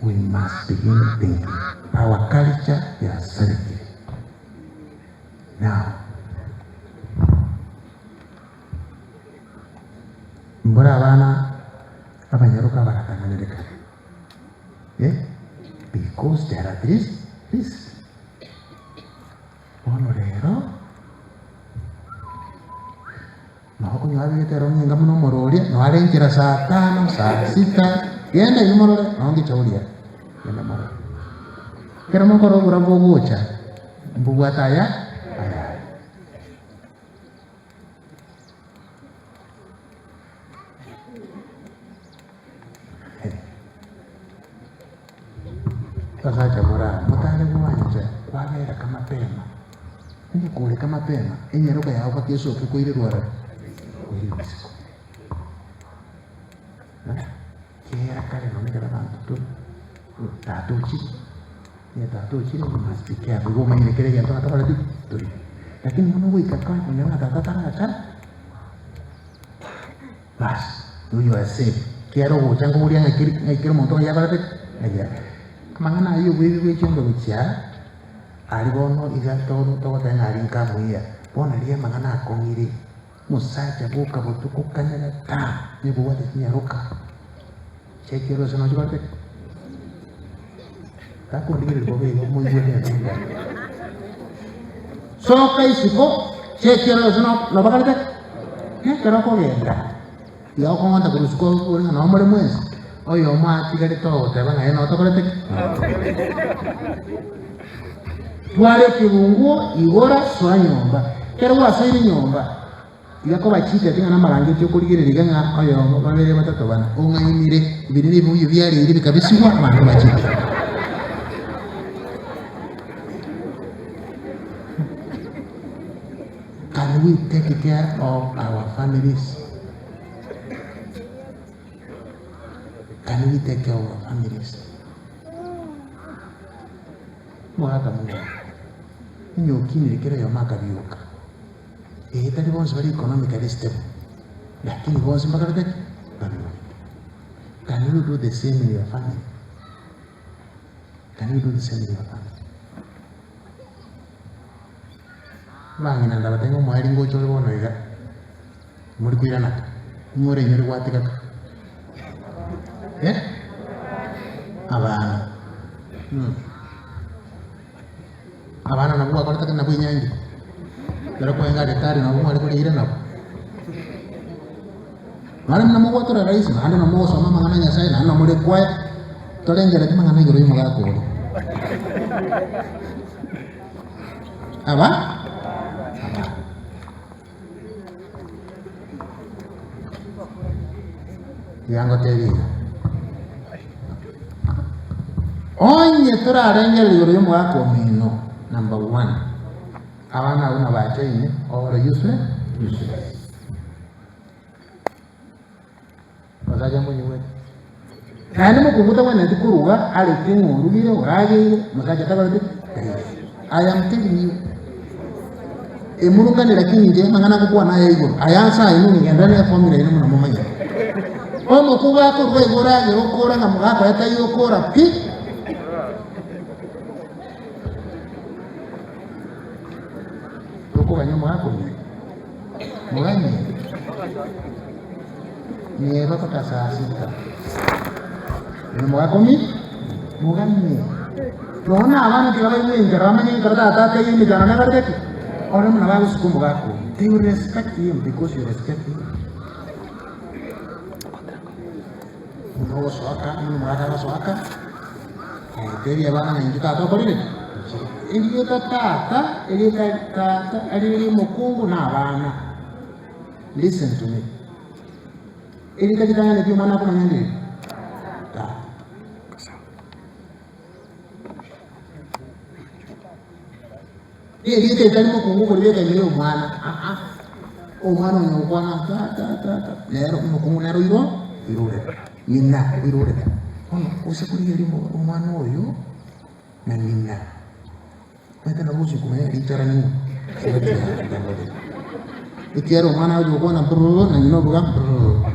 We must begin thinking. Our culture is selective. Now, mbora bana abanyaruka baratanganirika. Because there are this. Ono rero Nako nyawe tero nyinga muno mororia no arenjira saa 5 saa 6 yenda yumorore nongi chaulia yenda mara kera mokoro burambo bucha mbugu ataya aya Ni kule kama pema enyeroka yao kwa kesho kukoire rwara kuire bisiko kera kale no mekara bantu tato chini ni tato chini ni masikia kwa maana kile ya toka toka tu lakini mwana wewe ikakaa kuna tata sana bas huyo ase kero uchangu muri ngakiri monto ya barate aja kamangana ayo wewe chombo bicha alibono iga todo tena arinka muya bona lia mangana akongiri musacha buka butuku kanyana ta ni buwa de nyaruka chekero sana jibate ta ko ndigiri bobe ngo muy bien so kai siko chekero sana no bakalete kero ko genda ya ko ngata kurusko uri na nombre mwezi oyo ma tigare to te banga eno to kolete twale kirungu igora swa nyomba kero wasairi nyomba igako bachite tinga na marangi cyo kurigirira nga oyo babere batatu bana ungayimire ibirini buyu byari iri bikabisibwa abantu bachite. Can we take care of our families? Can we take care of our families? Mwaka mungu nyokini kero ya maka biuka tadi bonse bari economically stable lakini bonse mbaka tadi can you do the same in your family? Can you do the same in your family? Bangi nanda batengo mwari ngocho bono iga muri kuirana ngore nyori kwatika abana nabo bakorata nabo inyangi pero ko enga detari nabo mwari kuri ire nabo mara namo watora rais nando namo soma mangana nyasai nando muri kwa torengera timanga ngiro yimo gako aba yango tevi onye turarengera yoro yimo gako mino. Number 1, abana una bacha ine or useless. Wazaja mwenyewe. Kandi mukuvuta wana ndikuruga ali tingu rugire urage makaja tabarade. I am telling you. Emuruka ni lakini nje mangana kukuwa naye hivyo. Ayansa inu ngendana ya formula inu mna mumanya. Omo kuba ko rwe gorage okora nga mugaka yatayo okora pi. Kanyama yako muganye ni bakota saa 6 ni muganye tuona abana kibaye ngera amanye karata tata yini jana na karate ora mna babu siku mugako they will respect him because you respect him no soaka ni mugaka soaka teri abana ngika to korire Elieta tata, alili mukungu na abana. Listen to me. Elieta kitanya ni mana kuna nyandi. Ta. Elieta itali mukungu kulibeka ile mwana. Omwana nyokwana ta. Lero mukungu lero irure. Nina irure. Ono usikuri ile mwana oyo na nina. Mete na busi kumenya lichara ningu. Ikiaro mana ujo kona brrrr na nyino buga brrrr.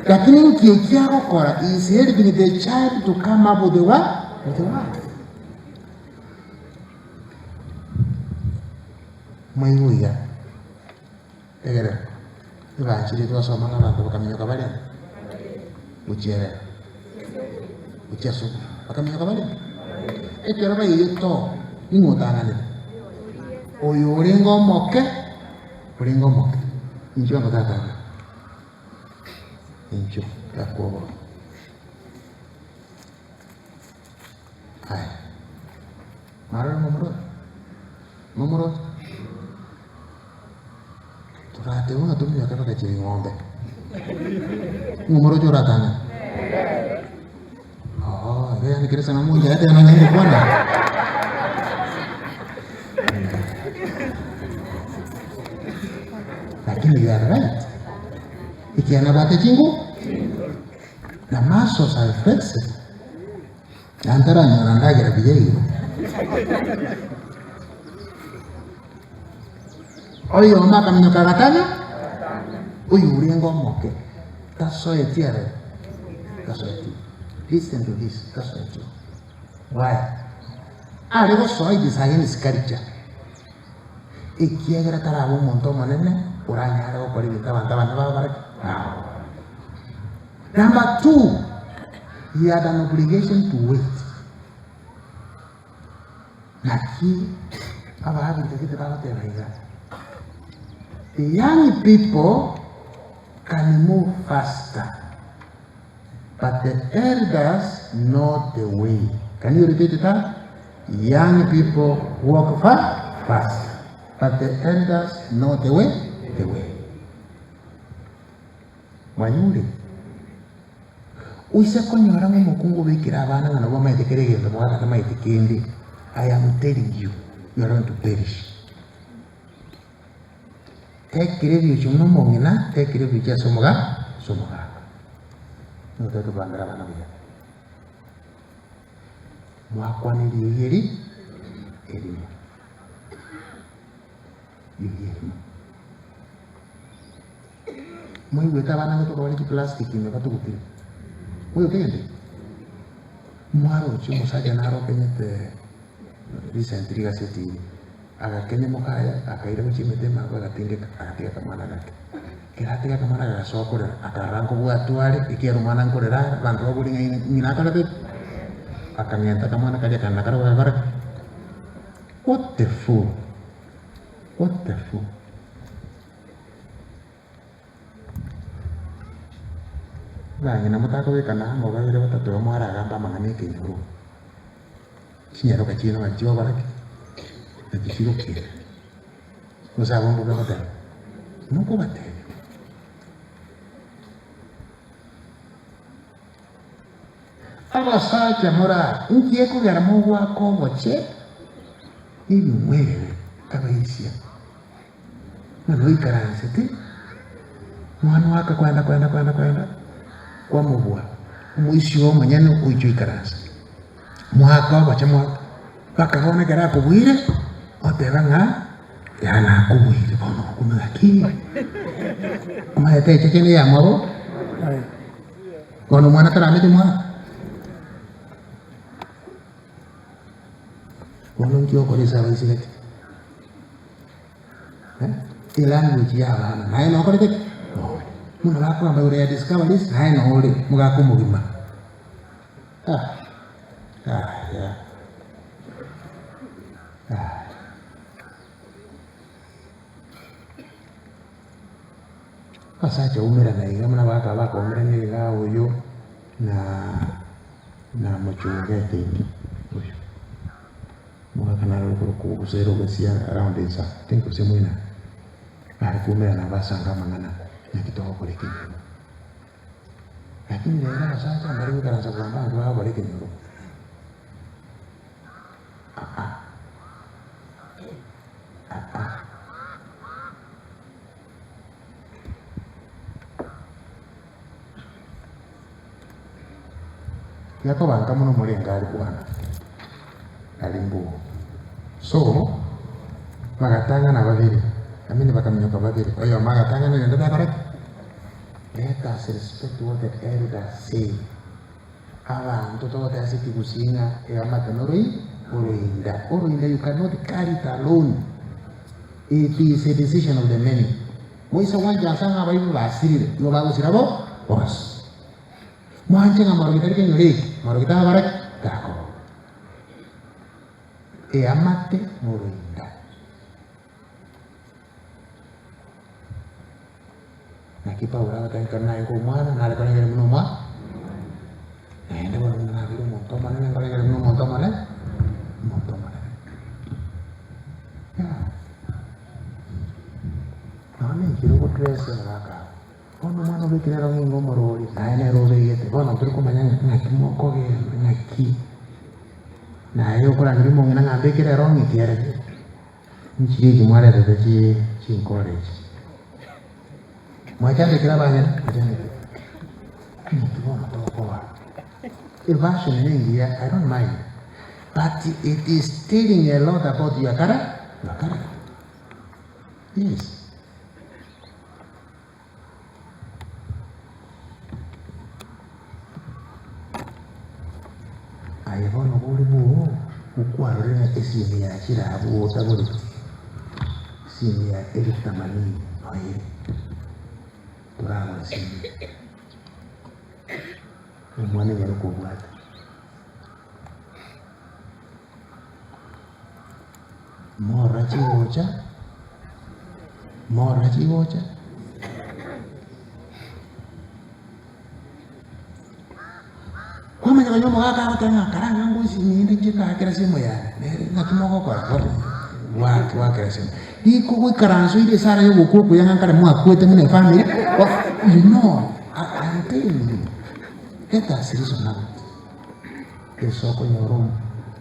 Lakini nkiechako kora is helping the child to come up with the what? With the what? Maiuya. Egere. Iba chiri tuwa soma nga bantu bakamenya kabale. Uchere. Uchesu. Bakamenya kabale. Ekero ba yeto. Ingotangane oyo ulingo moke injo ngotata injo yako hai mara momoro turate una tumia kama kachiri ngombe momoro joratana ni kiresa na munja hata ananyanya kwana Lakini you are right. Ikiana bate chingu na muscles are flexible. Antara nyanandagira biyeyo. Oyo maka mnyoka gatanya. Uyu urengo moke. Taso etiare. Taso eti. Listen to this. Taso eti. Why? Arego soy design sculpture. Ikiagra tarabo monto manene. Uranya arego kori bitaban baba. Number 2, he had an obligation to wait. Naki, the young people can move faster, but the elders know the way. Can you repeat that? Young people walk fast, but the elders know the way. The way. Mayuri. Uisa konyora mu mukungu bikira abana ngana boma itekerege ndo mwana kama itikindi. I am telling you, you are going to perish. Take review chuno mongina, take review cha somoga. Nota tu bandara bana biya. Mwakwa ni yiri elimu. Yiri. Mwe weta bana kutoka wali plastic imekatu kupira. Wewe kende mwaro chumo saja naro kenyete recently gaseti agakenya mukaya akaira muchimete mako agatindika agatika kamana gake kiratika kamana gasokora akaranko bwatware ikero mwana nkorera bantu baguri ngina karabe akanyenta kamana kaje kana kara. What the fool? Bang, nama tak kau ikan moga dia betul betul mau arah gambar mangani kenyuru. Sinyaro kecil nama jiwa balik. Nanti sih oke. Musa abang bukan betul. Nuko betul. Apa saja murah. Ini aku biar mau aku baca. Ini muere. Apa isia? Menurut kerana seti. Muanu aku kuenda. Kwa mubwa muishi wo manyane uicho ikarasa mwaka bacha mwaka bakabone kara kubwire oteranga yana kubwire bono kumaki maete chekene ya mabo kono mwana tarame mwa kono ndio koleza baisireti language ya bana naye no kolete muna wako ambaye urea discover this haina hole mugako mugima ya asacha umira na iga muna waka baka umira ni iga uyu na muchungete uyu mugaka na ku kusero besia around this think usemwina ari kumira na basanga mangana nakitoka kule kinyoro. Lakini leo sasa mbali kaanza kuambia ndio hao kule kinyoro. Yako banga muno mulenga ali bwana. Alimbu. So magatanga na babiri. Amini bakamnyoka babiri. Oyo magatanga ni ndio correct. Let us respect what the elders say. Abantu tote asitikusinga yamatanori uruinda. You cannot carry it alone. It is a decision of the many. Moisa wanja sanga baibu basirire. Yo bago sirabo boss. Mwanje ngamaro kitari kenyori. Maro kita barek kako. Amate uruinda. Nakipa ura kata karena yang kumana nada kau yang minum mah, nah ini baru nak minum motor mana yang kau yang minum motor mana, ya, nah ini kira kau dress yang raga, kau mana bikin orang yang ngomong roli, nah ini roli gitu, kau nanti kau banyak ngaki moko gitu, ngaki, nah yo kau lagi mau ngambil kira orang ini kira, nchiri mwale tete college mwachande kila banya atende tuona tokoa version nyingi ya I don't mind, but it is telling a lot about your character. Yes. Ayabona bolibu ukwarurira esimi ya kirabu otabuli simi ya elitamani oye turabona simi umwana yari kubwata mora chiwocha kwamanya kanyomo kaka utanga karanga nguzi nindi chikakira simu yana nakimoko kwa wakira simu iko kwikaranzo ile sara yo gokuku yangangara mwakwete mune family you know I'm telling you let us reason now esoko nyoro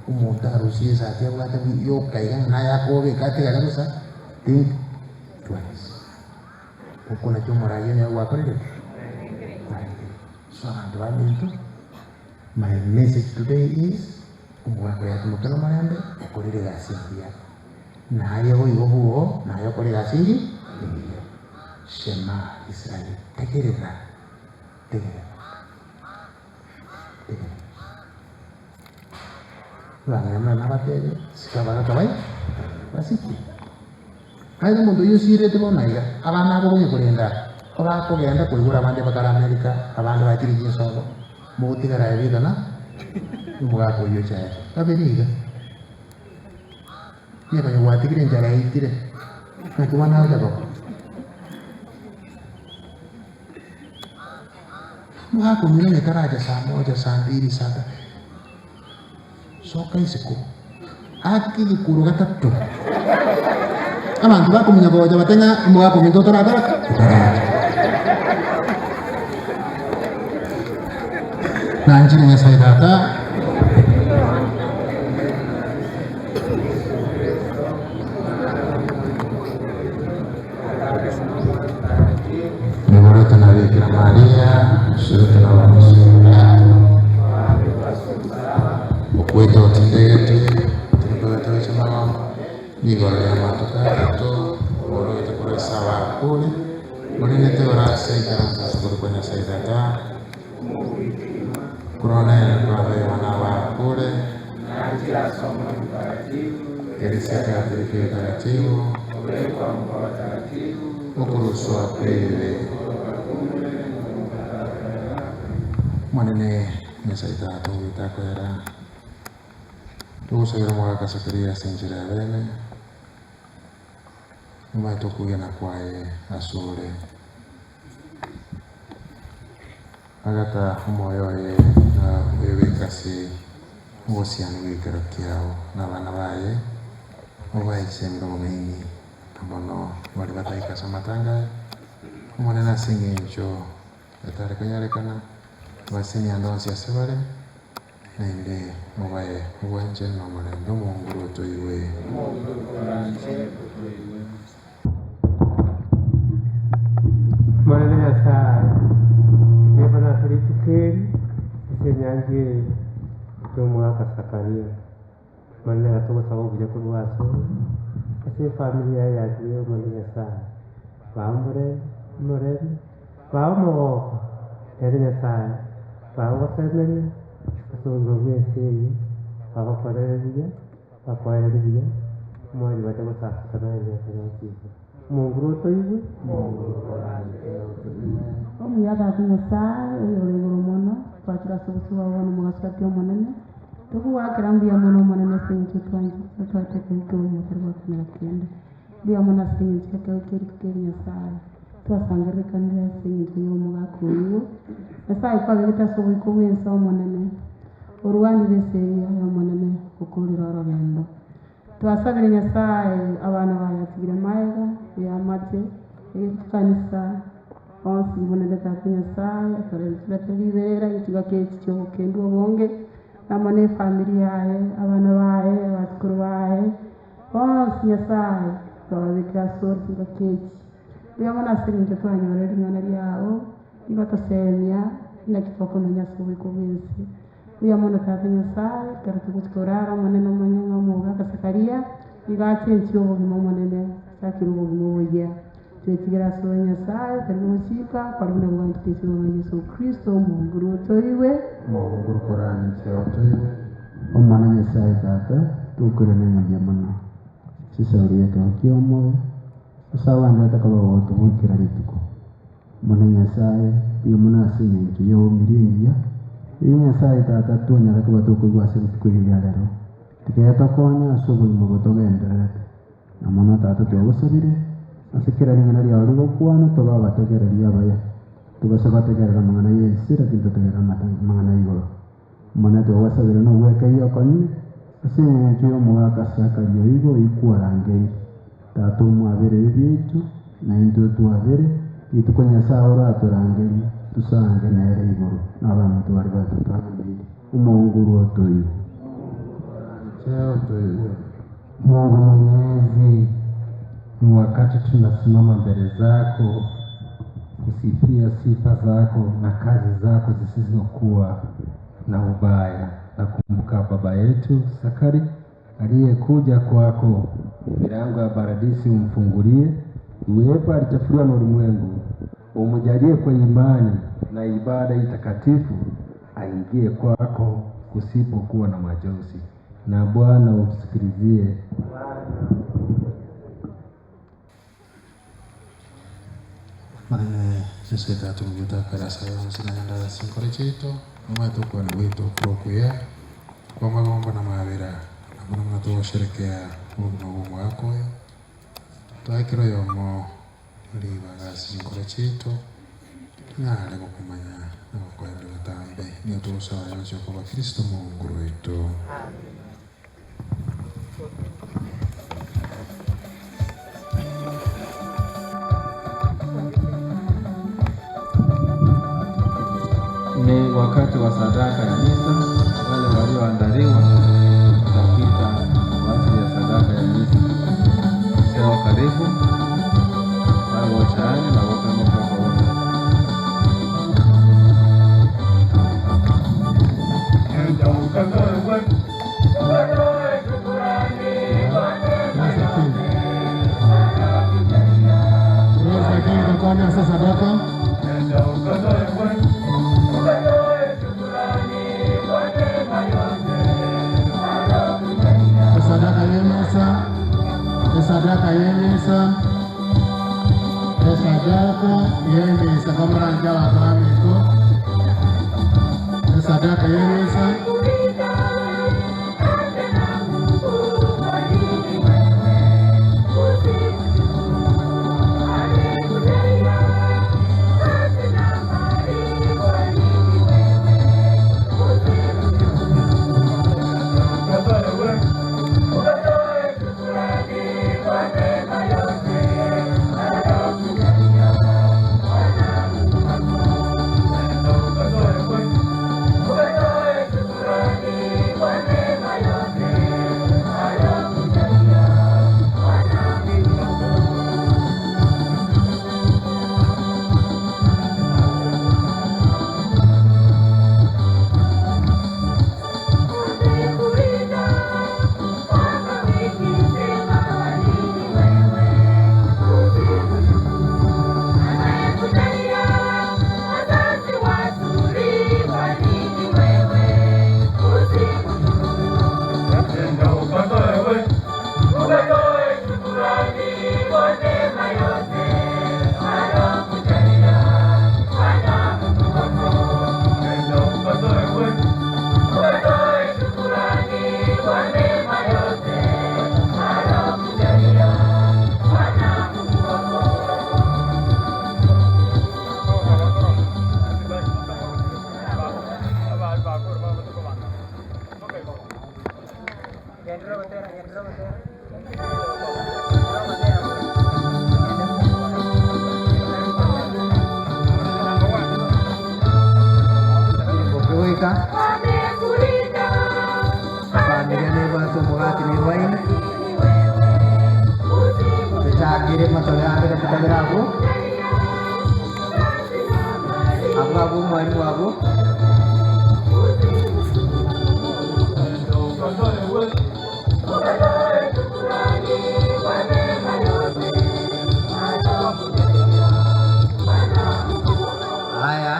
umuntu arusiza ati abata yo kaiga na yakobe kati kana gusa think twice ukona chomora yene wakorire so andwamento. My message today is umwako ya tumukano mayambe akorire gasingia naye hoyo huo naye akorire gasingi Shema Israeli tegerera Langana nabatele sikabara kabai basiki hayo muntu yusire tibonaiga abana abo kurenda abakogenda kuigura abandi bakara America abandi bakiri jinsogo mutigara ebigana umugako yo cyane abiriga yeba yo watigire njara yitire nakubana aho mugako milele karaja saa moja saa mbili saa soka isiko aki gikuru gatatu abantu bakumenya boja batenga mugako mintoto rata nanjini ngesaidata Nibura na Bikira Maria shirika na wamusuya ukweto utindete tulipoweta wecha mama nibura ya matokato oroite kule sawa kule mulinete ora saidata saburi kwenye saidata Kurona kwa wana wa kule najira somo mtakatifu Eliseka ya Filipio taratibu kwa mkoa taratibu ukuruswa kwele mwanene nesaita tuwita kwera tuusabira mwaka Sakaria senjira bene umatukuya na kwaye asure agata umoyoye na webekasi ngosiano wikero kiao n'abana baye obayisembe mumenyi abono bali bataika samatanga umonena singencho atare kanyarekana basini andonsi asebale nende mubaye ubwanje nomole ndumunguru toyiwe Manene ya Eva Saritikeri isenyange mwaka Sakaria manene atoka sababu ya kulwaso ese familia yake manene sana baamure moreni baamo erine sana bawo semeni asongowe sei bawo pareria bakwaeria mwali batako sasa kana ya kana Mungu toiwe omuyada kunyosa oyolengoro mono twakira sobusuba wana mugasati omonene tukuwakira mbuya mono omonene sinju twanje twatekeke omuterwa kumera kende mbuya mono sinju kakekeri nyasaye twasangerekanira sinju y'omugaka oyiwo nyasaye kwabegeta sobuiko bwensa omonene orwanire seya omonene okurira orogendo twasabire nyasaye abana bayatigire maega yamate ekanisa onsi mbonede tatu nyasaye atorezibeteliberera ikiga kekyo kendo bonge namone familia yaye abana baye abakuru baye Bos Nyasaye twawabikira sori singo kechi uyamona siri nje twanyorera ingana ryao igotosemia ina kitoko menya subi kubinsi uyamona tata Nyasaye karatukutorara monene manyanga muga kasakaria igachenchi obugima monene sakiri obugima obuya twekigira sori Nyasaye karimusika kwaribuna bwantu tisiro na Yesu Kristo munguru toiwe munguru korani seotoiwe omwana Nyasaye tata tukure nenya mono sisauriye kakiomo usawanda atakaba wotu wikira rituko mwana Nyasaye iyo munasinya nkiyo miringia iyo Nyasaye tata tunya takaba tukugwase tukurira rero tikayatokonya asubu mugotogenderera na mwana tata twabusabire asikira ringana lya rugo kwana tobabategereria baya tubasabategerera mwana Yesu rakinto tegera mwana igoro mwana twabasabire no wekayo konni asinye nkiyo mwaka saka yoigo ikwarangei tatu mwabere byetu na into twabere itukonya saura turangeri tusange nere igoro n'abantu bari batutambiri umunguru otoyo cheo toyo Mungu Mwenyezi, ni wakati tunasimama mbele zako kusifia sifa zako na kazi zako zisizokuwa na ubaya na kumbuka baba yetu Sakari aliyekuja kwako, milango ya paradisi umfungulie, iwepo alichafuliwa na ulimwengu, umujalie kwa imani na ibada itakatifu aingie kwako kusipokuwa na majonzi. Na Bwana utusikilizie. Manene sisi tatu mjuta karasa msina nyanda sinkore chito mama tukwa ni wito kurokuya kwa magombo na mawira na kuna mnatu sherekea ugumu wako twakiro yomo liba gasi sinkore chito ngale kukumanya na kwenda batambe ni tusawa yancho kwa Kristo Mungu wetu. Ni wakati wa sadaka ya misa. Wale walioandaliwa watapita kwa ajili ya sadaka ya misa. Sewa karibu wale wachaani na wote mkoa wote. Sadaka sadaka yemesa kama ranja wa kamiko sadaka yemesa kiri matolea ande katika virabu abu mwalimu abu haya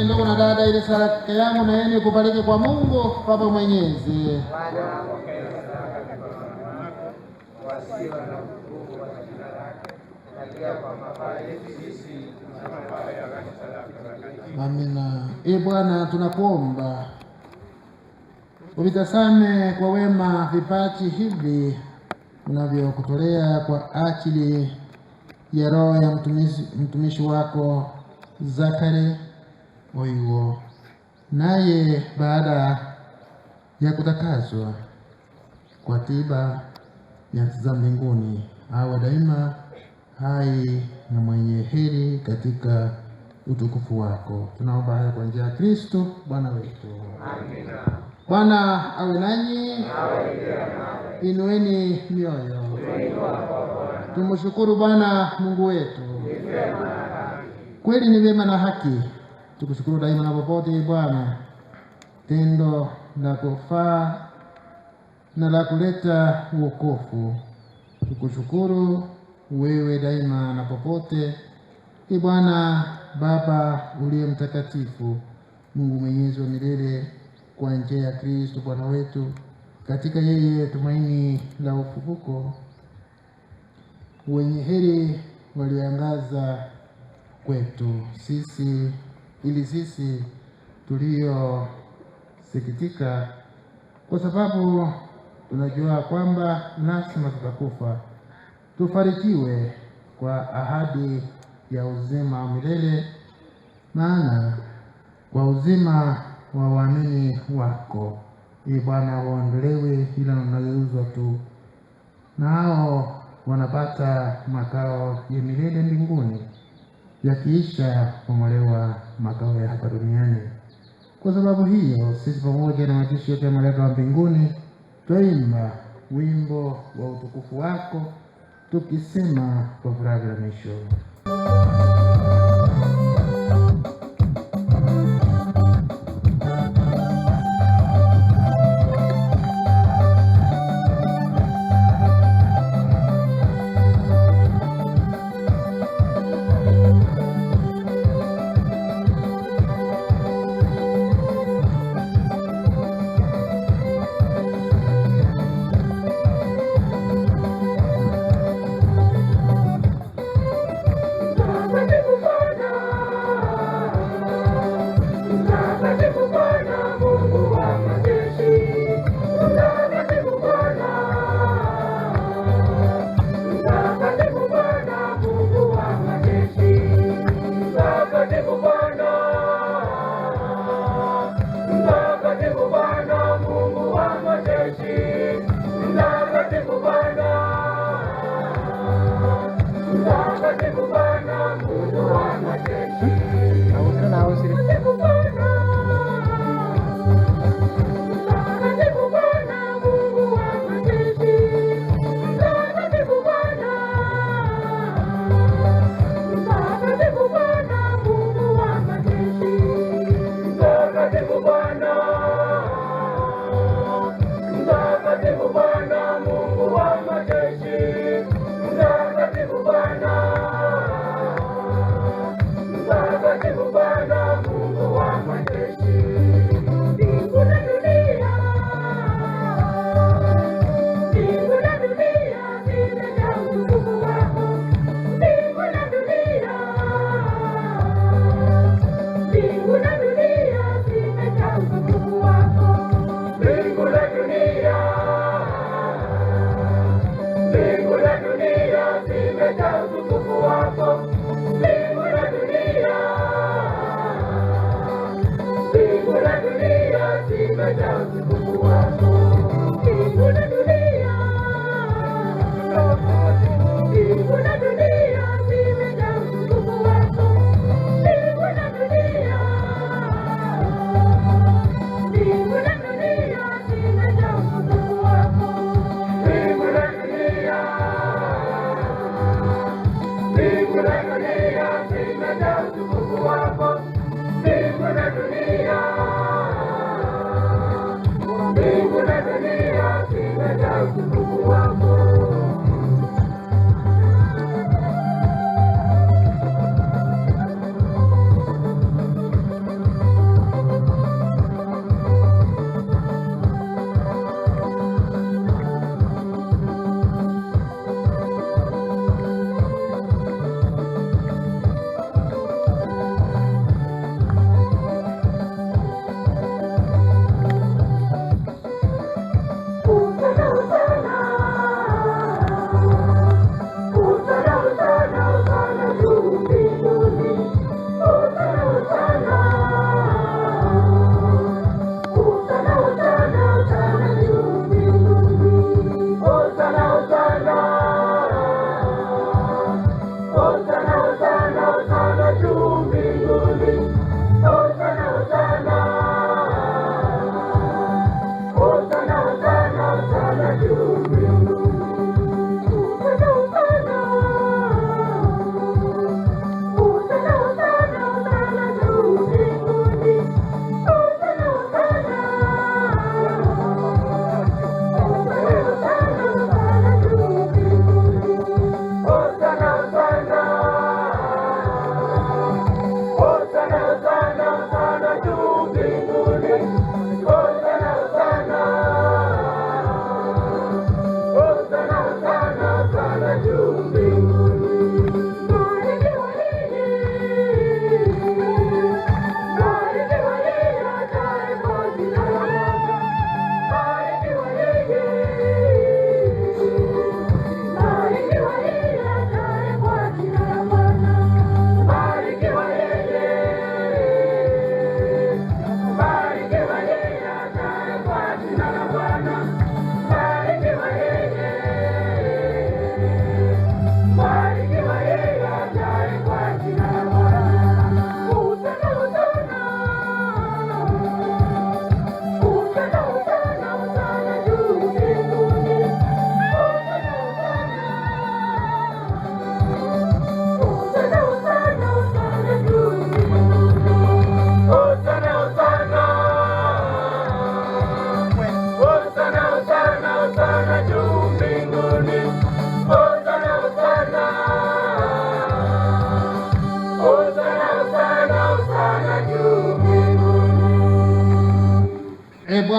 ndugu na dada, ile sadaka yangu na yenu kubariki kwa Mungu Baba Mwenyezi. Amina. Bwana, tunakuomba uvitazame kwa wema vipaji hivi unavyokutolea kwa ajili ya roho ya mtumishi wako Zakari Oigo, naye baada ya kutakaswa kwa tiba ya za mbinguni awe daima hai na mwenye heri katika utukufu wako. Tunaomba haya kwa njia ya Kristo Bwana wetu. Amina. Bwana awe nanyi. Inueni mioyo. Tumshukuru Bwana Mungu wetu. Kweli ni vyema na haki tukushukuru daima na popote Bwana, tendo la kufaa na la kuleta wokovu. Tukushukuru wewe daima na popote, Bwana Baba uliye mtakatifu, Mungu mwenyezi wa milele, kwa njia ya Kristo Bwana wetu, katika yeye tumaini la ufufuko. Wenye heri waliangaza kwetu sisi, ili sisi tuliosikitika, kwa sababu tunajua kwamba lazima tutakufa, tufarikiwe kwa ahadi ya uzima wa milele. Maana kwa uzima wa waamini wako Bwana waondolewe, ila unageuzwa tu, nao wanapata makao ya milele mbinguni, yakiisha kumolewa makao ya hapa duniani. Kwa sababu hiyo sisi pamoja na majeshi yote ya malaika wa mbinguni twaimba wimbo wa utukufu wako, tukisema kwa furaha bila mwisho. Mbingu na dunia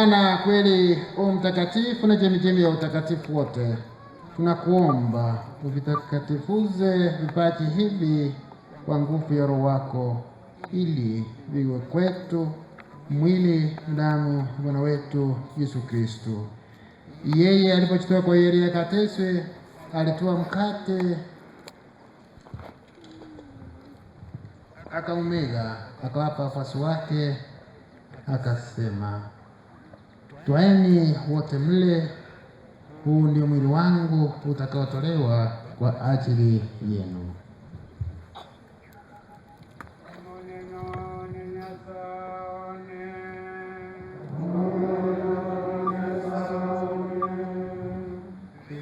Bwana kweli u mtakatifu na chemichemi ya utakatifu wote, tunakuomba uvitakatifuze vipaji hivi kwa nguvu ya Roho wako, ili viwe kwetu mwili na damu ya Bwana wetu Yesu Kristo. Yeye alipochukua kwa hiari akateswe, alitoa mkate, akaumega, akawapa wafuasi wake, akasema, twaeni wote mle, huu ndio mwili wangu utakaotolewa kwa ajili yenu.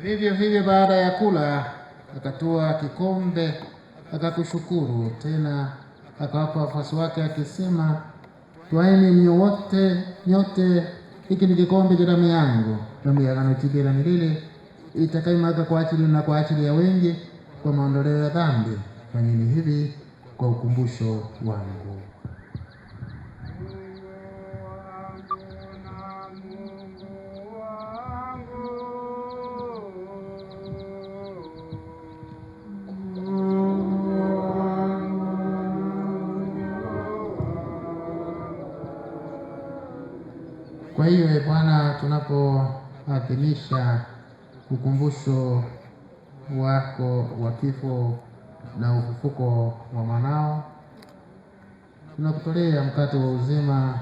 Vivyo hivyo baada ya kula, akatoa kikombe, akakushukuru tena, akawapa wafuasi wake akisema, twaeni mnywe wote nyote, hiki ni kikombe cha damu yangu, damu ya agano jipya la milele, itakayomwagwa kwa ajili na kwa ajili ya wengi kwa maondoleo ya dhambi. Fanyeni hivi kwa ukumbusho wangu. Kwa hiyo Bwana, tunapoadhimisha ukumbusho wako wa kifo na ufufuko wa mwanao, tunakutolea mkate wa uzima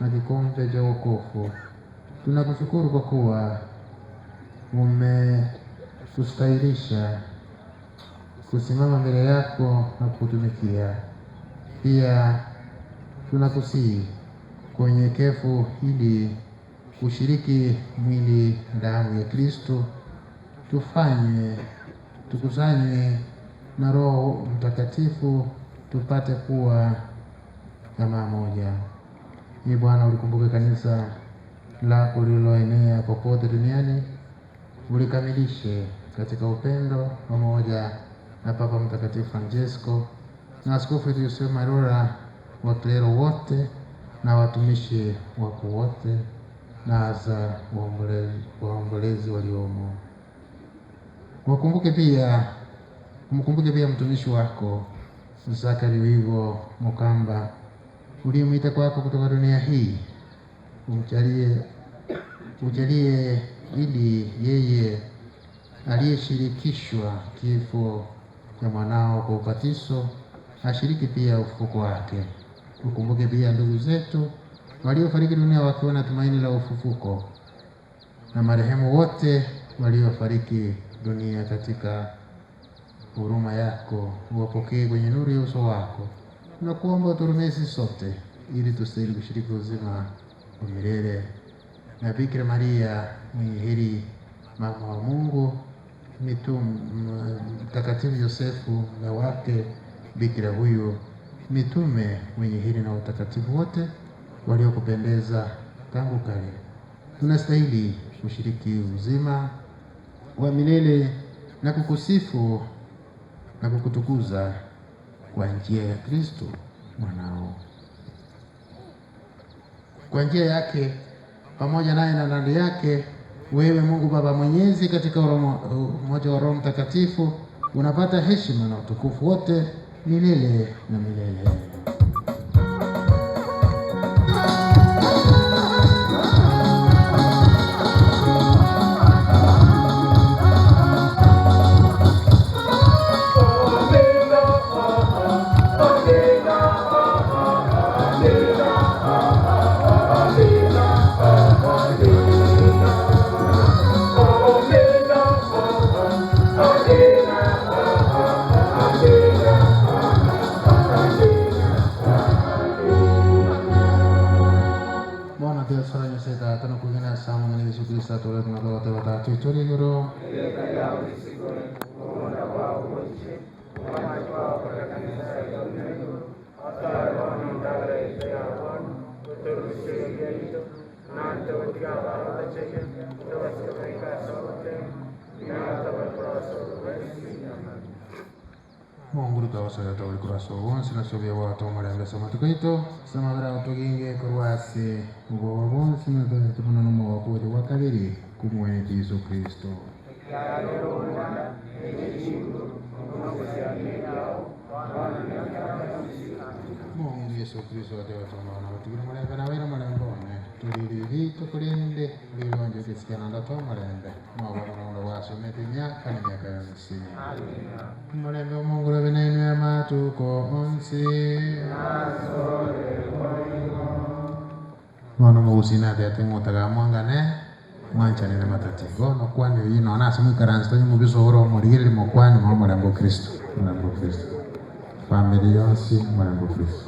na kikombe cha wokovu. Tunakushukuru kwa kuwa umetustahilisha kusimama mbele yako na kutumikia. Pia tunakusihi kwa unyenyekevu ili kushiriki mwili na damu ya Kristo, tukusanywe na Roho Mtakatifu tupate kuwa jamaa moja. Ee Bwana, ulikumbuke kanisa lako lililoenea popote duniani, ulikamilishe katika upendo pamoja na Papa Mtakatifu Francesco na Askofu wetu Yosefu Marura, waklero wote na watumishi wako wote, na hasa waombolezi waliomo. Mkumbuke pia mtumishi wako Zakari Wigo Mukamba, uliyemwita kwako kutoka dunia hii. Ujalie ili yeye aliyeshirikishwa kifo cha mwanao kwa ubatizo ashiriki pia ufufuko wake. Ukumbuke pia ndugu zetu waliofariki dunia wakiwa na tumaini la ufufuko, na marehemu wote waliofariki dunia katika huruma yako, uwapokee kwenye nuru ya uso wako. Tunakuomba uturumie sisi sote ili tustahili kushiriki uzima wa milele na Bikira Maria mwenye heri, mama wa Mungu, Mtakatifu Yosefu mume wake Bikira huyu, mitume wenye heri na utakatifu wote waliokupendeza tangu kale. Tunastahili kushiriki uzima wa milele na kukusifu na kukutukuza kwa njia ya Kristo mwanao. Kwa njia yake pamoja naye na ndani yake, wewe Mungu Baba Mwenyezi, katika umoja wa Roho Mtakatifu, unapata heshima na utukufu wote milele na milele. Mungu tutawasaya tawe kuraso wonsi na sobya watu omulembe soma tukaito soma bara otuginge kurwasi ugo wonsi na tupuna numo wakuwete wakabiri kumwene Yesu Kristo. Mungu Yesu Kristo atewa tomana watukiri mulembe na wera mulembe one tulili tukulinde lilonje kisikiana ndato mulembe mwabona mundo wasomete myaka ni myaka yonsi mulembe Mungu lobinenu ya matuko onsi mwana muusina tete ngotaga mwangane mwanchane na matatigo no kwani yino anasimu karansto mu bisohoro muligiri mu kwani mu mulembe Kristo mulembe Kristo familia yonsi mulembe Kristo.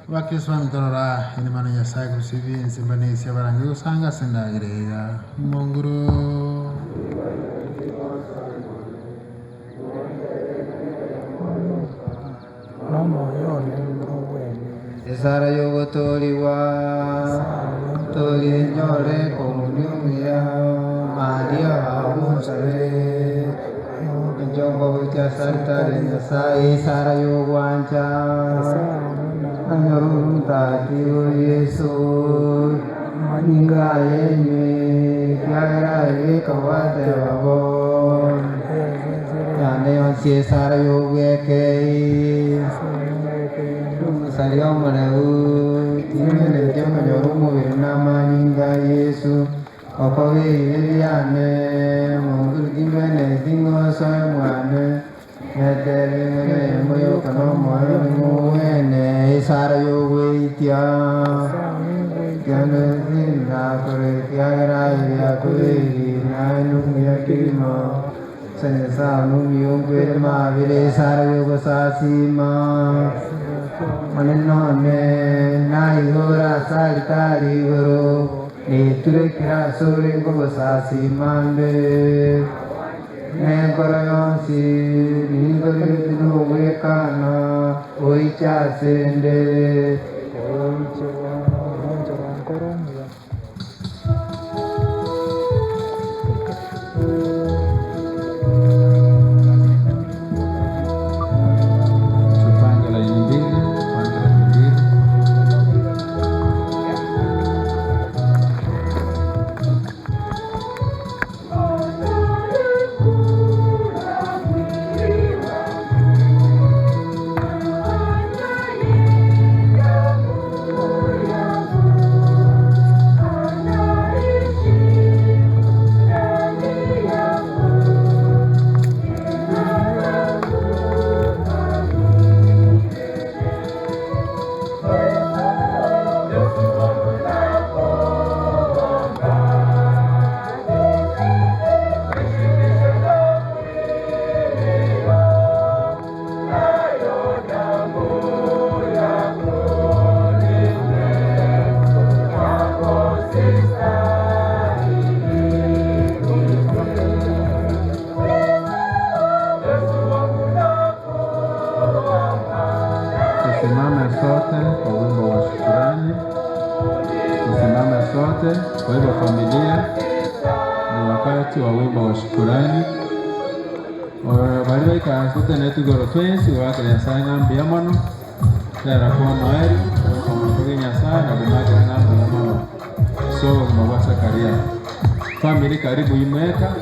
Wakiswa mtorora ini mana nyasai kusibi simbani siabarangi usanga sendagireya monguru Esara yogo toriwa tori nyore komunyumia Maria abusare Jomba Buddha Santa Nyasai Sara yogo ancha Anurunta Dio Yesu Maninga Yenye Kiara Yekawate Wabon Yane Onsie Sara Yogeke Sariyo Manau Timene Jama Yorumu Virnama Ninga Yesu Okawe Viviane Mungur Dimene Dingo Soyamwane Medere Mene Moyo Kano Moyo Muene Sara Yoguitia Gane Zinda Kore Kiagara Yakuri Nanum Yakima Senesa Numiyum Virma Vire Sara Yoga Sasima Manenone Naihora Sarikari Guru Niture Kira Suri Gogo Sasimande Nekorayonsi Ningori Dinu Wekana Oicha Sende Kwa hivyo familia, ni wakati wa wimbo wa shukurani. Bari ikasute na tugoro twensi wakati sana mbia mono. Tera kwa Noeli, kwa mtugi Nyasaye na bumaga na mbia mono. So mabasa karia. Family karibu imweka.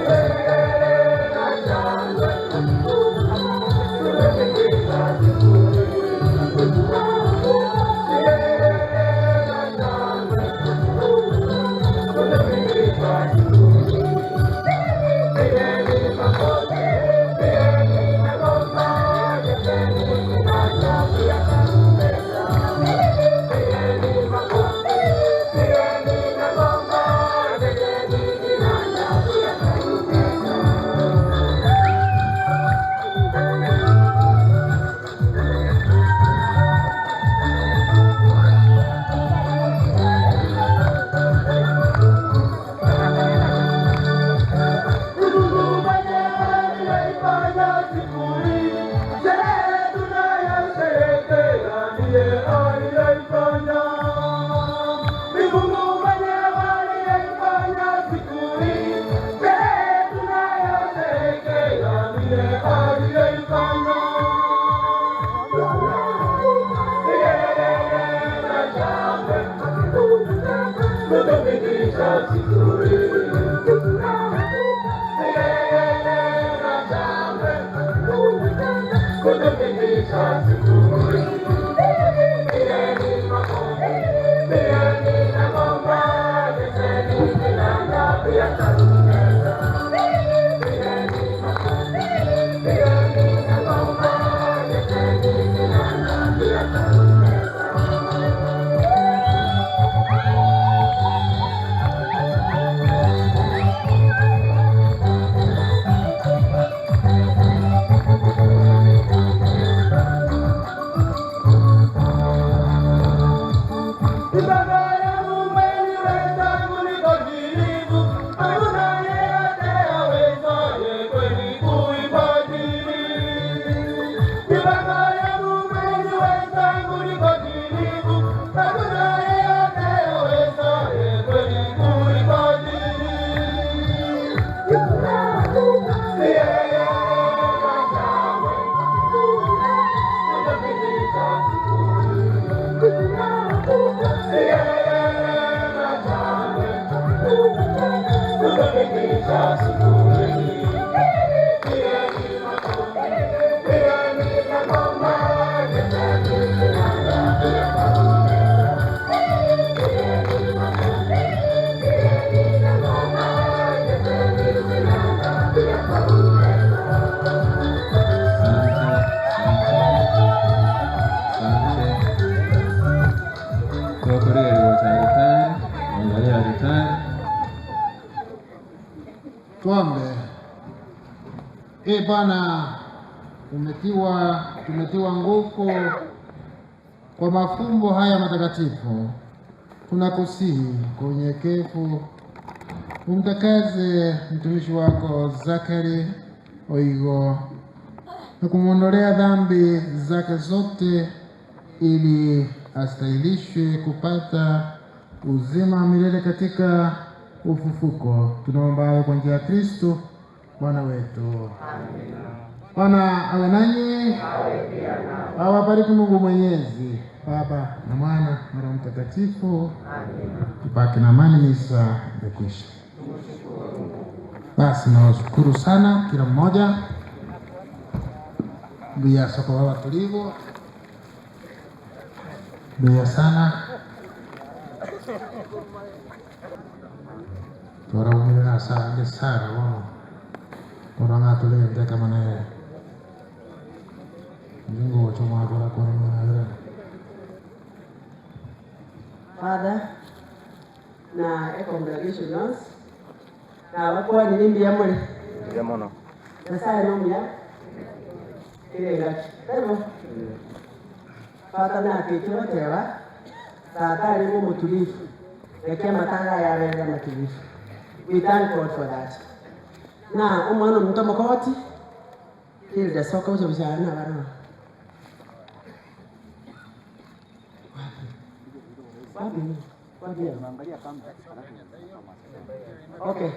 Tuombe. Bwana, tumetiwa nguvu kwa mafumbo haya matakatifu. Tunakusihi kwa unyenyekevu umtakaze mtumishi wako Zakari Oigo na kumwondolea dhambi zake zote ili astahilishwe kupata uzima wa milele katika ufufuko. Tunaomba hayo kwa njia ya Kristo Bwana wetu. Bwana awe nanyi, awabariki Mungu Mwenyezi, Baba na Mwana na Roho Mtakatifu. Tupate na amani. Misa imekwisha. Basi nawashukuru sana kila mmoja. Bia soko baba tulivu. Bia sana. Tora umile na sana sana wao. Orang atulente kama naye. Mungu choma kwa korona. Father, na congratulations. Na wako ni nimbi ya mwele. Ya mono. Na saa nomia. Ile ngapi? Kama. Father na kichwa tewa. Tata ni mutulifu. Yakia matanga ya rega matulifu. We thank God for that. Na umwana mtomo koti. Hilda soka ucho bishana bana. Wapi? Kwa hiyo okay.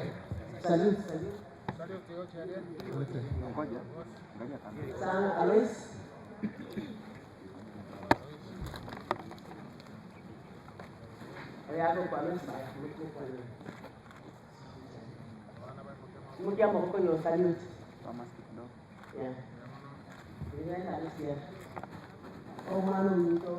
Salute. Sana Alois. Oya kwa Alois. Mmoja mko yo salute. Yeah. Ini Alois ya. Oh mano mito.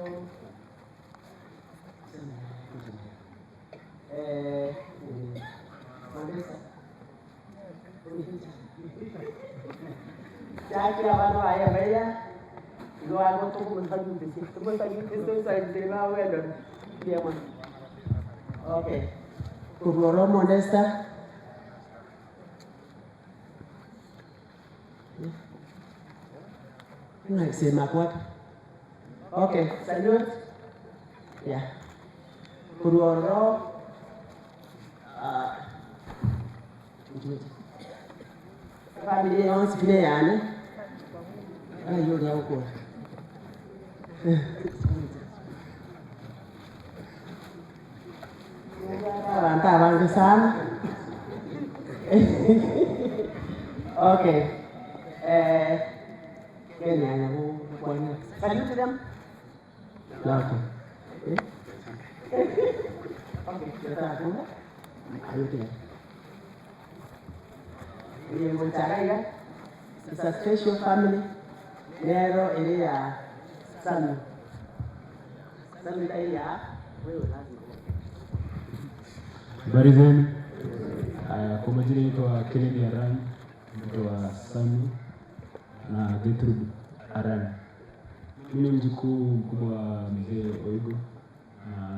Jadi abantu aya baya lo hago todo con salud de esto pues ahí esto es el tema bueno bien bueno okay Kuroro Modesta no se me acuerda okay salud ya Kuroro familia yangu vile yani ayo ndio huko Bantu sana okay kenya yangu kwa nini salute them okay okay kita tunggu ayo kita it's a special family. Nero area Sanu area wewe lazima. Habari zenu. Kwa majina naitwa Kennedy Aran, mtoto wa Sanu na Gertrude Aran. Mimi ni mjukuu mkubwa wa mzee Oigo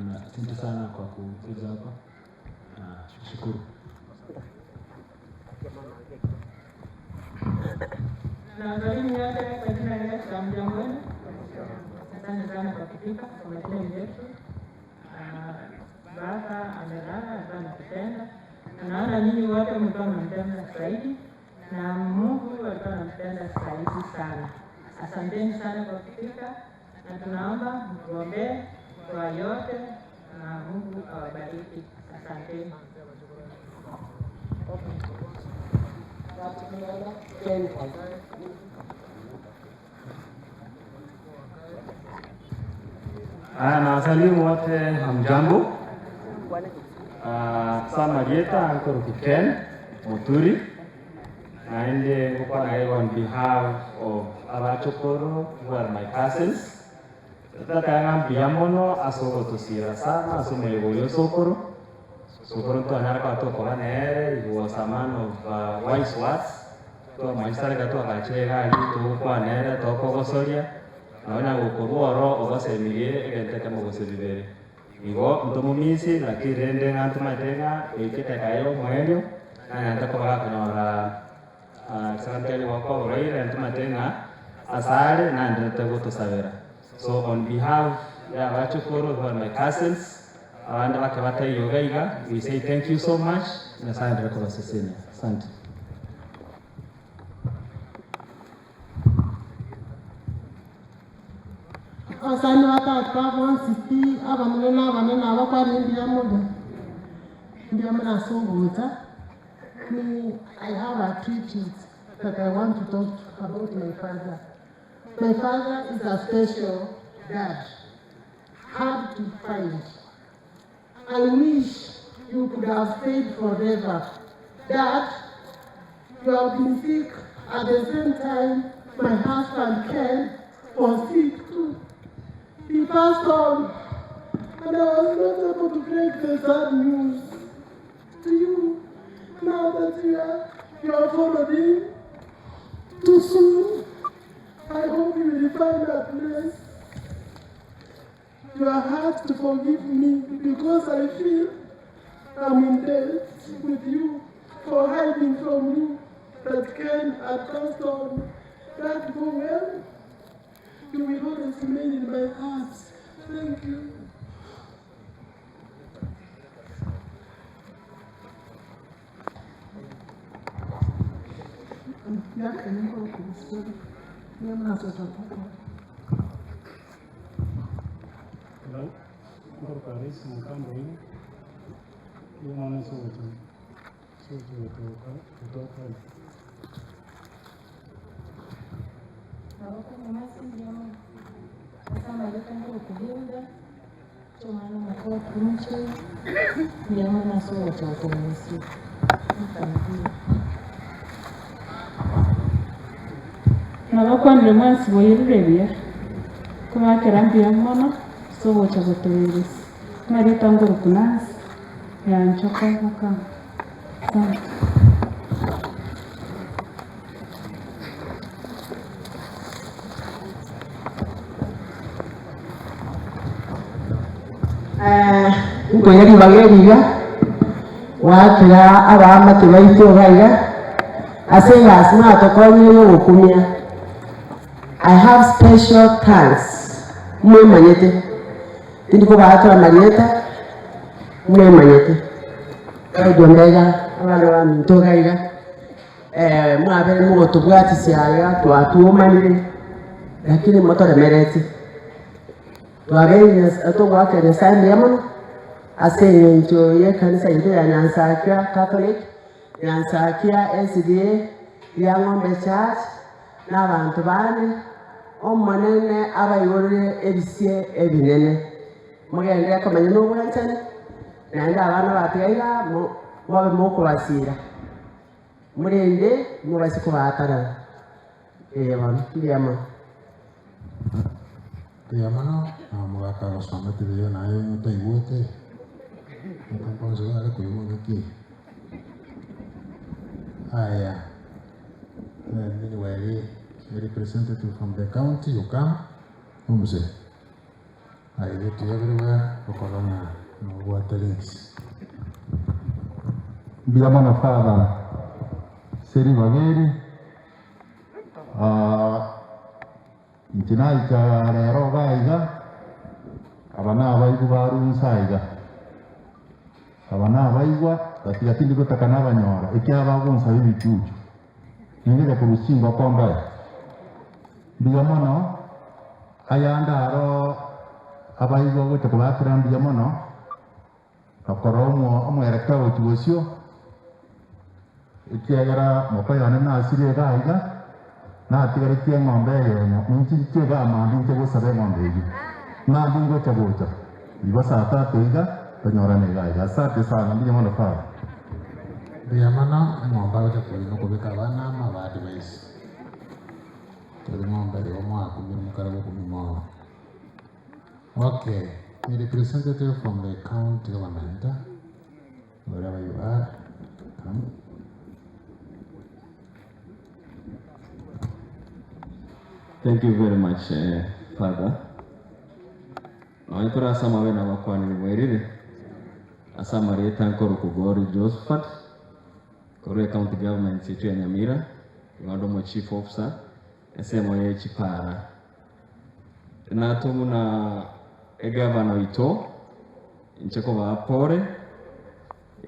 na asante sana kwa kuja hapa. Shukuru. Na karibu yote kwa jina la Yesu amjambo. Asante sana kwa kufika kwa matendo yetu. Baba amelala sana kupenda. Naona nyinyi wote mlikuwa mnampenda zaidi na Mungu alikuwa anampenda zaidi sana. Asanteni sana kwa kufika na tunaomba mtuombee kwa yote na Mungu awabariki. Asanteni. Na wasalimu wote hamjambo. Samarieta Ankoro Kiten Muturi and on behalf of Abachokoro, who are my cousins. Tatayang Biamono Asoko to Sira Sama, Sumayo Sokoro. Sokoro to Anarka to Kohanere, he was a man of wise words. To my Sarga to Akachega, to Kohanere, to Kogosoria. Naona ukuboro obasemire egenteka mugusibire igo ntomumisi lakirende ngantu matenga ikitekayo mwenyo na ndakobara kunyora santeli wako roire ntu matenga asare na ndete tusabira. So on behalf ya Abachokoro, who are my cousins and bakabata yogaiga, we say thank you so much na sandra kwa sesini. Asante. Asante watatu wansipi abanena abakwa nindi yamude ndio mnasongoza me. I have a treatise that I want to talk about my father. My father is a special dad, hard to find. I wish you could have stayed forever. Dad, you have been sick at the same time my husband Ken was sick too. He passed on, and I was not able to break the sad news to you. Now that you are following too soon, I hope you will find a place. You are hard to forgive me because I feel I'm in debt with you for hiding from you that Ken had passed on. That go well. You will always remain in my heart. Thank you. Hello. rais mkambo hiyo. Ndio maana sote kutoka. Abako mumasi ndiamo. Kama yote ngo kulinda. Chomana makao kumche. Ndiamo na sote kutomesi. Nabakwandire mwansi boyirebye. Kuma kerambia mwana sote kutomesi. Marita ngoro kunasi. Yanchoka maka. Ngoyeri bageriga wakira abamate baito gaiga asenga asma tokonye yokumya. I have special thanks mwe manyete ndiko baatwa manyeta mwe manyete ndondega abana baminto gaiga mwabere mugoto bwati siaga twatumanire lakini motore merete twabere atogwakere sande yamana asenye njoye kanisa yetu ya Nyansakia Catholic, Nyansakia SDA, ya Ng'ombe Church, n'abantu bane omonene abayore ebisie ebinene mugende komanya n'obwanchane nande abana bateiga mobe mukubasira murende mubasi kubatara bano ndiyama mugaka gosoma tibiyo nayo nyotaigwete entonces ahora cogemos aquí anyway a representative from the county you come umse I go to everywhere for corona no water links Biamana Father Seri Bageri Intinai cha rero gaiga abana abayigu barunsaiga abana abayigwa batigati gutaka n'abanyora ikyaba gonsa bibicucu ningire ku rusingo komba biamana ayandaro abayigwa gutaka batrandi biamana akoromo amwereka ukibosyo ikyagara mopayane nasire gaiga na tigare tie ng'ombe yenyo ninchi ga amandi nche gosabe ng'ombe igi na dingo chagocha iba sata teiga tanyorane gaiga asante sana ndiye mwana fara Biamana ng'ombe wacha kulino kubika bana mabadi baisi tuli ng'ombe leo mwaka mukara wo kumimo. Okay, a representative from the county government, wherever you are, come. Thank you very much, Father. Naitwa Asama wena wakwani mwirire. Asama reta nkoro kugori Josephat. Kore county government situ ya Nyamira. Ngondo mo chief officer. Esemo ye chipara. Na tomu na governor ito. Ncheko ba pore.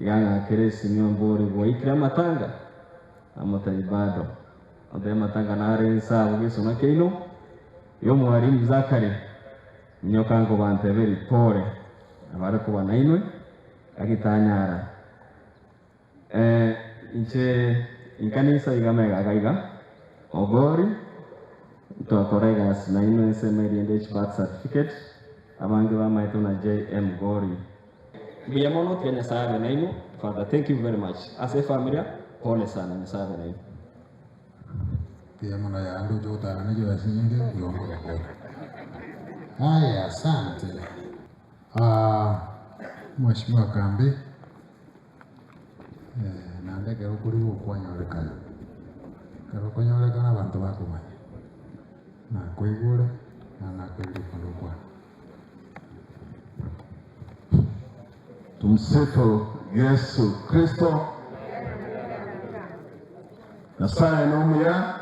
Iganga keresi nyombori boikira matanga. Amotalibado. Ode matanga nare sa ugiso na keino yo mwarimu Zakari nyokango banteberi pore abare kuba nainwe agitanyara inche inkanisa igamega gaiga ogori to korega nainwe semeri ndech birth certificate abange bamaito na JM Gori biyamono Kenya sabe nainu. Father, thank you very much as a family. Pole sana na sabe nainu pia mwana ya ando jota anajua singe yombo kwa. Haya, asante. Mheshimiwa Kambi na ndege ukuri ukwanyorekana. Karo kwanyorekana abantu bakumanya. Na kwigure na kwigure kwa. Tumsifu Yesu Kristo. Nyasaye n'omuya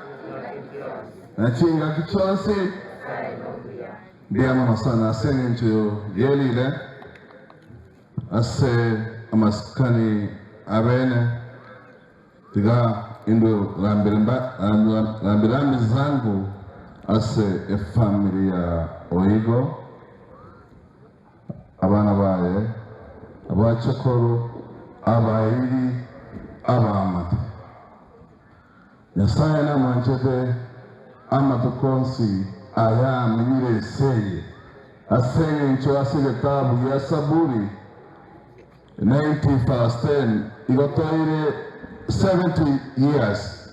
nakinga kichonsi ndiama masana asenge ncho yelile ase amaskani abene tiga indo lambirami zangu ase familia Oigo abana baye abachokoro abairi abamata Nyasaye na mwanchete amatu konsi aya mire seye asenge ncho asile tabu ya saburi 90 igotoire 70 years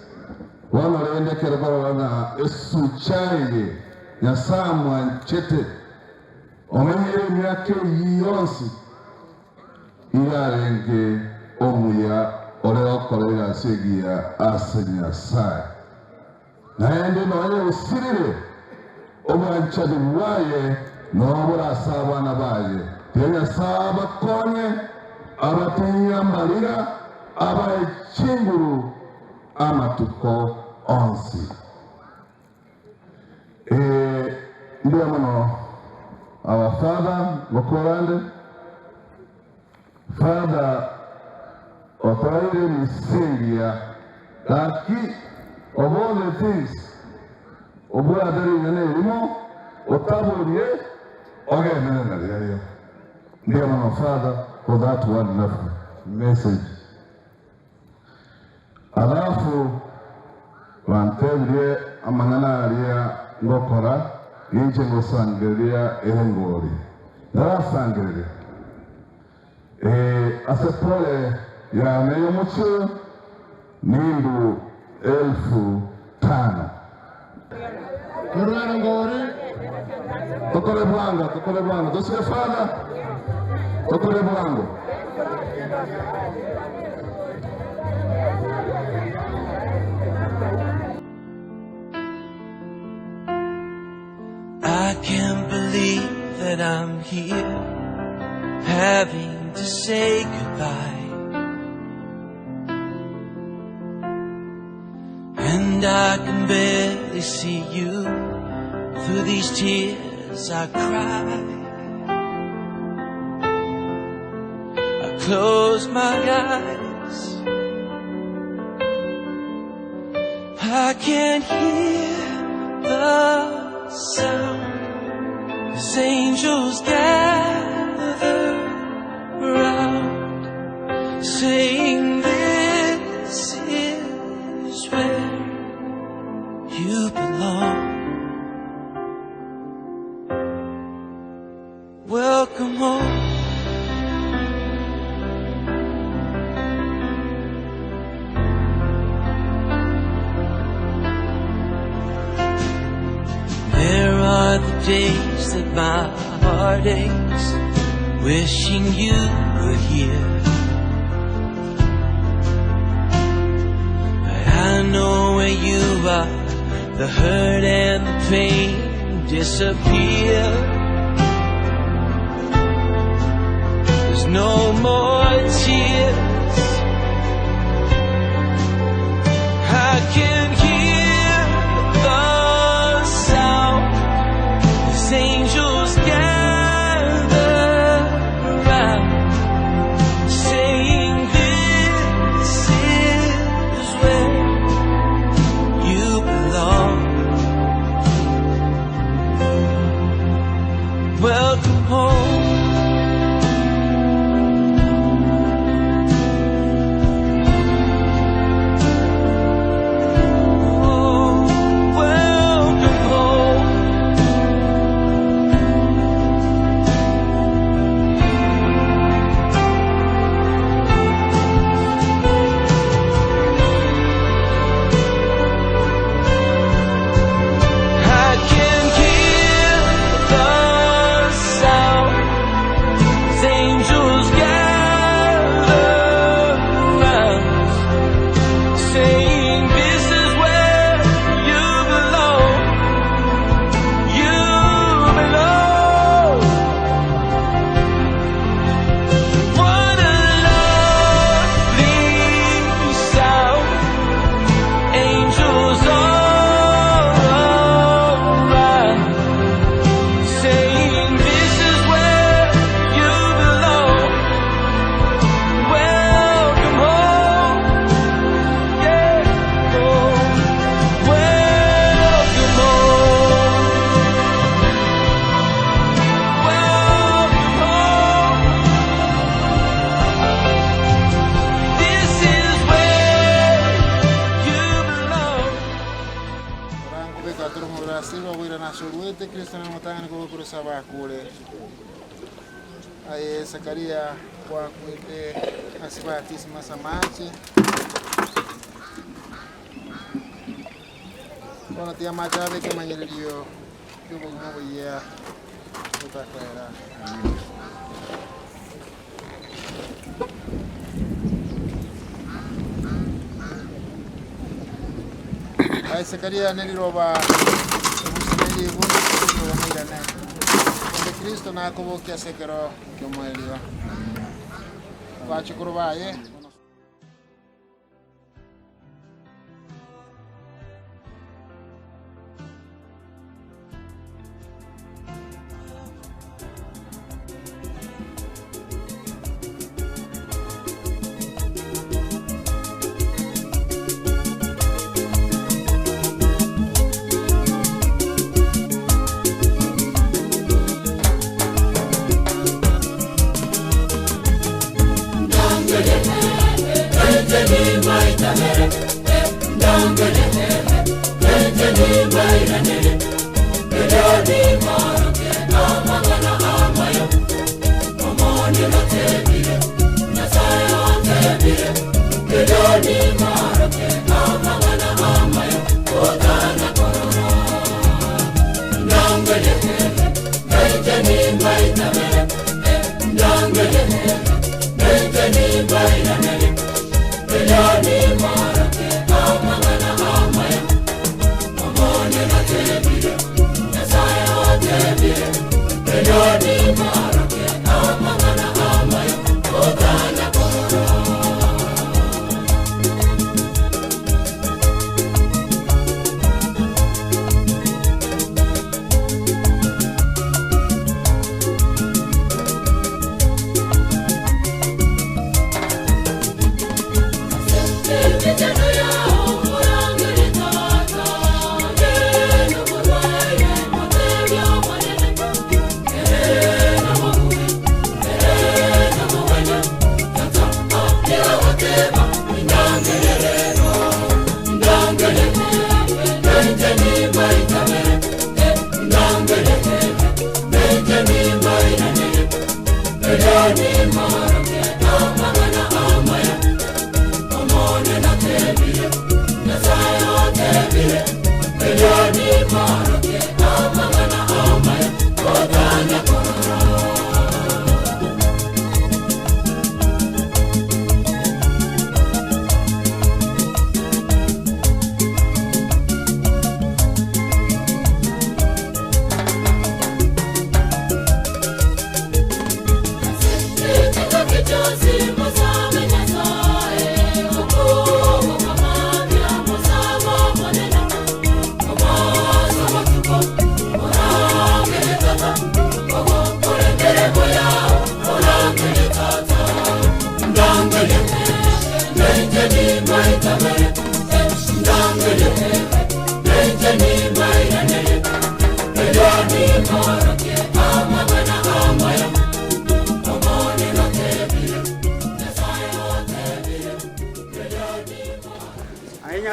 wana rende kerebara wana esu chaye Nyasaye mwanchete omenyere myake yonsi irarenge omuya oreo kolega segia asenya sai naende noye usirire omwanchadi waye nobura sabana baye tenya saba konye abatinya malira abaye chinguru amatuko onsi ndio mano our father Mokorande father Otaire Misengia that he of all the things Obura Dari Nemo Otaborie Oge dear my father for that wonderful message. Alafu Wantebrie Amanganaria Ngokora Inche Ngosangeria Ehengori Nara Sangeria asepole ya meyo mucho nindu 5,000 Kurwana ngori Tokole bwanga Dosike fada Tokole bwanga I can't believe that I'm here having to say goodbye, and I can barely see you through these tears I cry. I close my eyes, I can't hear the sound as angels gather around, saying this is where you belong. Welcome home. There are the days that my heart aches, wishing you were here. But I know where you are, the hurt and the pain disappear. There's no more tears. I can hear the sound as angels gather around, saying this is where you belong. Welcome home. Kristo na mutani kwa kurusa bakule. Aye Zakaria kwa kuite asibatis masamachi. Bona tia machabe ke manyelio. Yuko nguvu ya utakwera. Aye Zakaria neliroba musemeli gundi kuwa mirane. Kristo na kubokia sekero kyomoelio. Bachukuru baye.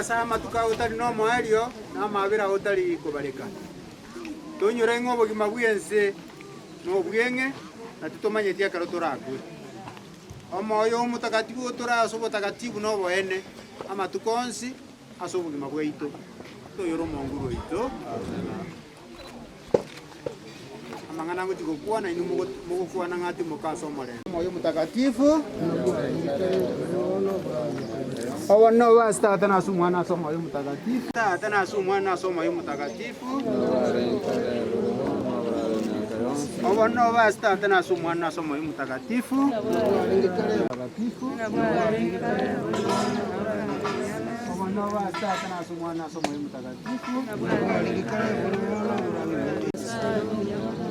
Sama tuka utari no moerio na mabira utari kubarika tunyure ngobo gimabwiense no bwienge na tutomanyetia karo turakwe omoyo mutakatifu turaso mutakatifu no boene ama tukonsi asobu gimabweito to yoro monguru ito amangana ngo tikokuwa na inu mugokuwa na ngati mukaso mole omoyo mutakatifu Owono basta tana sumwana soma yo mutakatifu. Tana sumwana soma yo mutakatifu. Owono basta tana sumwana soma yo mutakatifu. Owono basta tana sumwana soma yo mutakatifu.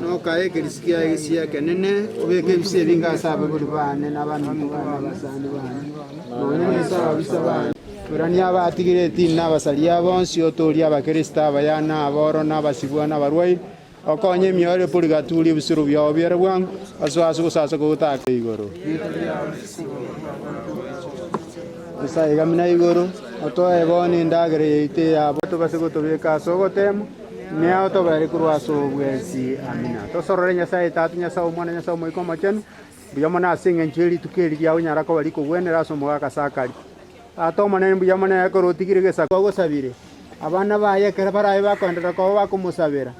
No kae kirisikia isia kenene obeke bise binga sabe buli bane n'abantu basani bane. Turania abatigire tina abasalia bonsi otoria abakrista abayana aboro n'abasibwa n'abarwai okonye myore purgatory busuru byo byere bwangu aso gusasa gutaka igoro Esa igamina igoro otoe boni ndagere ite abo tubase gutubika so gotemu Neo to bari kurwa so wesi amina. To sorore Nyasaye tatu Nyasaye Mwana Nyasaye moiko machenu. Buyamana singe njeri tukeri ya unyara ko bari ko gwenera so muga kasakari. Ato manene buyamana ya ko rotigire gesa ko gosabire. Abana baye kera baraye bakondera ko bakumusabira.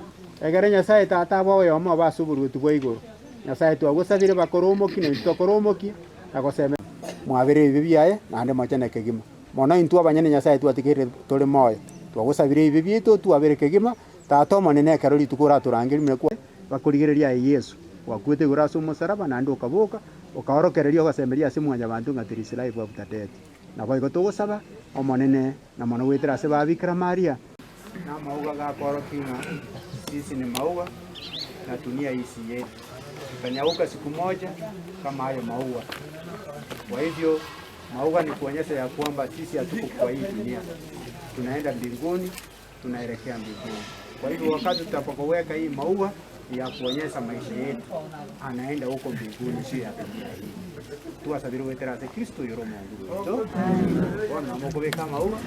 Egere Nyasaye tata bo yo mo basuburu tugwe igoro. Nyasaye tu agosabire bakoromo kine tokoromo ki agoseme. Mwabire bibi yaye nande machana kegima. Mona intu abanyene Nyasaye tu atikire tole moyo. Twagusabire bibi tu twabere kegima tata manene karoli tukura turangiri mwe kwa bakurigereria Yesu. Wakwete guraso musaraba nando kaboka ukahorokereria ugasemeria simu anya bantu ngatirisi live wa butatete. Na kwa igotogosaba omonene na mwana wetera se babikira Maria. Na mauga ga korokina sisi ni maua na dunia hii yetu. Tutanyauka siku moja kama hayo maua. Kwa hivyo maua ni kuonyesha ya kwamba sisi hatuko kwa hii dunia. Tunaenda mbinguni, tunaelekea mbinguni. Kwa hivyo wakati tutapoweka hii maua ya kuonyesha maisha yetu, anaenda huko mbinguni, sio ya dunia hii. Tuwasabiri wetera se Kristo yoro Mungu. So, wana mokoweka maua.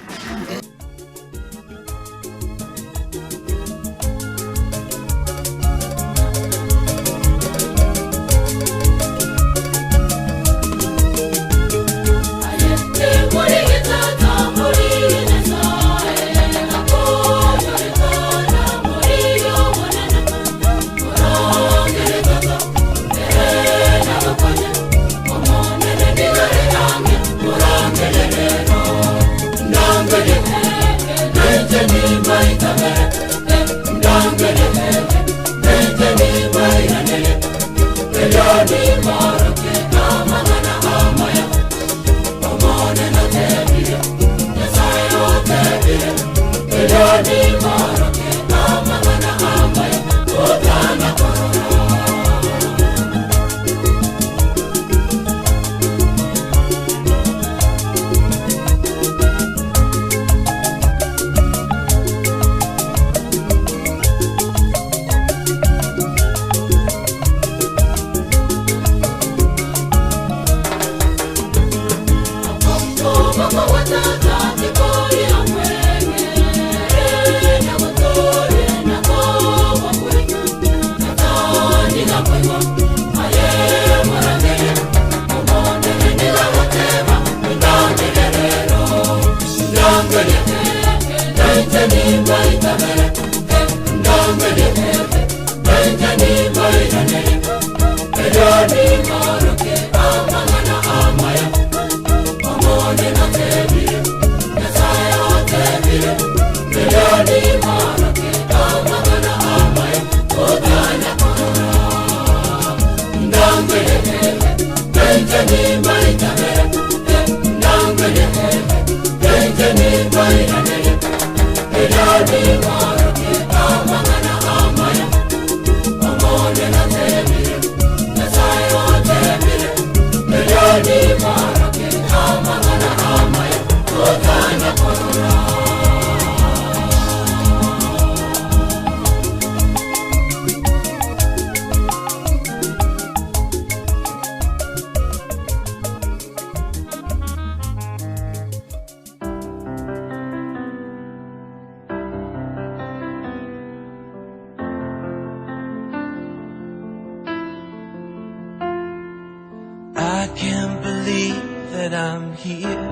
I can't believe that I'm here,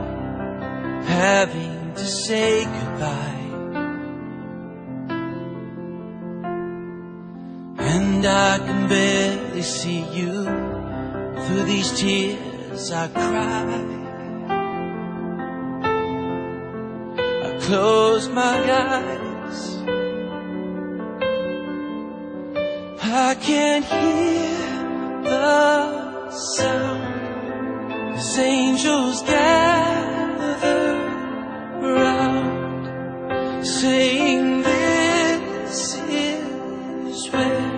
having to say goodbye. And I can barely see you through these tears I cry. I close my eyes, I can't hear the sound as angels gather round, saying this is where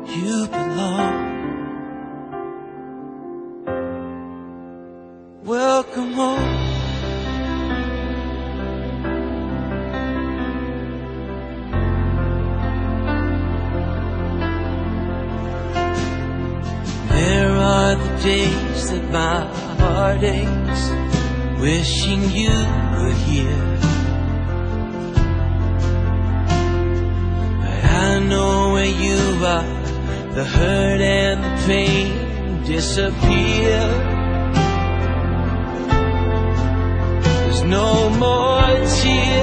you belong. Welcome home. There are the days that my heart aches, wishing you were here. where you are, the hurt and the pain disappear. There's no more tears.